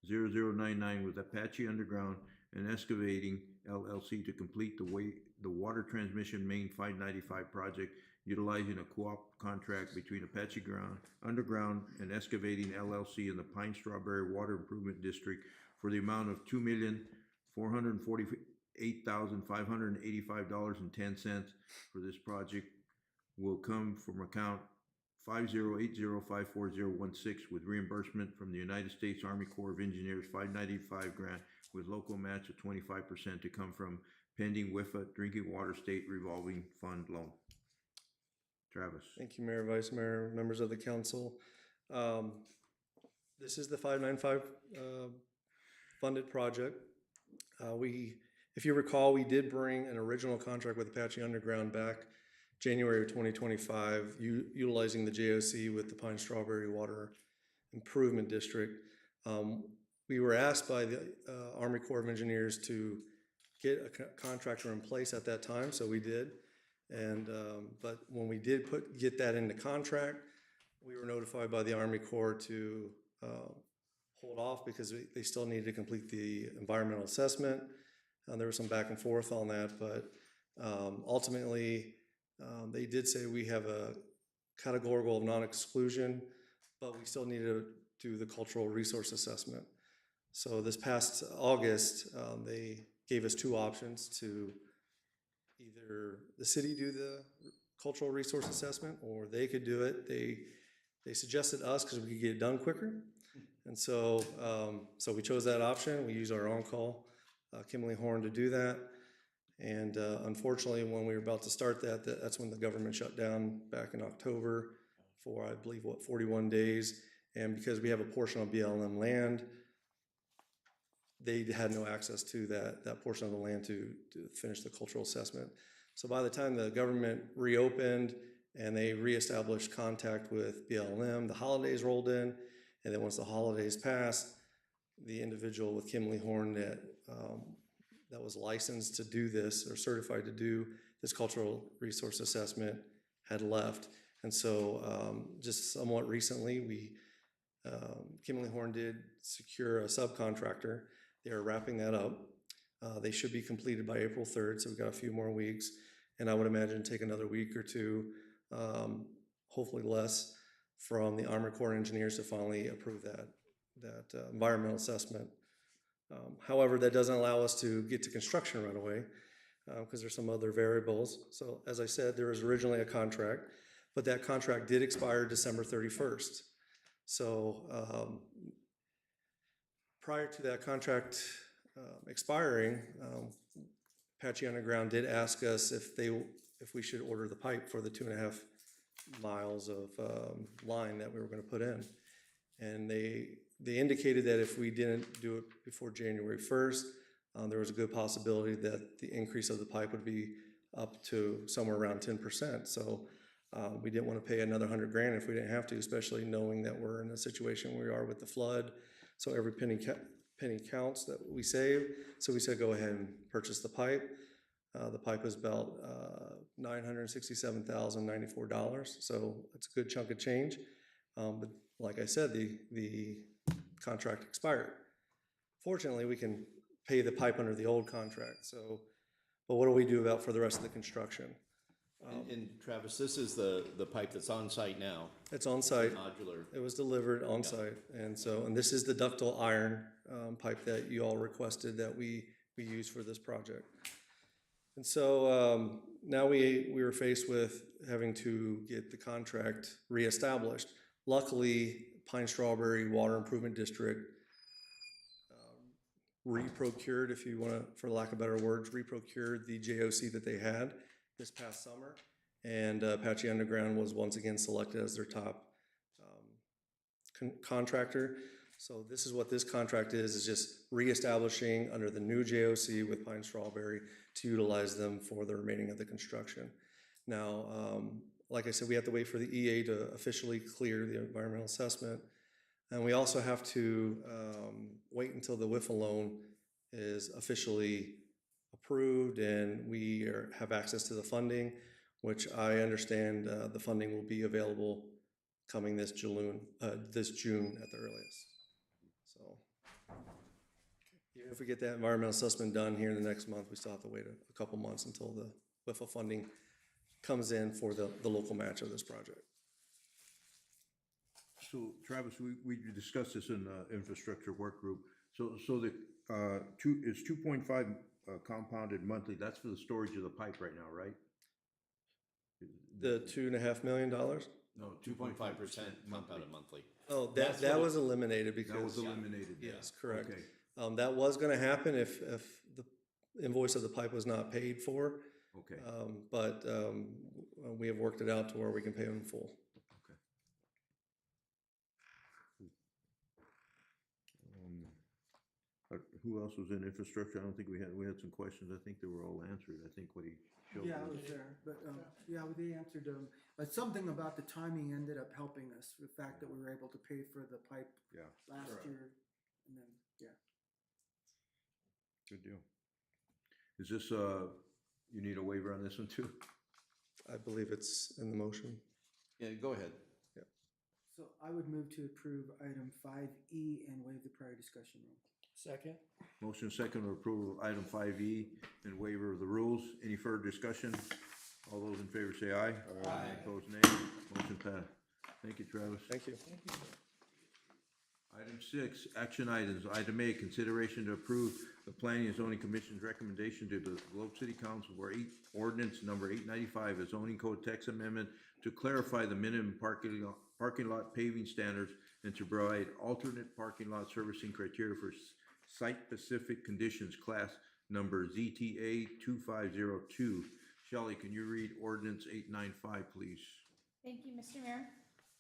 2026-0099 with Apache Underground and Excavating LLC to complete the water transmission main 595 project utilizing a co-op contract between Apache Underground and Excavating LLC in the Pine Strawberry Water Improvement District for the amount of $2,448,585.10 for this project will come from account 50805416 with reimbursement from the United States Army Corps of Engineers 595 grant with local match of 25% to come from pending WIFA Drinking Water State Revolving Fund loan. Travis. Thank you, Mayor, Vice Mayor, members of the council. This is the 595 funded project. If you recall, we did bring an original contract with Apache Underground back January of 2025, utilizing the JOC with the Pine Strawberry Water Improvement District. We were asked by the Army Corps of Engineers to get a contractor in place at that time, so we did. And but when we did get that into contract, we were notified by the Army Corps to hold off because they still needed to complete the environmental assessment. There was some back and forth on that, but ultimately they did say we have a categorical of non-exclusion, but we still need to do the cultural resource assessment. So this past August, they gave us two options to either the city do the cultural resource assessment or they could do it. They suggested us because we could get it done quicker. And so, so we chose that option. We used our on-call, Kimberly Horn, to do that. And unfortunately, when we were about to start that's when the government shut down back in October for, I believe, 41 days. And because we have a portion of BLM land, they had no access to that portion of the land to finish the cultural assessment. So by the time the government reopened and they reestablished contact with BLM, the holidays rolled in. And then once the holidays passed, the individual with Kimberly Horn that was licensed to do this or certified to do this cultural resource assessment had left. And so just somewhat recently, Kimberly Horn did secure a subcontractor. They are wrapping that up. They should be completed by April 3rd, so we've got a few more weeks. And I would imagine take another week or two, hopefully less, from the Army Corps of Engineers to finally approve that environmental assessment. However, that doesn't allow us to get to construction right away because there's some other variables. So as I said, there was originally a contract, but that contract did expire December 31st. So prior to that contract expiring, Apache Underground did ask us if we should order the pipe for the 2.5 miles of line that we were going to put in. And they indicated that if we didn't do it before January 1st, there was a good possibility that the increase of the pipe would be up to somewhere around 10%. So we didn't want to pay another $100,000 if we didn't have to, especially knowing that we're in a situation where we are with the flood. So every penny counts that we save. So we said, go ahead and purchase the pipe. The pipe was about $967,094. So it's a good chunk of change. But like I said, the contract expired. Fortunately, we can pay the pipe under the old contract. So, but what do we do about for the rest of the construction? And Travis, this is the pipe that's on site now. It's on site. Modular. It was delivered on site. And this is the ductile iron pipe that you all requested that we use for this project. And so now we were faced with having to get the contract reestablished. Luckily, Pine Strawberry Water Improvement District reprocured, if you want to, for lack of better words, reprocured the JOC that they had this past summer. And Apache Underground was once again selected as their top contractor. So this is what this contract is just reestablishing under the new JOC with Pine Strawberry to utilize them for the remaining of the construction. Now, like I said, we have to wait for the EA to officially clear the environmental assessment. And we also have to wait until the WIFA loan is officially approved and we have access to the funding, which I understand the funding will be available coming this June at the earliest. So even if we get that environmental assessment done here in the next month, we still have to wait a couple months until the WIFA funding comes in for the local match of this project. So Travis, we discussed this in the infrastructure work group. So the it's 2.5 compounded monthly. That's for the storage of the pipe right now, right? The $2.5 million? No, 2.5% compounded monthly. Oh, That's that what it- was eliminated because. That was eliminated. Yes, correct. Okay, That was gonna happen if the invoice of the pipe was not paid for. okay. But we have worked it out to where we can pay them in full. Who else was in infrastructure? I don't think we had some questions. I think they were all answered. I think what he showed. Yeah, I was- was there, but, yeah, they answered, but something about the timing ended up helping us, the fact that we were able to pay for the pipe Yeah, last year, and then, yeah. good deal. Is this, you need a waiver on this one too? I believe it's in the motion. Yeah, go ahead. So I would move to approve item 5E and waive the prior discussion rule. Second? Motion second to approve item 5E and waiver of the rules. Any further discussion? All those in favor say aye. Aye. Opposed, nay. Motion passed. Thank you, Travis. Thank you. Item 6, action items. Item A, consideration to approve the Planning and Zoning Commission's recommendation to the Globe City Council for ordinance number 895, a zoning code text amendment to clarify the minimum parking lot paving standards and to provide alternate parking lot servicing criteria for site-specific conditions, class number ZTA 2502. Shelley, can you read ordinance 895, please? Thank you, Mr. Mayor.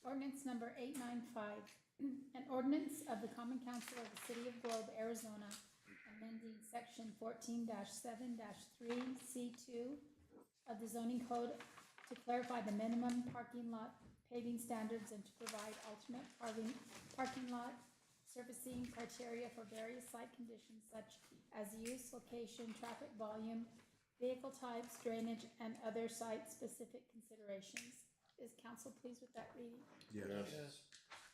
Ordinance number 895, an ordinance of the Common Council of the City of Globe, Arizona, amending section 14-7-3C2 of the zoning code to clarify the minimum parking lot paving standards and to provide alternate parking lot surfacing criteria for various site conditions such as use, location, traffic volume, vehicle types, drainage, and other site-specific considerations. Is council pleased with that reading? Yes.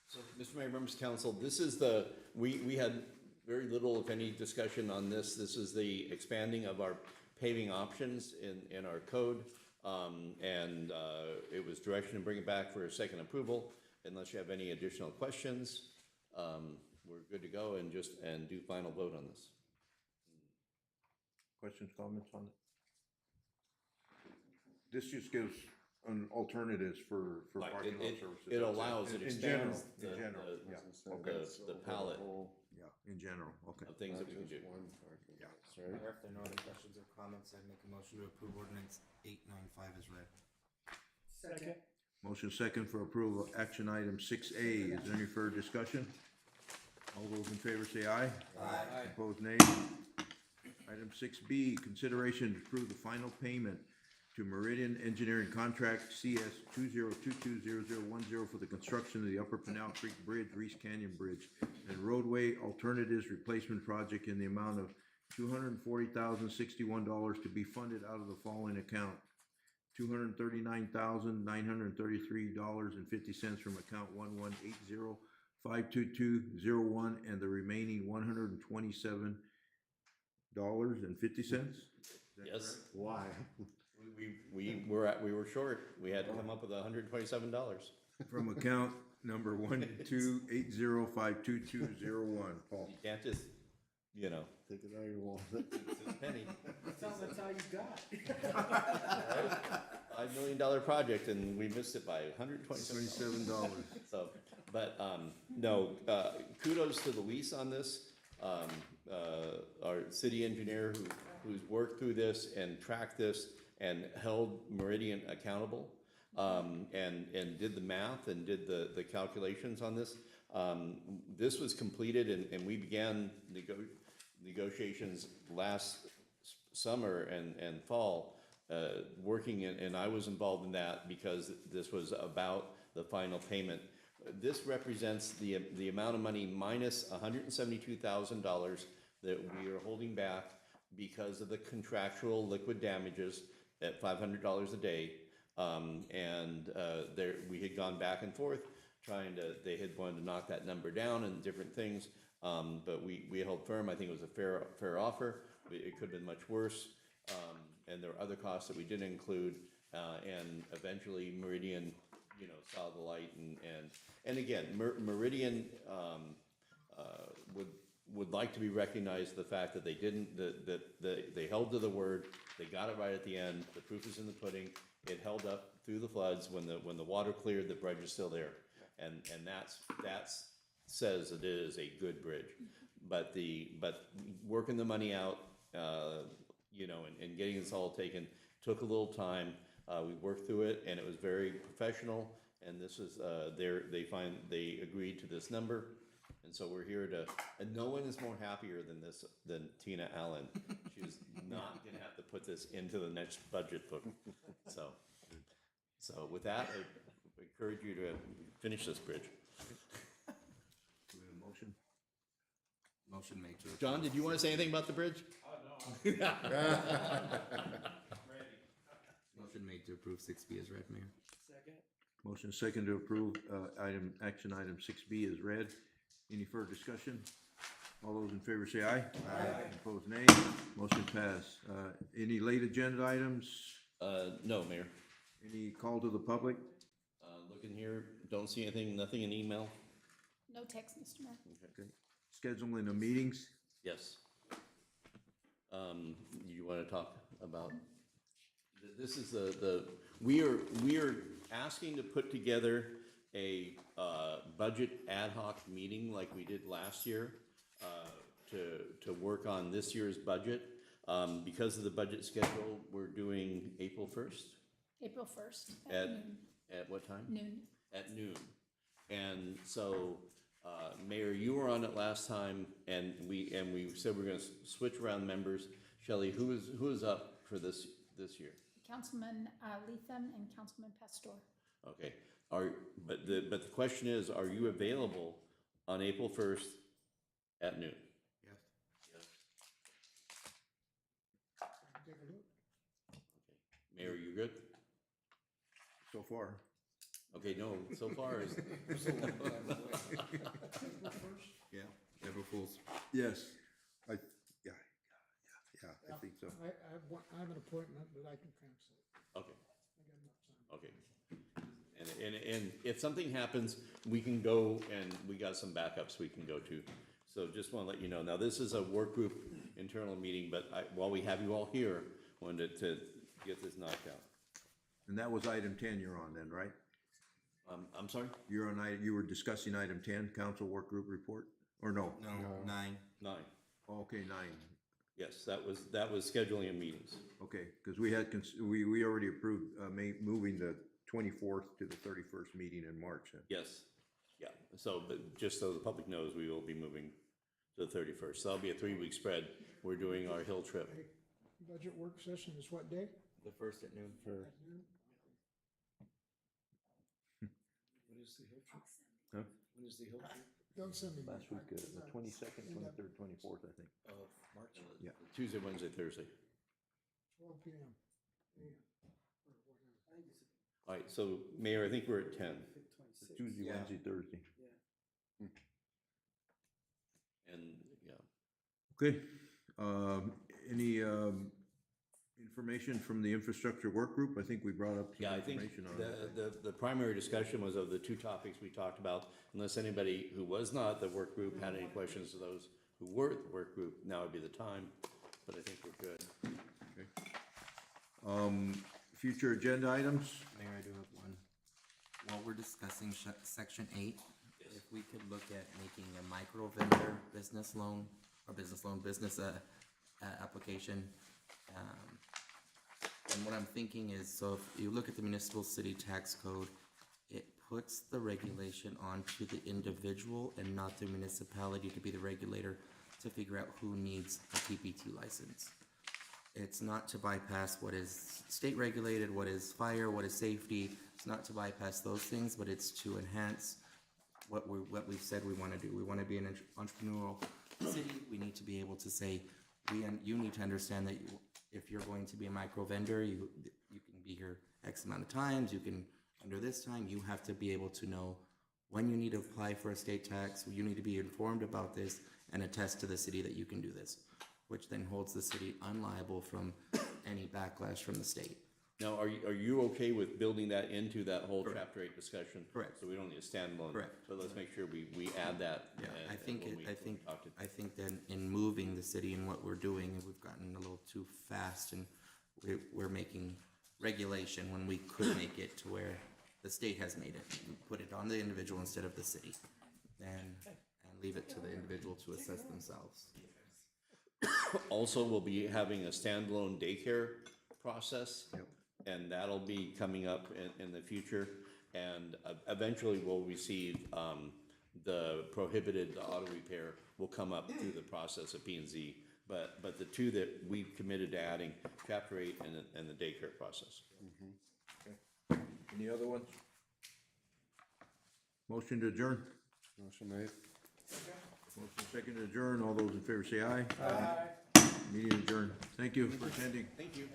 So, Mr. Mayor, members of council, this is we had very little, if any, discussion on this. This is the expanding of our paving options in our code. It was direction to bring it back for a second approval. Unless you have any additional questions, we're good to go and do final vote on this. Questions, comments on it? This just gives an alternatives for Right, parking lot it- services. it That's allows, it In general, expands in the- general, the- yeah, the- okay. the palette. Yeah, in general, okay. Of things that we can do. Yeah. Mayor, if there are no other questions or comments, I'd make a motion to approve ordinance 895 as read. Second? Motion second for approval of action item 6A. Is there any further discussion? All those in favor say aye. Aye. Opposed, nay. Item 6B, consideration to approve the final payment to Meridian Engineering Contract CS 2022010 for the construction of the Upper Pinal Creek Bridge, Reese Canyon Bridge, and roadway alternatives replacement project in the amount of $240,061 to be funded out of the following account: $239,933.50 from account 1180-52201, and the remaining $127.50. Yes. Why? We were short. We had to come up with $127. From account number 128052201. Paul. You can't just, Take it out of your wallet. it's a penny. Sounds like how you got. $5 million project and we missed it by $127. So, but, no, kudos to Luis on this. Our city engineer who's worked through this and tracked this and held Meridian accountable, and did the math and did the calculations on this. This was completed and we began negotiations last summer and fall, working and I was involved in that because this was about the final payment. This represents the amount of money minus $172,000 that we are holding back because of the contractual liquid damages at $500 a day. We had gone back and forth they had wanted to knock that number down and different things. But we held firm. I think it was a fair offer. It could have been much worse. And there were other costs that we didn't include. And eventually Meridian, saw the light and again, Meridian, would like to be recognized for the fact that they didn't, they held to the word, they got it right at the end, the proof is in the pudding, it held up through the floods, when the water cleared, the bridge is still there. And that's says it is a good bridge. But working the money out, you know, and getting this all taken took a little time. We worked through it, and it was very professional, and this is, they agreed to this number. And so we're here to, and no one is more happier than Tina Allen. She's not gonna have to put this into the next budget book. So with that, I encourage you to finish this bridge. Do we have a motion? Motion made to. John, did you wanna say anything about the bridge? Motion made to approve 6B as read, Mayor. Second. Motion second to approve, action item 6B is read. Any further discussion? All those in favor say aye. Aye. Opposed, nay. Motion passed. Any late agenda items? No, Mayor. Any call to the public? Looking here, don't see anything, nothing in email? No text, Mr. Mayor. Okay. Scheduling of meetings? Yes. You wanna talk about, this is we are asking to put together a, budget ad hoc meeting like we did last year, to work on this year's budget. Because of the budget schedule, we're doing April 1st. April 1st At, noon. at what time? Noon. At noon. And so, Mayor, you were on it last time, and we said we're gonna switch around members. Shelley, who is up for this year? Councilman Lethem and Councilman Pastor. Okay, but the question is, are you available on April 1st at noon? Yes. Take a look. Mayor, you good? So far. Okay, no, so far is, Yeah, April Fools. Yes. I think so. I have an appointment, but I can cancel it. okay, I got enough time. okay. And if something happens, we can go, and we got some backups we can go to. So just wanna let you know, now this is a work group internal meeting, but while we have you all here, wanted to get this knocked out. And that was item 10 you're on then, right? I'm sorry? You're on, you were discussing item 10, council work group report, or no? No, 9. 9. Okay, 9. Yes, that was scheduling of meetings. Okay, because we had, we already approved, moving the 24th to the 31st meeting in March. Yes, yeah, so, but just so the public knows, we will be moving to the 31st. So that'll be a 3-week spread. We're doing our hill trip. Budget work session is what day? The first at noon. At noon? When is the hill trip? Huh? When is the hill trip? Don't send me. Last week, the 22nd, 23rd, 24th, I think. Of March? Yeah. Tuesday, Wednesday, Thursday. 12 p.m. All right, so Mayor, I think we're at 10. Tuesday, Yeah. Wednesday, Thursday. And, yeah. Okay, any, information from the infrastructure work group? I think we brought up Yeah, some I think information on that. the primary discussion was of the 2 topics we talked about. Unless anybody who was not the work group had any questions to those who were at the work group, now would be the time, but I think we're good. Future agenda items? Mayor, I do have one. While we're discussing section 8, if we could look at making a micro vendor business loan or business application. And what I'm thinking is, so if you look at the municipal city tax code, it puts the regulation onto the individual and not the municipality to be the regulator to figure out who needs a TPT license. It's not to bypass what is state regulated, what is fire, what is safety. It's not to bypass those things, but it's to enhance what we've said we want to do. We want to be an entrepreneurial city. We need to be able to say, you need to understand that if you're going to be a micro vendor, you can be here X amount of times. You can under this time. You have to be able to know when you need to apply for a state tax. You need to be informed about this and attest to the city that you can do this, which then holds the city unliable from any backlash from the state. Now, are you okay with building that into that whole Correct. chapter 8 discussion? Correct. So we don't need a standalone? Correct. But let's make sure we add that. Yeah, and- I and think, when we talk to- I think that in moving the city and what we're doing, we've gotten a little too fast and we're making regulation when we could make it to where the state has made it. Put it on the individual instead of the city and leave it to the individual to assess themselves. Also, we'll be having a standalone daycare process. And that'll be coming up in the future. And eventually we'll receive, the prohibited auto repair will come up through the process of P and Z. But the two that we've committed to adding, chapter 8 and the daycare process. Any other ones? Motion to adjourn. Motion made. Motion second to adjourn. All those in favor say aye. Aye. Meeting adjourned. Thank you for attending. Thank you.